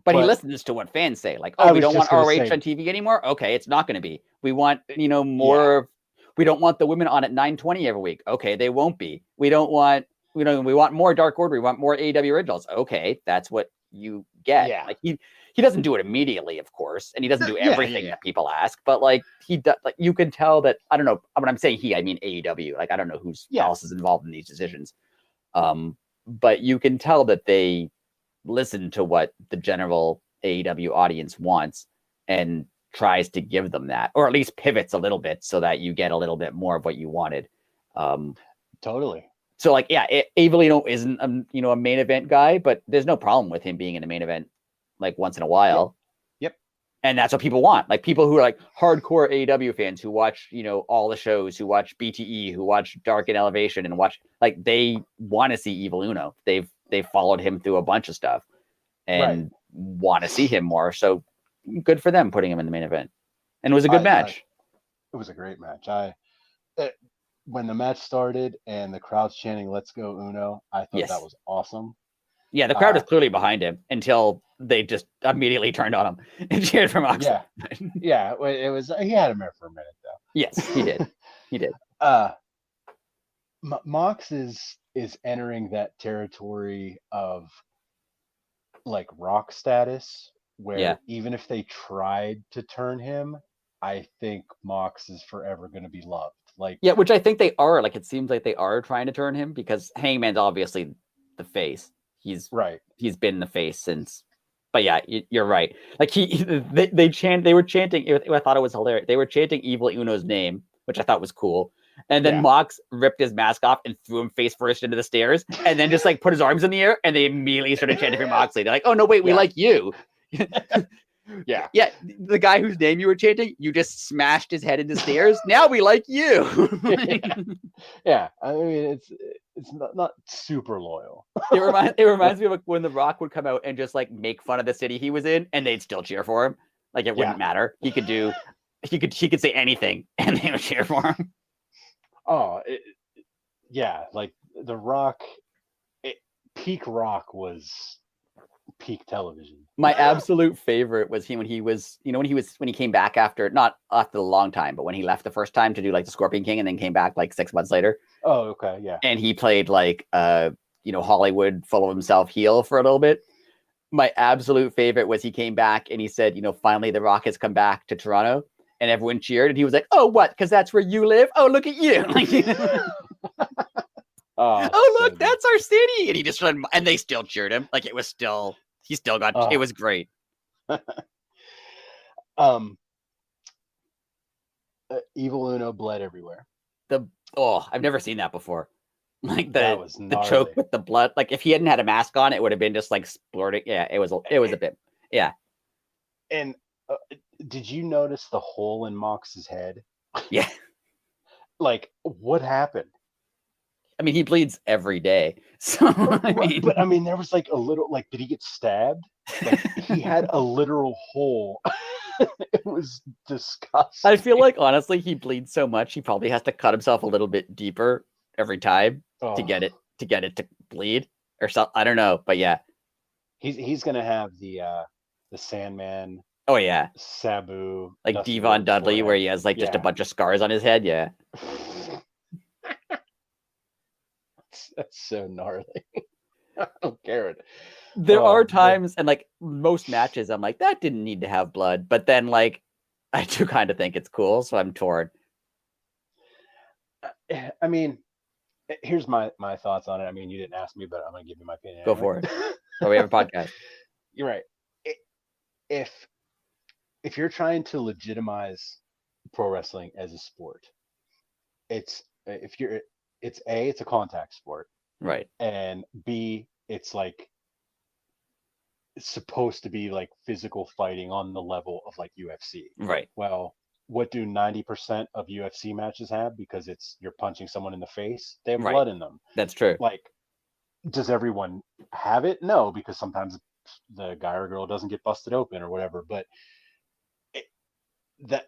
But he listens to what fans say. Like, oh, we don't want RH on TV anymore? Okay, it's not going to be. We want, more... We don't want the women on at 9:20 every week. Okay, they won't be. We want more Dark Order. We want more AEW originals. Okay, that's what you get. Yeah. Like he doesn't do it immediately, of course, and he doesn't do everything that people ask. But like he does, like you can tell that. I don't know. When I'm saying he, I mean AEW. Like I don't know who else is involved in these decisions. But you can tell that they listen to what the general AEW audience wants and tries to give them that, or at least pivots a little bit so that you get a little bit more of what you wanted. Totally. So like, Avelino isn't a main event guy, but there's no problem with him being in a main event like once in a while. Yep. And that's what people want. Like people who are like hardcore AEW fans who watch, you know, all the shows, who watch BTE, who watch Dark and Elevation and watch, like they want to see Evil Uno. They've followed him through a bunch of stuff and want to see him more. So good for them putting him in the main event. And it was a good match. It was a great match. When the match started and the crowd's chanting "Let's go Uno," I thought that was awesome. Yeah, the crowd was clearly behind him until they just immediately turned on him and cheered for Moxley. Yeah. It was. He had him there for a minute though. Yes, he did. He did. Mox is entering that territory of like Rock status, where even if they tried to turn him, I think Mox is forever going to be loved. Like, yeah, which I think they are. Like, it seems like they are trying to turn him because Hangman's obviously the face. He's been the face since. But yeah, you're right. Like they were chanting. I thought it was hilarious. They were chanting Evil Uno's name, which I thought was cool. And then Mox ripped his mask off and threw him face first into the stairs, and then just like put his arms in the air, and they immediately started chanting for Moxley. They're like, "Oh no, wait, we like you." Yeah. The guy whose name you were chanting, you just smashed his head into stairs. Now we like you. Yeah. I mean, it's not super loyal. It reminds me of like when The Rock would come out and just like make fun of the city he was in, and they'd still cheer for him. Like it wouldn't matter. He could say anything, and they would cheer for him. Oh, like The Rock. Peak Rock was peak television. My absolute favorite was when he came back after, not after a long time, but when he left the first time to do like the Scorpion King and then came back like 6 months later. Oh, okay, yeah. And he played like Hollywood full of himself heel for a little bit. My absolute favorite was he came back and he said, finally The Rock has come back to Toronto, and everyone cheered, and he was like, "Oh, what? Because that's where you live? Oh, look at you!" Oh, look, that's our city. And he just and they still cheered him. Like it was still, he still got, it was great. Evil Uno bled everywhere. I've never seen that before. Like the choke with the blood. Like if he hadn't had a mask on, it would have been just like splurting. Yeah, it was a bit. Yeah. And did you notice the hole in Mox's head? Yeah. Like what happened? I mean, he bleeds every day. So I mean, there was like a little, like, did he get stabbed? Like he had a literal hole. It was disgusting. I feel like honestly, he bleeds so much, he probably has to cut himself a little bit deeper every time to get it to bleed or something. I don't know, but yeah, he's gonna have the Sandman. Oh yeah, Sabu, like Devon Dudley, where he has like just a bunch of scars on his head. Yeah. That's so gnarly. I don't care it. There are times, and like most matches, I'm like, that didn't need to have blood. But then, like, I do kind of think it's cool, so I'm torn. I mean, here's my thoughts on it. I mean, you didn't ask me, but I'm gonna give you my opinion. Go for it. Oh, we have a podcast. You're right. If you're trying to legitimize pro wrestling as a sport, it's a contact sport, right? And B, it's like it's supposed to be like physical fighting on the level of like UFC, right? Well, what do 90% of UFC matches have? Because you're punching someone in the face. They have blood in them. That's true. Like, does everyone have it? No, because sometimes the guy or girl doesn't get busted open or whatever. But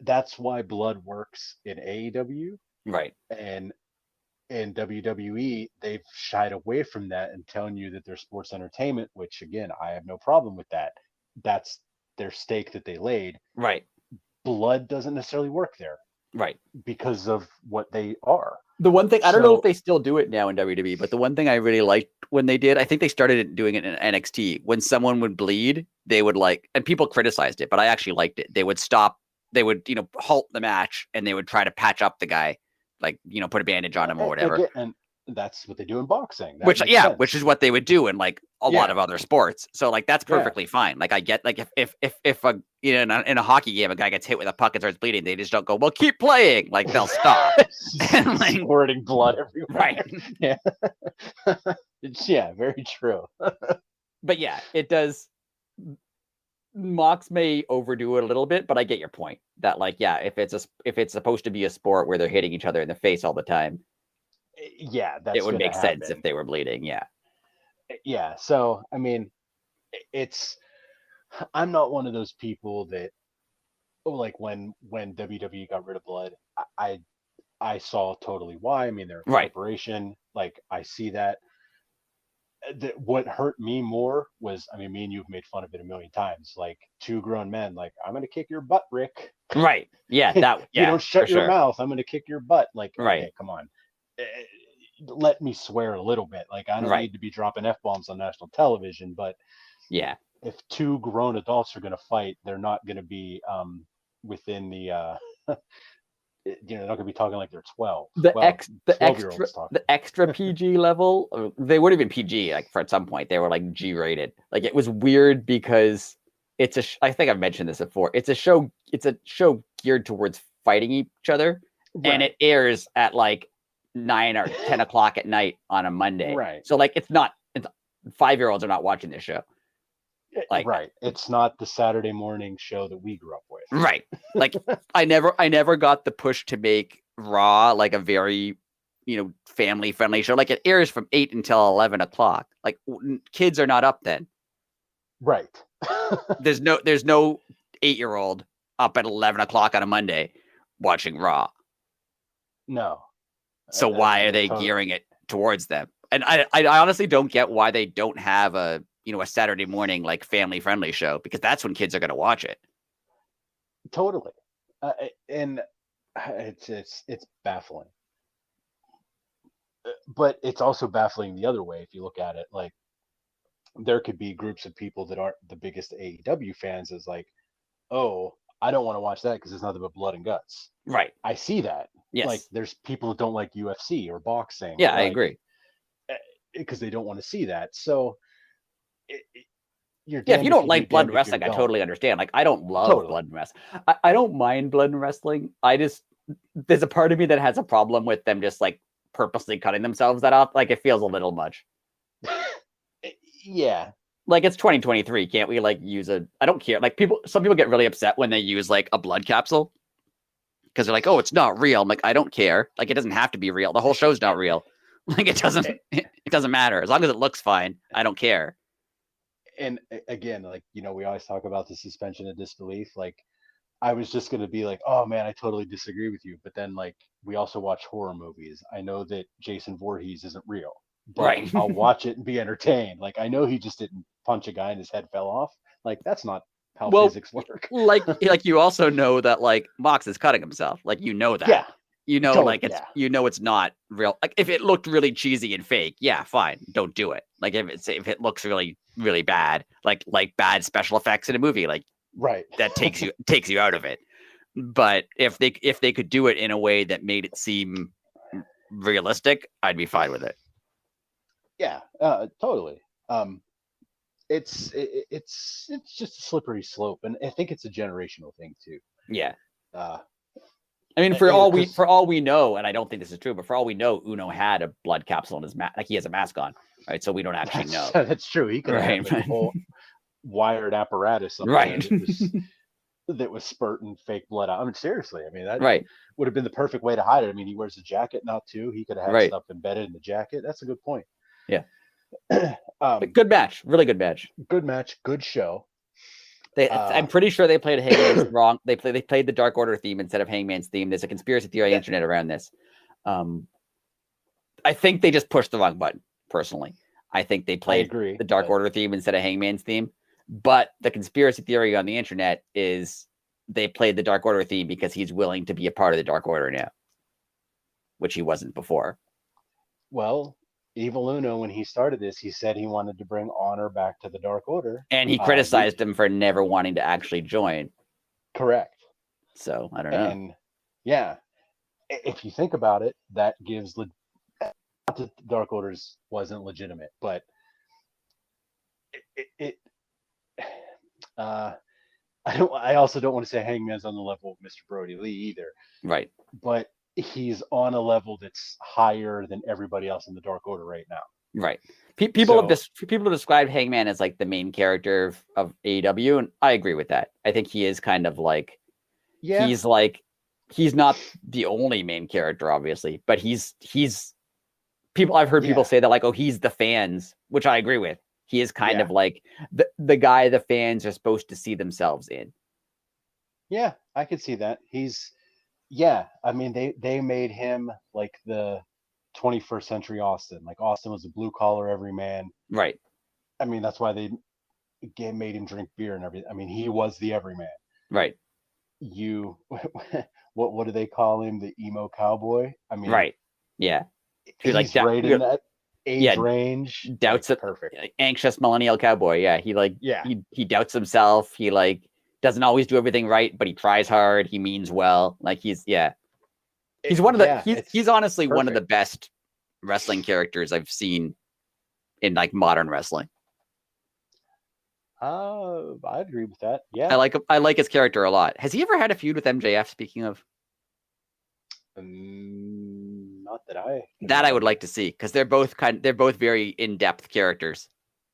that's why blood works in AEW, right? And in WWE, they've shied away from that and telling you that they're sports entertainment, which again, I have no problem with that. That's their stake that they laid. Right. Blood doesn't necessarily work there. Right. Because of what they are. The one thing, I don't know if they still do it now in WWE, but the one thing I really liked when they did, I think they started doing it in NXT. When someone would bleed, they would and people criticized it, but I actually liked it. They would stop, they would, halt the match, and they would try to patch up the guy. Like, put a bandage on him or whatever. And that's what they do in boxing. Which is what they would do in like a lot of other sports. So like, that's perfectly fine. Like I get, like if in a hockey game, a guy gets hit with a puck and starts bleeding, they just don't go, well, keep playing. Like they'll stop. And like squirting blood everywhere. Right. Yeah. Yeah, very true. But yeah, it does. Mox may overdo it a little bit, but I get your point. That like, yeah, if it's supposed to be a sport where they're hitting each other in the face all the time, yeah, that's it would gonna make sense if happen. they were bleeding. Yeah. Yeah. So I mean, it's I'm not one of those people that like when WWE got rid of blood, I saw totally why. I mean, they're a Right. corporation. Like I see that. What hurt me more was, I mean, me and you've made fun of it a million times. Like two grown men, like I'm gonna kick your butt, Rick. Right. Yeah. If That. you Yeah. don't For shut your sure. mouth, I'm gonna kick your butt. Like, Right. okay, come on. Eh, Let me swear a little bit. Like, I don't Right. need to be dropping f bombs on national television, but Yeah. if two grown adults are gonna fight, they're not gonna be within the they're not gonna be talking like they're 12. The Well, ex the 12-year extra olds talking. the extra PG level, they would have been PG like for at some point. They were like G rated. Like it was weird because it's I think I've mentioned this before. It's a show geared towards fighting each other, and Right. it airs at like 9 or 10 o'clock at night on a Monday. Right. So like it's 5-year-olds are not watching this show. Like Right. It's not the Saturday morning show that we grew up with. right. Like I never got the push to make Raw like a very, family friendly show. Like it airs from 8 until 11 o'clock. Like kids are not up then. Right. There's no 8-year-old up at 11 o'clock on a Monday watching Raw. No. So why are they gearing it towards them? And I honestly don't get why they don't have a Saturday morning like family friendly show, because that's when kids are going to watch it. Totally. And it's baffling. But it's also baffling the other way if you look at it. Like there could be groups of people that aren't the biggest AEW fans as like, oh, I don't want to watch that because it's nothing but blood and guts. Right. I see that. Yes. Like there's people that don't like UFC or boxing. Yeah, I agree. Because they don't want to see that. So if you don't like blood and wrestling, I totally understand. Like I don't love blood and wrestling. I don't mind blood and wrestling. There's a part of me that has a problem with them just like purposely cutting themselves that off. Like it feels a little much. Yeah. Like it's 2023. Can't we like use I don't care. Like some people get really upset when they use like a blood capsule because they're like, oh, it's not real. I'm like, I don't care. Like it doesn't have to be real. The whole show's not real. Like it doesn't matter. As long as it looks fine, I don't care. And again, like, we always talk about the suspension of disbelief. Like I was just going to be like, oh man, I totally disagree with you. But then like, we also watch horror movies. I know that Jason Voorhees isn't real, but right. I'll watch it and be entertained. Like I know he just didn't punch a guy and his head fell off. Like that's not how physics work. like you also know that like Mox is cutting himself. Like that. Yeah. It's not real. Like if it looked really cheesy and fake, yeah, fine, don't do it. Like if it looks really, really bad, like bad special effects in a movie, like right, that takes you out of it. But if they could do it in a way that made it seem realistic, I'd be fine with it. Yeah, totally. It's just a slippery slope, and I think it's a generational thing too. Yeah. I mean, for all we know, and I don't think this is true, but for all we know, Uno had a blood capsule in his mask. Like he has a mask on, right? So we don't actually know. That's true. He could have a whole wired apparatus up there that was spurting fake blood out. I mean, seriously. I mean, that would have been the perfect way to hide it. I mean, he wears a jacket now too. He could have had stuff embedded in the jacket. That's a good point. Yeah. Good match. Really good match. Good match. Good show. I'm pretty sure they played Hangman's wrong. They played the Dark Order theme instead of Hangman's theme. There's a conspiracy theory on the internet around this. I think they just pushed the wrong button. Personally, I think they played the Dark Order theme instead of Hangman's theme. But the conspiracy theory on the internet is they played the Dark Order theme because he's willing to be a part of the Dark Order now, which he wasn't before. Well, Evil Uno, when he started this, he said he wanted to bring honor back to the Dark Order. And he criticized him for never wanting to actually join. Correct. So, I don't know. And, yeah, if you think about it, that gives... Not that the Dark Orders wasn't legitimate, but I also don't want to say Hangman's on the level of Mr. Brody Lee either. Right. But he's on a level that's higher than everybody else in the Dark Order right now. Right. People have described Hangman as like the main character of AEW, and I agree with that. I think he is kind of like, he's not the only main character, obviously, but he's people. I've heard people say that like, oh, he's the fans, which I agree with. He is kind of like the guy the fans are supposed to see themselves in. Yeah, I could see that. I mean, they made him like the 21st century Austin. Like Austin was a blue collar everyman. Right. I mean, that's why they made him drink beer and everything. I mean, he was the everyman. Right. What do they call him? The emo cowboy. I mean, right. Yeah. He's like right in that age range. Doubts like, it. Perfect. Anxious millennial cowboy. Yeah. He doubts himself. He like doesn't always do everything right, but he tries hard. He means well. Like he's one of the he's honestly one of the best wrestling characters I've seen in like modern wrestling. I agree with that. Yeah. I like his character a lot. Has he ever had a feud with MJF, speaking of? Not that I would like to see, because they're both very in-depth characters.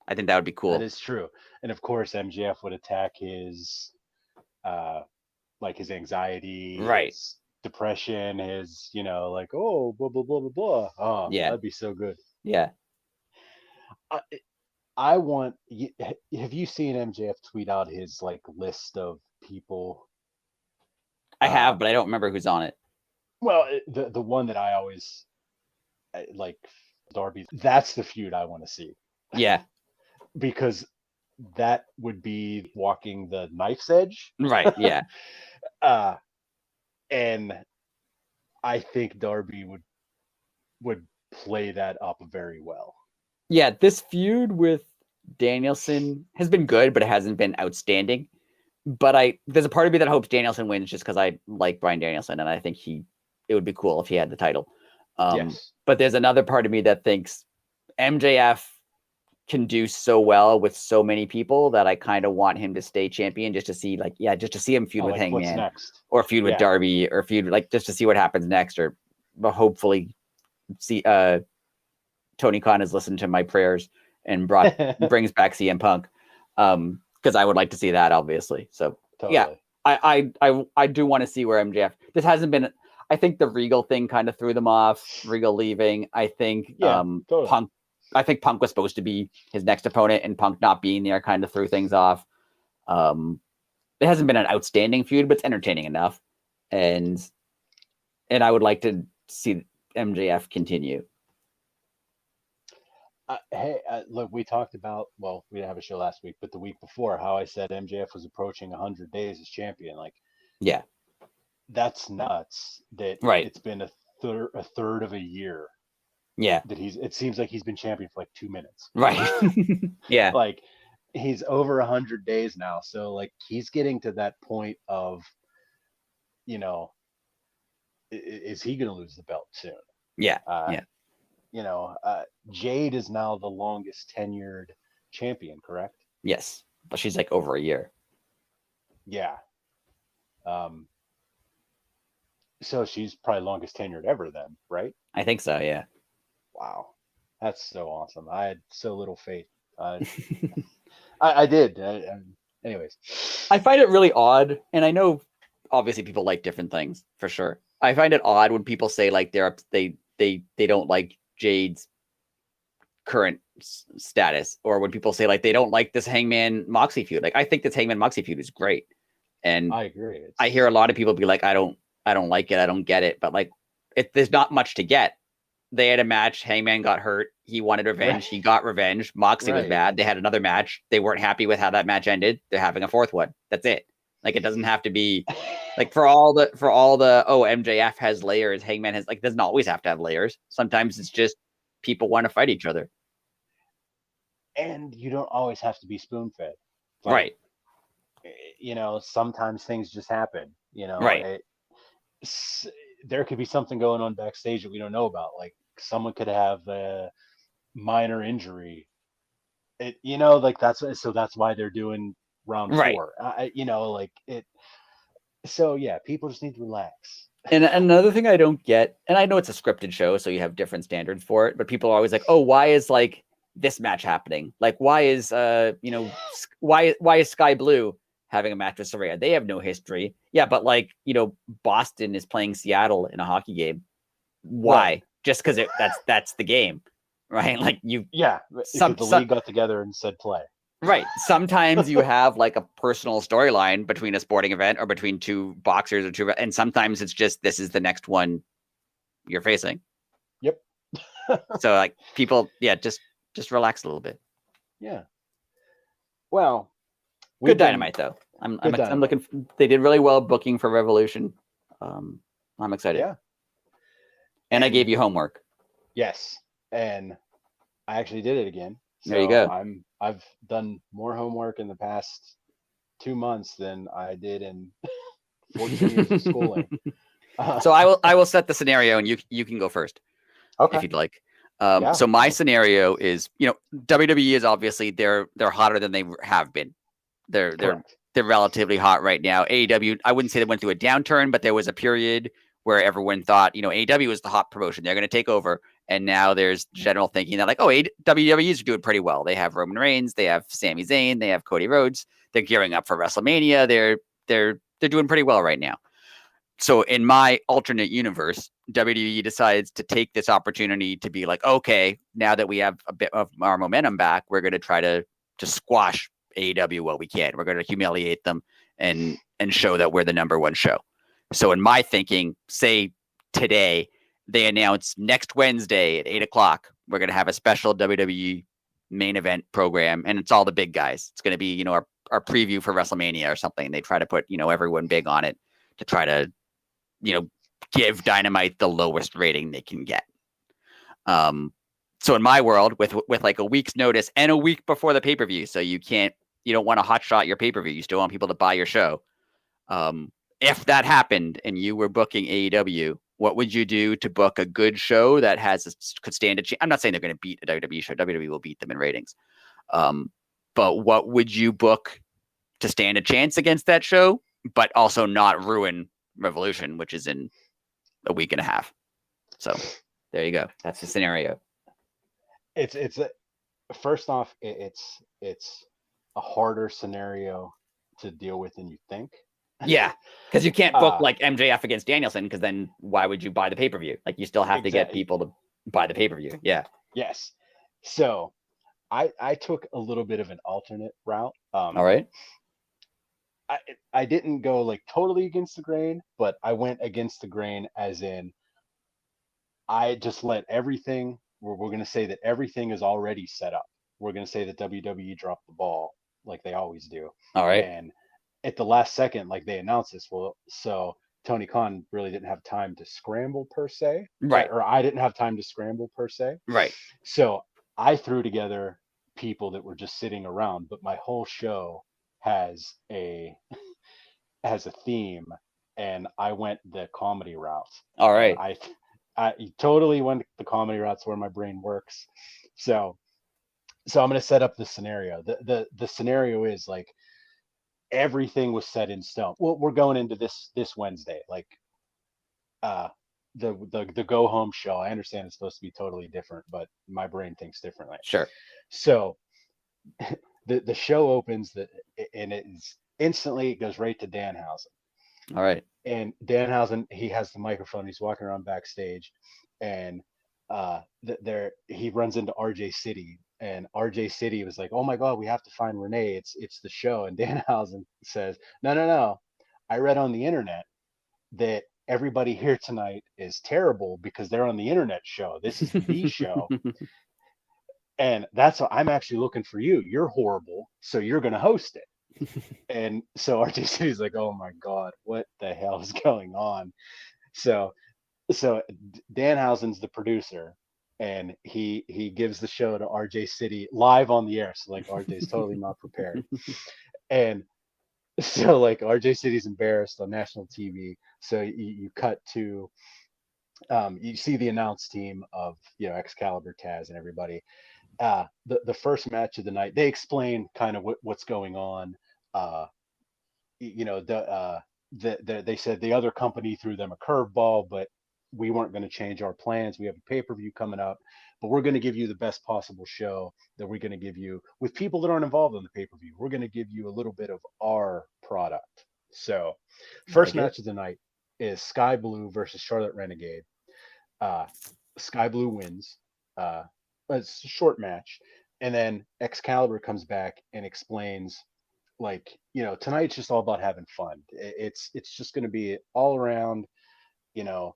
I think that would be cool. That is true. And of course MJF would attack his like his anxiety, right, his depression, his like, oh, blah blah blah blah blah. Oh yeah, that'd be so good. Yeah. I want. Have you seen MJF tweet out his like list of people? I have, but I don't remember who's on it. Well, the one that I always like, Darby. That's the feud I want to see. Yeah, because that would be walking the knife's edge. Right. Yeah. And I think Darby would play that up very well. Yeah, this feud with Danielson has been good, but it hasn't been outstanding. But there's a part of me that hopes Danielson wins just because I like Bryan Danielson, and I think it would be cool if he had the title. Yes. But there's another part of me that thinks MJF can do so well with so many people that I kind of want him to stay champion just to see him feud with Hangman or feud with Darby or feud just to see what happens next, or hopefully see Tony Khan has listened to my prayers and brings back CM Punk. Because I would like to see that, obviously. So totally. Yeah, I do want to see where MJF. This hasn't been. I think the Regal thing kind of threw them off. Regal leaving. I think totally. Punk. I think Punk was supposed to be his next opponent, and Punk not being there kind of threw things off. It hasn't been an outstanding feud, but it's entertaining enough, and I would like to see MJF continue. Look, we talked about, well, we didn't have a show last week, but the week before, how I said MJF was approaching 100 days as champion. Like, yeah, that's nuts. That It's been a third of a year. Yeah, that it seems like he's been champion for like 2 minutes. Right. Yeah, like he's over 100 days now, so like he's getting to that point of, is he going to lose the belt soon? Yeah. Jade is now the longest tenured champion, correct? Yes, but she's like over a year. Yeah. So she's probably longest tenured ever then, right? I think so, yeah. Wow. That's so awesome. I had so little faith. I did. Anyways. I find it really odd, and I know obviously people like different things, for sure. I find it odd when people say like they don't like Jade's current status, or when people say like they don't like this Hangman Moxley feud. Like I think this Hangman Moxley feud is great, and I agree. I hear a lot of people be like, I don't like it, I don't get it, but like there's not much to get. They had a match. Hangman got hurt. He wanted revenge. Right. He got revenge. Moxley was bad. They had another match. They weren't happy with how that match ended. They're having a fourth one. That's it. Like it doesn't have to be like for all the MJF has layers. Hangman has like doesn't always have to have layers. Sometimes it's just people want to fight each other. And you don't always have to be spoon fed. Like, right. Sometimes things just happen. Right. There could be something going on backstage that we don't know about. Like someone could have a minor injury. That's why they're doing round 4. So yeah, people just need to relax. And another thing I don't get, and I know it's a scripted show, so you have different standards for it, but people are always like, oh, why is like this match happening? Like, why is why is Sky Blue having a match with Saraya? They have no history. Yeah, but like, Boston is playing Seattle in a hockey game. Why? Right. Just because that's the game, right? Like because the league got together and said play. Right. Sometimes you have like a personal storyline between a sporting event or between two boxers and sometimes it's just this is the next one you're facing. Yep. So like people, just relax a little bit. Yeah. Well, good Dynamite though. I'm looking. They did really well booking for Revolution. I'm excited. Yeah. And I gave you homework. Yes, and I actually did it again. So there you go. I've done more homework in the past 2 months than I did in 14 years of schooling. So I will set the scenario, and you can go first, if you'd like. So my scenario is, WWE is obviously they're hotter than they have been. They're relatively hot right now. AEW, I wouldn't say they went through a downturn, but there was a period where everyone thought, AEW was the hot promotion. They're going to take over. And now there's general thinking that like, WWE is doing pretty well. They have Roman Reigns, they have Sami Zayn, they have Cody Rhodes. They're gearing up for WrestleMania. They're doing pretty well right now. So in my alternate universe, WWE decides to take this opportunity to be like, okay, now that we have a bit of our momentum back, we're going to try to squash AEW while we can. We're going to humiliate them and show that we're the number one show. So in my thinking, say today, they announce next Wednesday at 8:00, we're going to have a special WWE main event program, and it's all the big guys. It's going to be, our preview for WrestleMania or something. They try to put, everyone big on it to try to, give Dynamite the lowest rating they can get. So in my world, with like a week's notice and a week before the pay-per-view, so you don't want to hotshot your pay-per-view. You still want people to buy your show. If that happened and you were booking AEW, what would you do to book a good show that could stand a chance? I'm not saying they're going to beat a WWE show. WWE will beat them in ratings. But what would you book to stand a chance against that show, but also not ruin Revolution, which is in a week and a half? So there you go. That's the scenario. First off, it's a harder scenario to deal with than you think. Yeah, because you can't book like MJF against Danielson, because then why would you buy the pay-per-view? Like you still have to get people to buy the pay-per-view. Yeah. Yes. So I took a little bit of an alternate route. All right. I didn't go like totally against the grain, but I went against the grain as in I just let everything, we're going to say that everything is already set up. We're going to say that WWE dropped the ball like they always do. All right. And at the last second, like they announced this, so Tony Khan really didn't have time to scramble per se. Right. Or I didn't have time to scramble per se. Right. So I threw together people that were just sitting around, but my whole show has a theme, and I went the comedy route. All right. I totally went the comedy route. It's where my brain works. So I'm going to set up the scenario. The scenario is like everything was set in stone. Well, we're going into this Wednesday, like the go home show. I understand it's supposed to be totally different, but my brain thinks differently. Sure. So the show opens and it is instantly, it goes right to Danhausen. All right. And Danhausen, he has the microphone. He's walking around backstage, and he runs into RJ City, and RJ City was like, "Oh my God, we have to find Renee. It's the show." And Danhausen says, "No. I read on the internet that everybody here tonight is terrible because they're on the internet show. This is the show." And that's what I'm actually looking for you. You're horrible, so you're going to host it. And so RJ City's like, "Oh my God, what the hell is going on?" So Danhausen's the producer, and he gives the show to RJ City live on the air. So like RJ's totally not prepared. And so like RJ City's embarrassed on national TV. So you cut to you see the announce team of Excalibur, Taz, and everybody. The first match of the night, they explain kind of what's going on. They said the other company threw them a curveball, but we weren't going to change our plans. We have a pay-per-view coming up, but we're going to give you the best possible show that we're going to give you with people that aren't involved in the pay-per-view. We're going to give you a little bit of our product. So, first match of the night is Sky Blue versus Charlotte Renegade. Sky Blue wins. It's a short match, and then Excalibur comes back and explains, like, tonight's just all about having fun. It's just going to be all around, you know,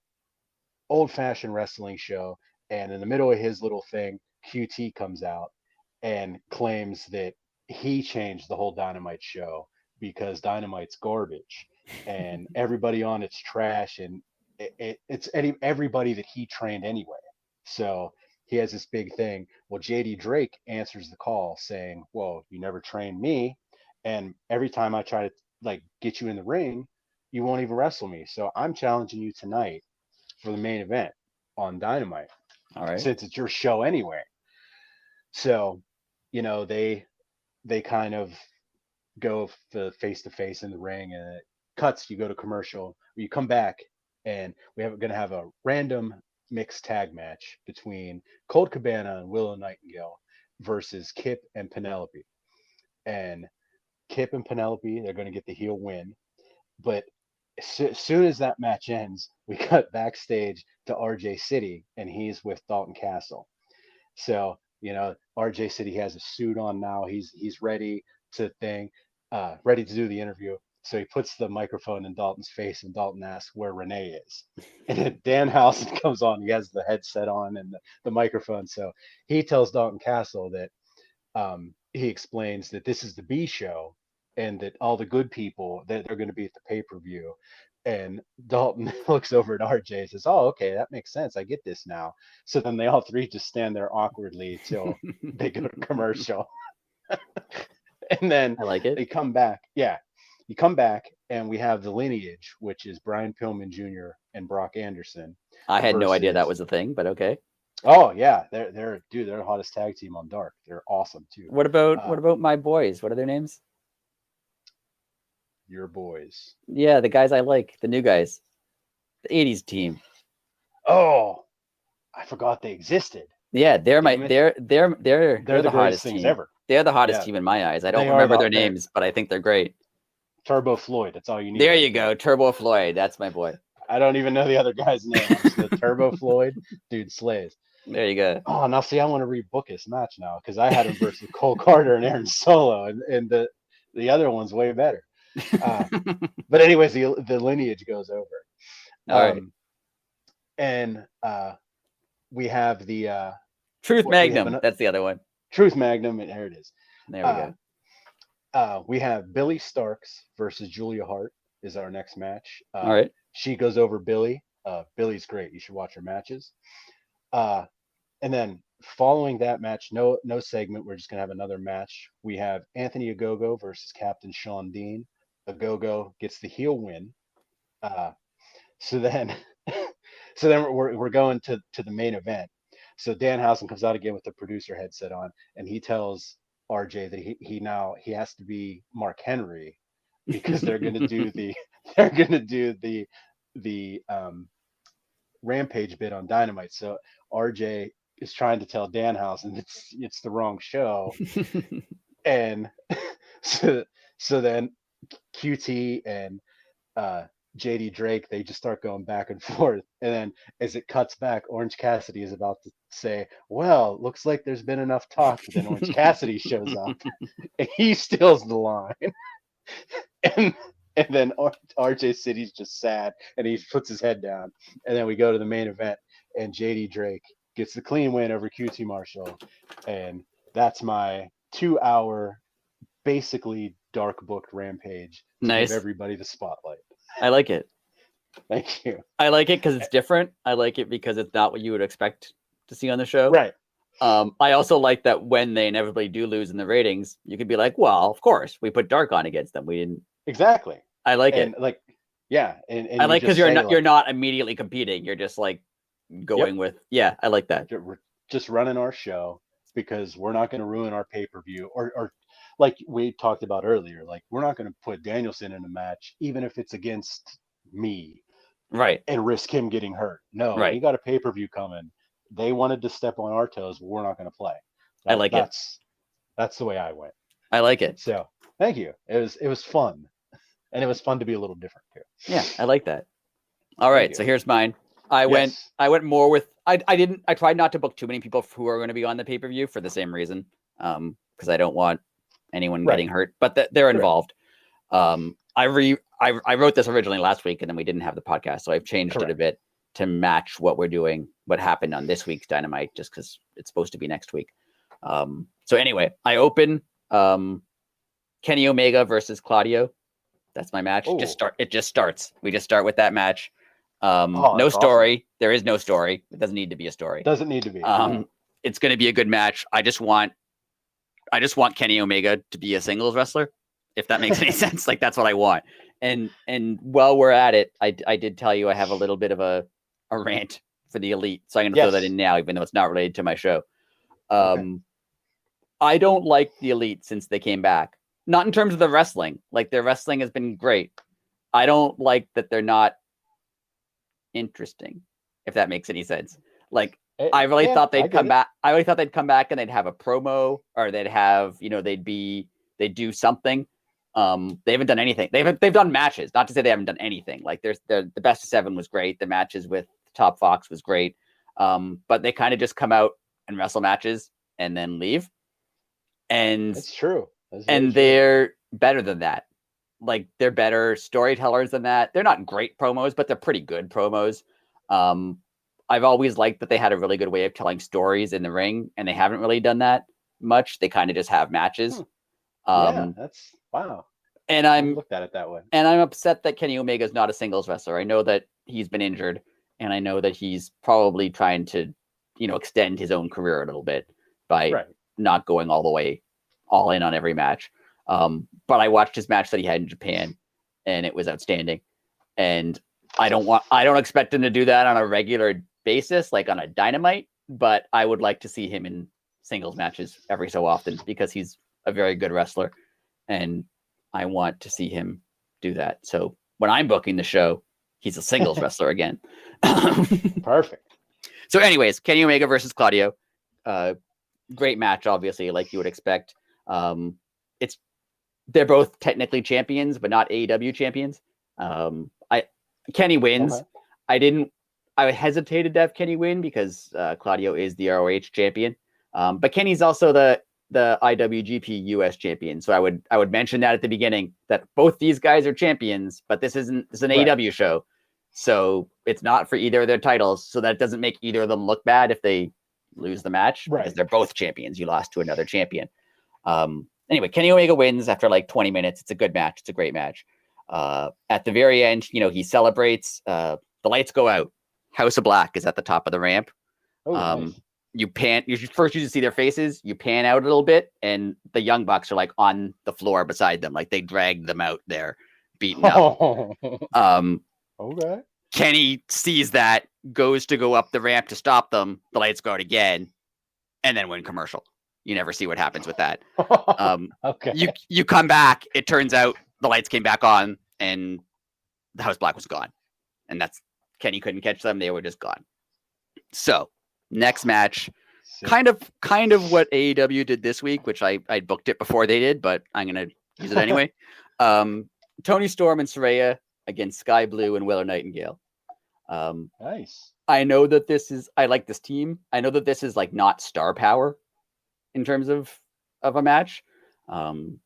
old fashioned wrestling show. And in the middle of his little thing, QT comes out and claims that he changed the whole Dynamite show because Dynamite's garbage and everybody on it's trash, and it's everybody that he trained anyway. So he has this big thing. Well, JD Drake answers the call saying, "Well, you never trained me, and every time I try to like get you in the ring, you won't even wrestle me. So I'm challenging you tonight for the main event on Dynamite, All right. since it's your show anyway." So, they kind of go face to face in the ring, and it cuts. You go to commercial. You come back, and going to have a random mixed tag match between Colt Cabana and Willow Nightingale versus Kip and Penelope. And Kip and Penelope, they're going to get the heel win. But as soon as that match ends, we cut backstage to RJ City, and he's with Dalton Castle. So, RJ City has a suit on now. He's ready ready to do the interview. So he puts the microphone in Dalton's face, and Dalton asks where Renee is. And then Danhausen comes on. He has the headset on and the microphone. So he tells Dalton Castle that he explains that this is the B show, and that all the good people that they're going to be at the pay-per-view. And Dalton looks over at RJ and says, "Oh, okay, that makes sense. I get this now." So then they all three just stand there awkwardly till they go to commercial. And then I like it. they come back. Yeah. You come back, and we have the Lineage, which is Brian Pillman Jr. and Brock Anderson. I had no idea that was a thing, but okay. Oh yeah, they're the hottest tag team on Dark. They're awesome too. What about my boys? What are their names? Your boys. Yeah, the guys I like, the new guys, the '80s team. Oh, I forgot they existed. Yeah, they're the hottest things team ever. They're the hottest team in my eyes. I don't remember their names, but I think they're great. Turbo Floyd. That's all you need. There you go, Turbo Floyd. That's my boy. I don't even know the other guy's name. The Turbo Floyd, dude, slays. There you go. Oh, now see, I want to rebook his match now because I had him versus Cole Carter and Aaron Solo, and the other one's way better. But anyways, the Lineage goes over. All right. And we have the Truth Magnum. That's the other one. Truth Magnum, and there it is. There we go. We have Billy Starks versus Julia Hart is our next match. All right. She goes over Billy. Billy's great. You should watch her matches. And then following that match, no segment. We're just gonna have another match. We have Anthony Ogogo versus Captain Sean Dean. Ogogo gets the heel win. So then we're going to the main event. So Danhausen comes out again with the producer headset on, and he tells RJ that he has to be Mark Henry because they're gonna do the Rampage bit on Dynamite. So RJ is trying to tell Danhausen it's the wrong show. And so then QT and JD Drake, they just start going back and forth. And then as it cuts back, Orange Cassidy is about to say, "Well, looks like there's been enough talk." But then Orange Cassidy shows up and he steals the line. And then RJ City's just sad, and he puts his head down. And then we go to the main event, and JD Drake gets the clean win over QT Marshall. And that's my 2-hour, basically dark booked Rampage to nice. Give everybody the spotlight. I like it. Thank you. I like it because it's different. I like it because it's not what you would expect to see on the show. Right. I also like that when they inevitably do lose in the ratings, you could be like, well, of course, we put Dark on against them. We didn't. Exactly. I like it. Like, yeah. And I like because you're not immediately competing. You're just like going with, yeah, I like that. We're just running our show because we're not going to ruin our pay-per-view or like we talked about earlier, like we're not going to put Danielson in a match, even if it's against me. Right. and risk him getting hurt. No, we Right. got a pay-per-view coming. They wanted to step on our toes. We're not going to play. I like it. That's the way I went. I like it. So thank you. It was fun, and it was fun to be a little different too. Yeah, I like that. All right, so here's mine. I went more with I tried not to book too many people who are going to be on the pay-per-view for the same reason. Because I don't want anyone getting hurt, but they're involved. I wrote this originally last week and then we didn't have the podcast, so I've changed it a bit to match what we're doing, what happened on this week's Dynamite, just because it's supposed to be next week. So anyway, I open Kenny Omega versus Claudio. That's my match. It just starts. We just start with that match. No story. Awesome. There is no story. It doesn't need to be a story. Doesn't need to be. It's going to be a good match. I just want Kenny Omega to be a singles wrestler, if that makes any sense. Like, that's what I want. And while we're at it, I did tell you I have a little bit of a rant for the Elite, so I'm going to throw that in now, even though it's not related to my show. I don't like the Elite since they came back. Not in terms of the wrestling. Like, their wrestling has been great. I don't like that they're not interesting, if that makes any sense. Like, I really thought they'd come back. I really thought they'd come back and they'd have a promo, or they'd have, they'd do something. They haven't done anything. They've done matches. Not to say they haven't done anything. Like, the best of 7 was great. The matches with Top Fox was great. But they kind of just come out and wrestle matches and then leave. And it's true. They're better than that. Like, they're better storytellers than that. They're not great promos, but they're pretty good promos. I've always liked that they had a really good way of telling stories in the ring, and they haven't really done that much. They kind of just have matches. That's wow. And I looked at it that way. And I'm upset that Kenny Omega is not a singles wrestler. I know that he's been injured, and I know that he's probably trying to, extend his own career a little bit by not going all the way all in on every match. But I watched his match that he had in Japan, and it was outstanding. And I don't expect him to do that on a regular basis, like on a Dynamite, but I would like to see him in singles matches every so often because he's a very good wrestler, and I want to see him do that. So when I'm booking the show, he's a singles wrestler again. Perfect. So anyways, Kenny Omega versus Claudio. Great match, obviously, like you would expect. They're both technically champions, but not AEW champions. Kenny wins. Okay. I hesitated to have Kenny win because Claudio is the ROH champion. But Kenny's also the IWGP US champion. So I would mention that at the beginning, that both these guys are champions, but this is an AEW show. So it's not for either of their titles. So that doesn't make either of them look bad if they lose the match, because they're both champions. You lost to another champion. Anyway, Kenny Omega wins after like 20 minutes. It's a good match. It's a great match. At the very end, he celebrates. The lights go out. House of Black is at the top of the ramp. Nice. You first see their faces. You pan out a little bit, and the Young Bucks are like on the floor beside them, like they dragged them out there, beaten up. Okay. Kenny sees that, goes to go up the ramp to stop them. The lights go out again, and then win commercial. You never see what happens with that. Okay. You come back. It turns out the lights came back on, and the House Black was gone, and that's Kenny couldn't catch them. They were just gone. So next match, kind of what AEW did this week, which I booked it before they did, but I'm gonna use it anyway. Toni Storm and Saraya against Sky Blue and Willer Nightingale. Nice. I know that I like this team. I know that this is like not star power in terms of a match.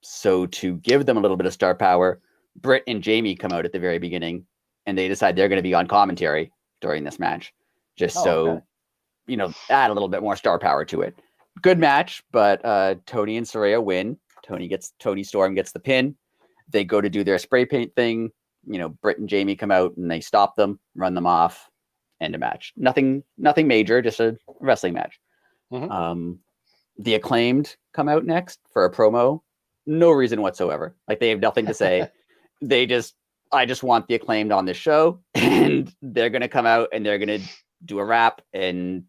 So to give them a little bit of star power, Britt and Jamie come out at the very beginning, and they decide they're going to be on commentary during this match, just add a little bit more star power to it. Good match, but Toni and Saraya win. Toni Storm gets the pin. They go to do their spray paint thing. Britt and Jamie come out and they stop them, run them off, end a match. Nothing major, just a wrestling match. Mm-hmm. The Acclaimed come out next for a promo. No reason whatsoever. Like, they have nothing to say. I just want the Acclaimed on this show, and they're going to come out and they're going to do a rap and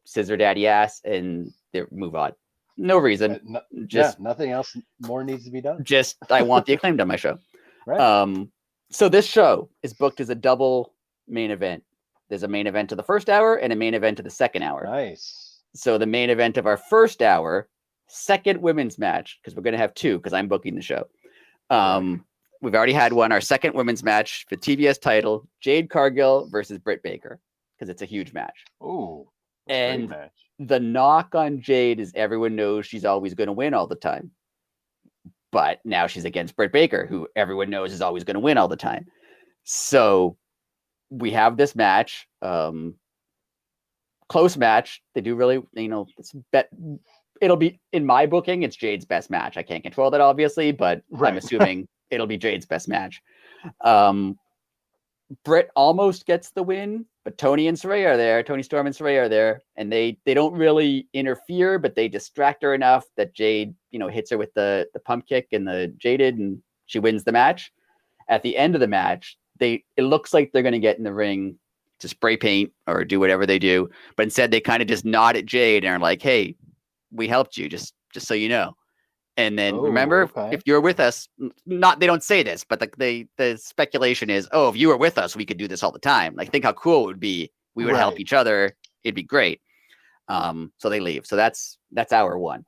scissor daddy ass and they move on. No reason. Nothing else more needs to be done. I want the Acclaimed on my show. Right. So this show is booked as a double main event. There's a main event to the first hour and a main event to the second hour. Nice. So the main event of our first hour, second women's match, because we're going to have two, because I'm booking the show. We've already had one, our second women's match for TBS title, Jade Cargill versus Britt Baker, because it's a huge match. Oh, and great match. The knock on Jade is everyone knows she's always going to win all the time. But now she's against Britt Baker, who everyone knows is always going to win all the time. So we have this match, close match. They do really, it'll be, in my booking, it's Jade's best match. I can't control that, obviously, but I'm assuming it'll be Jade's best match. Britt almost gets the win, but Tony Storm and Saraya are there, and they don't really interfere, but they distract her enough that Jade, hits her with the pump kick and the jaded, and she wins the match. At the end of the match, it looks like they're going to get in the ring to spray paint or do whatever they do, but instead they kind of just nod at Jade and are like, "Hey, we helped you, just so you know." And then remember, if you're with us, they don't say this, but the speculation is, if you were with us, we could do this all the time. Like, think how cool it would be. We would help each other. It'd be great. So they leave. So that's hour one.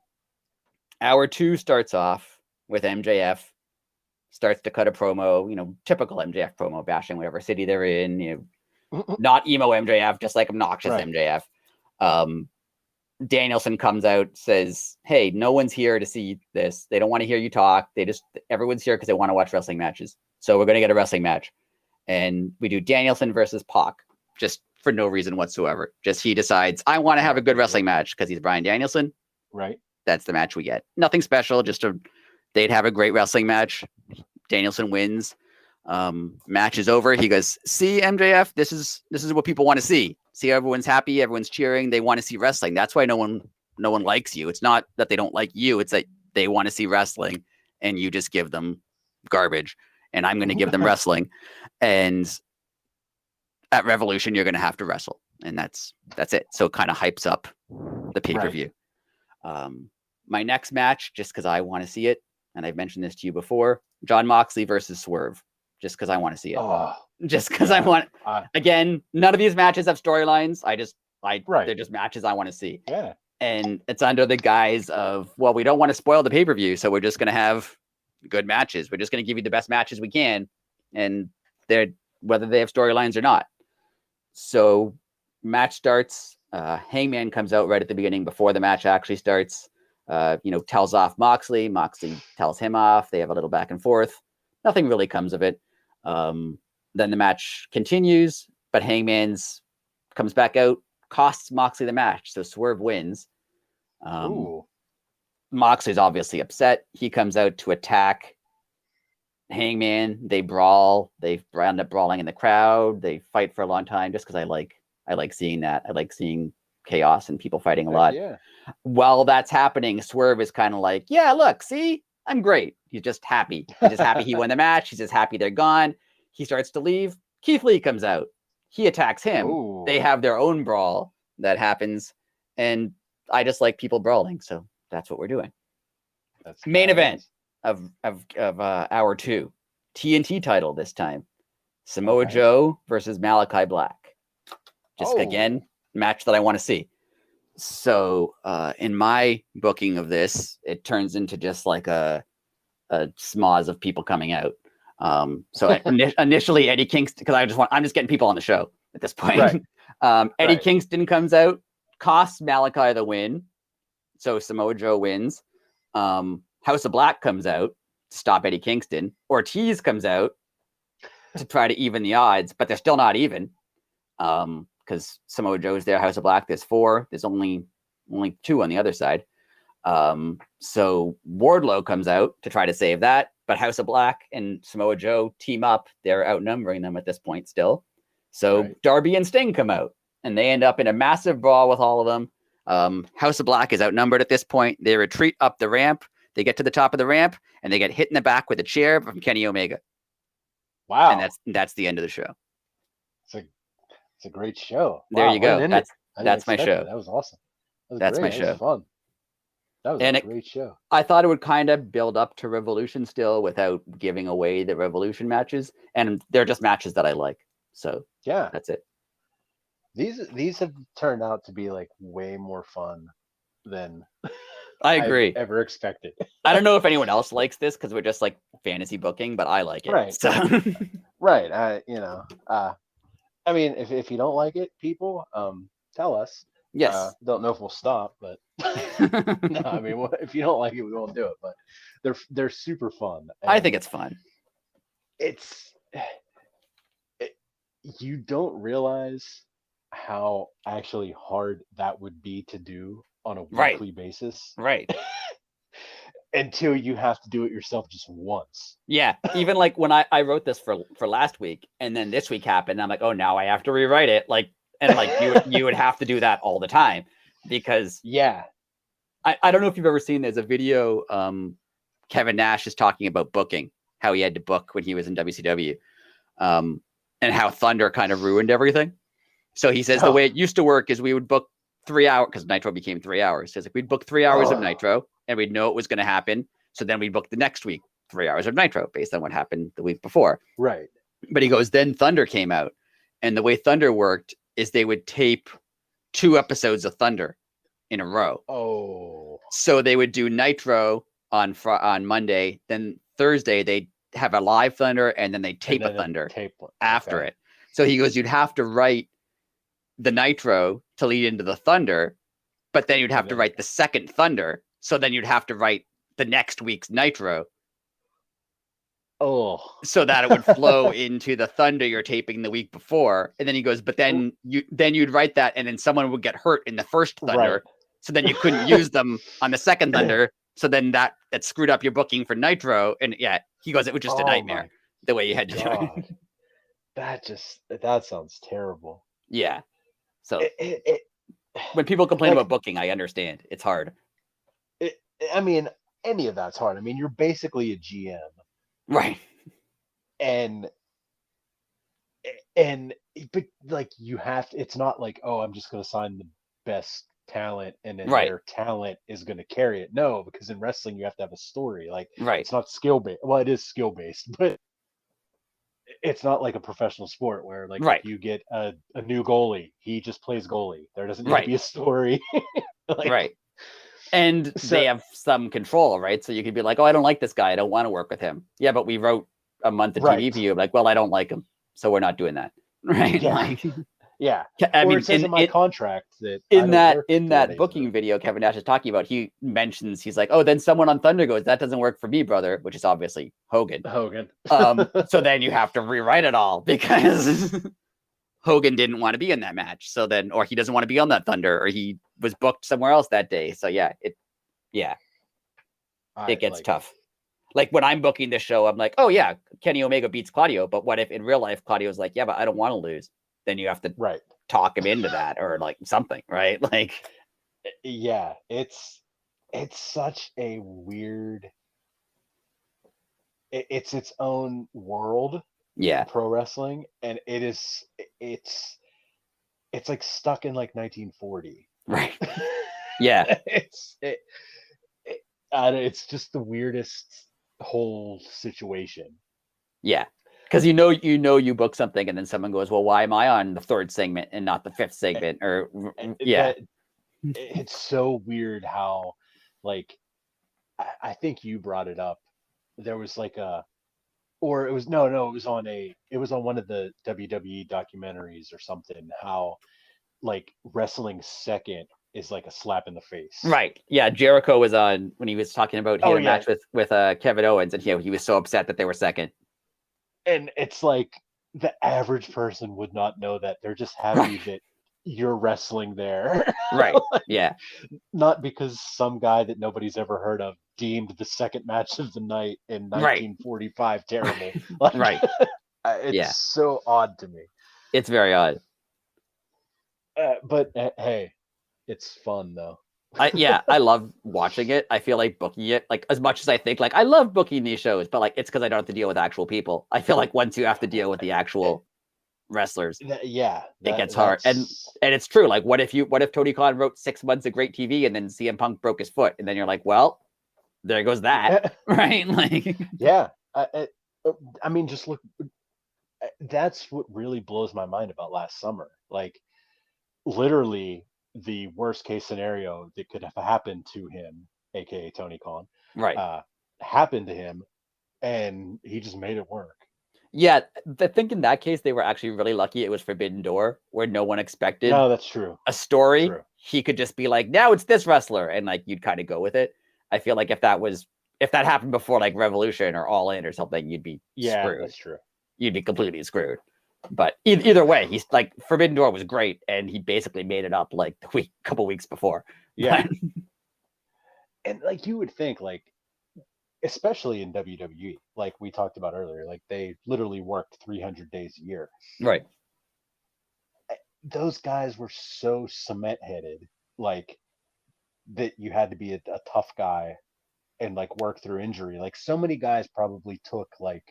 Hour two starts off with MJF starts to cut a promo, typical MJF promo, bashing whatever city they're in, not emo MJF, just like obnoxious MJF. Danielson comes out, says, "Hey, no one's here to see this. They don't want to hear you talk. Everyone's here because they want to watch wrestling matches. So we're going to get a wrestling match." And we do Danielson versus Pac, just for no reason whatsoever. Just he decides, I want to have a good wrestling match because he's Bryan Danielson. Right. That's the match we get. Nothing special, they'd have a great wrestling match. Danielson wins. Match is over. He goes, "See, MJF, this is what people want to see. See, everyone's happy, everyone's cheering. They want to see wrestling. That's why no one likes you. It's not that they don't like you. It's that they want to see wrestling, and you just give them garbage. And I'm going to give them wrestling. And at Revolution, you're going to have to wrestle, and that's it. So it kind of hypes up the pay-per-view. My next match, just because I want to see it, and I've mentioned this to you before, Jon Moxley versus Swerve, just because I want to see it. Just because I want. Again, none of these matches have storylines. They're just matches I want to see. Yeah. And it's under the guise of, well, we don't want to spoil the pay-per-view, so we're just going to have good matches. We're just going to give you the best matches we can, and whether they have storylines or not. So match starts. Hangman comes out right at the beginning before the match actually starts. Tells off Moxley. Moxley tells him off. They have a little back and forth. Nothing really comes of it. Then the match continues, but Hangman's comes back out, costs Moxley the match. So Swerve wins. Moxley's obviously upset. He comes out to attack Hangman. They brawl. They end up brawling in the crowd. They fight for a long time just because I like seeing that. I like seeing chaos and people fighting a lot. Yeah. While that's happening, Swerve is kind of like, yeah, look, see, I'm great. He's just happy. He's just happy he won the match. He's just happy they're gone. He starts to leave. Keith Lee comes out. He attacks him. Ooh. They have their own brawl that happens. And I just like people brawling. So that's what we're doing. That's main event of hour two. TNT title this time. Samoa Joe versus Malachi Black. Just again, match that I want to see. So in my booking of this, it turns into just like a smoz of people coming out. So initially Eddie Kingston, because I'm just getting people on the show at this point. Right. Eddie Kingston comes out, costs Malachi the win. So Samoa Joe wins. House of Black comes out to stop Eddie Kingston. Ortiz comes out to try to even the odds, but they're still not even. Because Samoa Joe's there, House of Black, there's 4. There's only 2 on the other side. So Wardlow comes out to try to save that, but House of Black and Samoa Joe team up. They're outnumbering them at this point still. So Darby and Sting come out, and they end up in a massive brawl with all of them. House of Black is outnumbered at this point. They retreat up the ramp. They get to the top of the ramp, and they get hit in the back with a chair from Kenny Omega. Wow. And that's the end of the show. It's a great show. There you go. That's my show. That was awesome. That's my show. That was fun. That was a great show. I thought it would kind of build up to Revolution still without giving away the Revolution matches. And they're just matches that I like. So Yeah. That's it. These have turned out to be like way more fun than I agree. I've ever expected. I don't know if anyone else likes this because we're just like fantasy booking, but I like it. Right. So. Right. I mean, if you don't like it, people, tell us. Yes. Don't know if we'll stop, but no, I mean, if you don't like it, we won't do it. But they're super fun. I think it's fun. You don't realize how actually hard that would be to do on a weekly basis. Right. Until you have to do it yourself just once. Yeah. Even like when I wrote this for last week and then this week happened, I'm like, oh, now I have to rewrite it. Like, and like you would have to do that all the time because I don't know if you've ever seen, there's a video, Kevin Nash is talking about booking, how he had to book when he was in WCW, and how Thunder kind of ruined everything. So he says the way it used to work is we would book 3 hours, because Nitro became 3 hours. Says like we'd book 3 hours of Nitro and we'd know it was going to happen. So then we'd book the next week 3 hours of Nitro based on what happened the week before. Right. But he goes, then Thunder came out. And the way Thunder worked is they would tape 2 episodes of Thunder in a row. Oh. So they would do Nitro on Monday. Then Thursday, they have a live Thunder and then they tape a Thunder after it. So he goes, you'd have to write the Nitro to lead into the Thunder, but then you'd have to write the second Thunder. So then you'd have to write the next week's Nitro. Oh. So that it would flow into the Thunder you're taping the week before. And then he goes, but then you'd write that and then someone would get hurt in the first Thunder. Right. So then you couldn't use them on the second Thunder. So then that screwed up your booking for Nitro. And yeah, he goes, it was just a nightmare the way you had to do it. That sounds terrible. Yeah. So when people complain about booking, I understand it's hard. I mean, any of that's hard. I mean, you're basically a GM. Right. But like you have to, it's not like, oh, I'm just going to sign the best talent and then their talent is going to carry it. No, because in wrestling you have to have a story. Like it's not skill based. Well, it is skill based, but it's not like a professional sport where like if you get a new goalie, he just plays goalie. There doesn't need to be a story. And they have some control, right? So you could be like, oh, I don't like this guy. I don't want to work with him. Yeah, but we wrote a month of TV for you. Like, well, I don't like him. So we're not doing that. Right. Yeah. I mean, it says in my contract that in that booking video Kevin Nash is talking about, he mentions, he's like, oh, then someone on Thunder goes, that doesn't work for me, brother, which is obviously Hogan. So then you have to rewrite it all because Hogan didn't want to be in that match. So then, or he doesn't want to be on that Thunder, or he was booked somewhere else that day. So yeah, it gets tough. Like when I'm booking this show, I'm like, oh yeah, Kenny Omega beats Claudio. But what if in real life Claudio's like, yeah, but I don't want to lose. Then you have to talk him into that or like something, right? Like, yeah, it's such a weird, it's its own world. Yeah. Pro wrestling. And it's like stuck in like 1940. Right. Yeah. It's just the weirdest whole situation. Yeah. Because you book something and then someone goes, well, why am I on the 3rd segment and not the 5th segment? It's so weird how, like, I think you brought it up. There was like it was on one of the WWE documentaries or something, how like wrestling second is like a slap in the face. Right. Yeah. Jericho was on when he was talking about a match with Kevin Owens, and he was so upset that they were second. And it's like the average person would not know that. They're just happy that you're wrestling there. Right. Yeah. Not because some guy that nobody's ever heard of deemed the second match of the night in 1945 terrible. Right. It's so odd to me. It's very odd. But hey, it's fun though. I love watching it. I feel like booking it, like as much as I think like I love booking these shows, but like it's because I don't have to deal with actual people. I feel like once you have to deal with the actual wrestlers, it gets hard. And it's true. Like what if Tony Khan wrote 6 months of great TV and then CM Punk broke his foot, and then you're like, well, there goes that, right? Like, yeah. I mean, just look. that's what really blows my mind about last summer. Like, literally, the worst case scenario that could have happened to him, aka Tony Khan, Right. happened to him, and he just made it work. Yeah, I think in that case they were actually really lucky it was Forbidden Door, where no one expected No, that's true. a story. True. He could just be like, now it's this wrestler, and like you'd kind of go with it. I feel like if that happened before like Revolution or All In or something, you'd be screwed. That's true. You'd be completely screwed. But either way, he's like Forbidden Door was great, and he basically made it up like the couple weeks before. Yeah. And like you would think, like, especially in WWE, like we talked about earlier, like they literally worked 300 days a year. Right. Those guys were so cement headed, like, that you had to be a tough guy and like work through injury. Like, so many guys probably took like,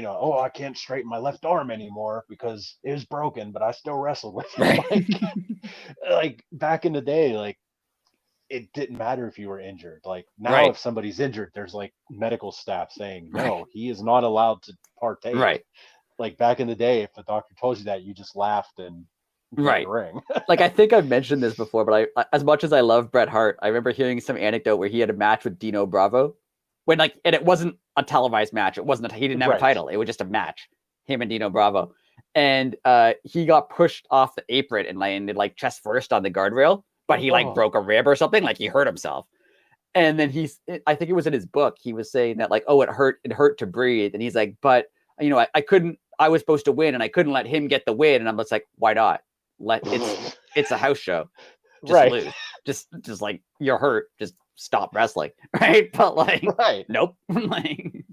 oh, I can't straighten my left arm anymore because it was broken, but I still wrestled with it. Right. Like back in the day, like it didn't matter if you were injured. Like now, Right. if somebody's injured, there's like medical staff saying, no, he is not allowed to partake. Right. Like back in the day, if the doctor told you that, you just laughed and right. ring. Like I think I've mentioned this before, but I as much as I love Bret Hart, I remember hearing some anecdote where he had a match with Dino Bravo, and it wasn't a televised match. It wasn't. He didn't have a title. It was just a match, him and Dino Bravo, and he got pushed off the apron and landed like chest first on the guardrail, but he like broke a rib or something. Like he hurt himself, and then I think it was in his book. He was saying that like, oh, it hurt to breathe, and he's like, but I couldn't. I was supposed to win, and I couldn't let him get the win, and I'm just like, why not? It's a house show. Just lose. Just like you're hurt. Just stop wrestling, right? But like, nope. Like,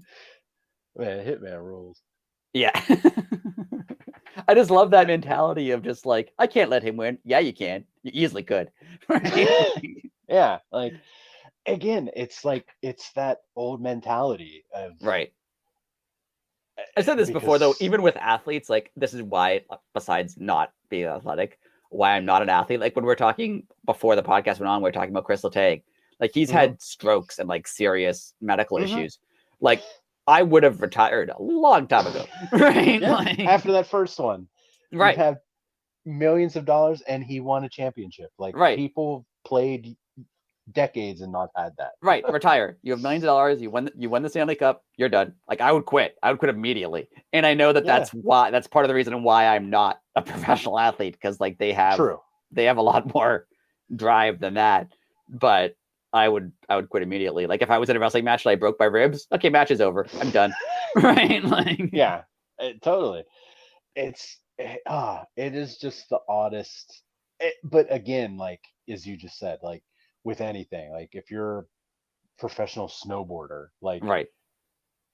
man, Hitman rules. Yeah. I just love that mentality of just like, I can't let him win. Yeah, you can. You easily could. Right? Yeah. Like, again, it's that old mentality of right. I said this before, though, even with athletes, like, this is why, besides not being athletic, why I'm not an athlete. Like, when we're talking before the podcast went on, we are talking about Crystal Tag. Like, he's had strokes and, like, serious medical issues. Like, I would have retired a long time ago. Right? Yeah. Like, after that first one. Right. He'd have millions of dollars and he won a championship. Like, people played decades and not had that. Right. Retire. You have millions of dollars. You won the Stanley Cup. You're done. Like, I would quit. I would quit immediately. And I know that that's part of the reason why I'm not a professional athlete, because like they have a lot more drive than that. But I would quit immediately. Like if I was in a wrestling match and I broke my ribs, okay, match is over. I'm done. Right. Like, yeah, totally. It is just the oddest. But again, like as you just said, like with anything, like if you're a professional snowboarder, like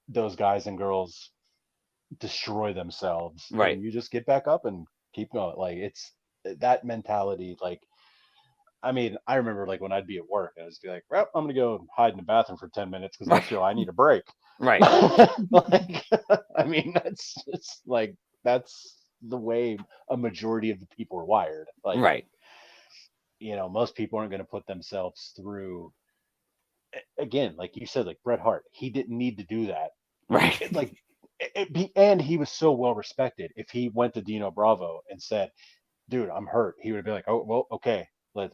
those guys and girls destroy themselves, and you just get back up and keep going. Like it's that mentality. Like, I mean, I remember like when I'd be at work, I was be like, well, I'm gonna go hide in the bathroom for 10 minutes because I feel I need a break. Right. Like, I mean, that's just like that's the way a majority of the people are wired. Like, most people aren't going to put themselves through. Again, like you said, like Bret Hart, he didn't need to do that. Right. Like, and he was so well respected. If he went to Dino Bravo and said, "Dude, I'm hurt," he would be like, "Oh, well, okay, let's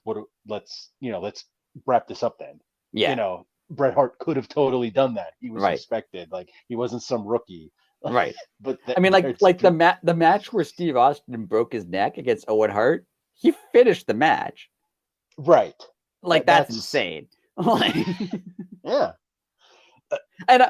wrap this up then." Yeah. Bret Hart could have totally done that. He was respected. Like he wasn't some rookie. Right. But I mean, like the match where Steve Austin broke his neck against Owen Hart, he finished the match. Right. Like that's insane. Like, yeah. And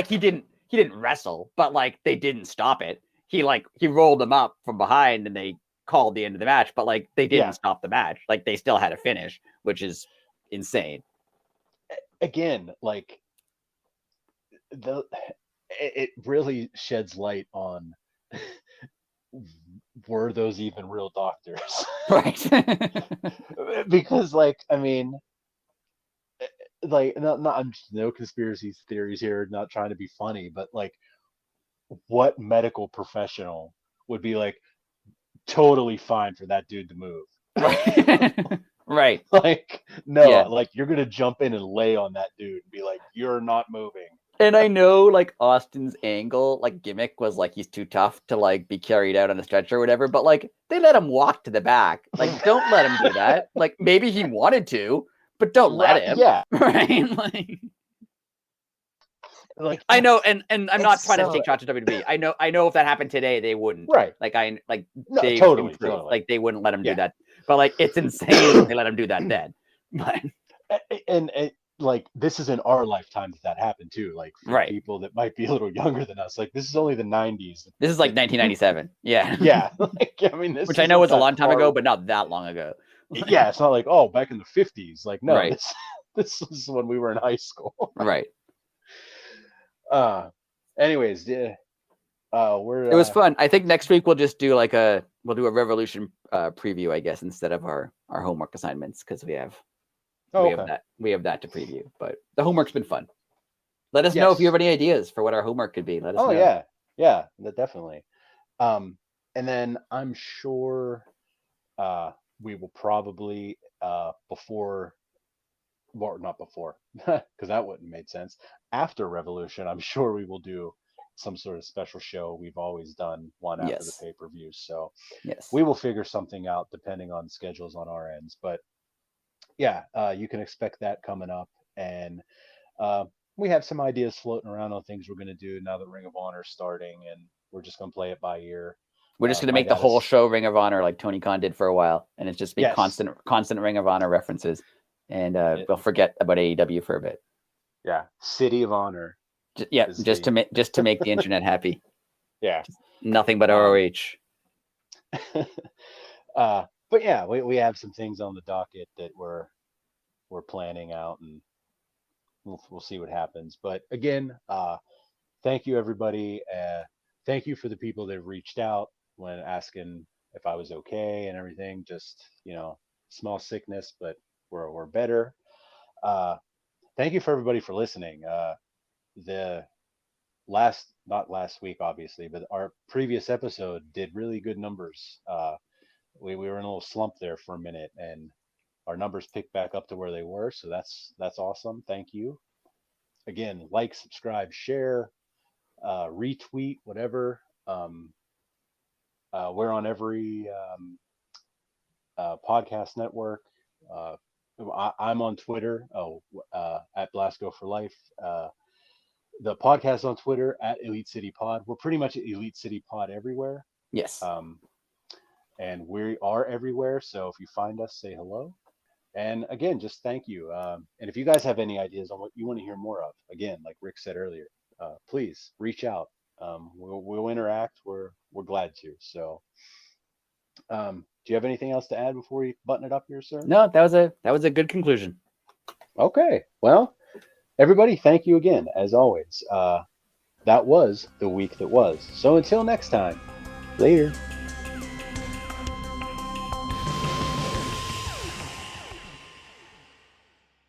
he didn't wrestle, but like they didn't stop it. He rolled him up from behind and they called the end of the match, but like they didn't stop the match. Like they still had a finish, which is insane. Again, like it really sheds light on were those even real doctors? Right. Because like, I mean, like I'm no conspiracy theories here, not trying to be funny, but like what medical professional would be like totally fine for that dude to move? Right. Right. Like, no, like you're gonna jump in and lay on that dude and be like, you're not moving. And I know like Austin's angle, like gimmick was like he's too tough to like be carried out on a stretcher or whatever, but like they let him walk to the back. Like don't let him do that. Like maybe he wanted to, but don't let him. Yeah. Right? Like I know, and I'm not trying to take shots at WWE. I know if that happened today, they wouldn't. Right. Like no, Dave's totally. Like they wouldn't let him do that. But like it's insane they let him do that then. But and like this is in our lifetime that happened too. Like for people that might be a little younger than us, like this is only the 90s. This is like 1997. Yeah. Yeah. Like, I mean, which I know was a long time ago, but not that long ago. Yeah, it's not like back in the 50s. Like no, this is when we were in high school. Right. Anyways, it was fun. I think next week we'll just do a Revolution preview, I guess, instead of our homework assignments, because we have that to preview. But the homework's been fun. Let us know if you have any ideas for what our homework could be. Let us know. Yeah, definitely. And then I'm sure we will probably not before, because that wouldn't make sense. After Revolution, I'm sure we will do some sort of special show. We've always done one after the pay-per-view, so we will figure something out depending on schedules on our ends. But yeah, you can expect that coming up, and we have some ideas floating around on things we're going to do now that Ring of Honor is starting, and we're just going to play it by ear. We're just going to make the whole show Ring of Honor like Tony Khan did for a while, and it's just be constant Ring of Honor references. And we'll forget about AEW for a bit. Yeah, City of Honor. Just to make the internet happy. Yeah, just nothing but ROH. But yeah, we have some things on the docket that we're planning out, and we'll see what happens. But again, thank you everybody. Thank you for the people that reached out when asking if I was okay and everything. Just small sickness, but we're better. Thank you for everybody for listening. Not last week obviously, but our previous episode did really good numbers. We were in a little slump there for a minute, and our numbers picked back up to where they were, so that's awesome. Thank you again. Like, subscribe, share, retweet, whatever. We're on every podcast network. I'm on Twitter, at Blasco for Life. The podcast on Twitter at Elite City Pod. We're pretty much at Elite City Pod everywhere. Yes. And we are everywhere. So if you find us, say hello. And again, just thank you. And if you guys have any ideas on what you want to hear more of, again, like Rick said earlier, please reach out. We'll interact. We're glad to. So. Do you have anything else to add before we button it up here, sir? No, that was a good conclusion. Okay. Well, everybody, thank you again, as always. That was the week that was. So until next time, later.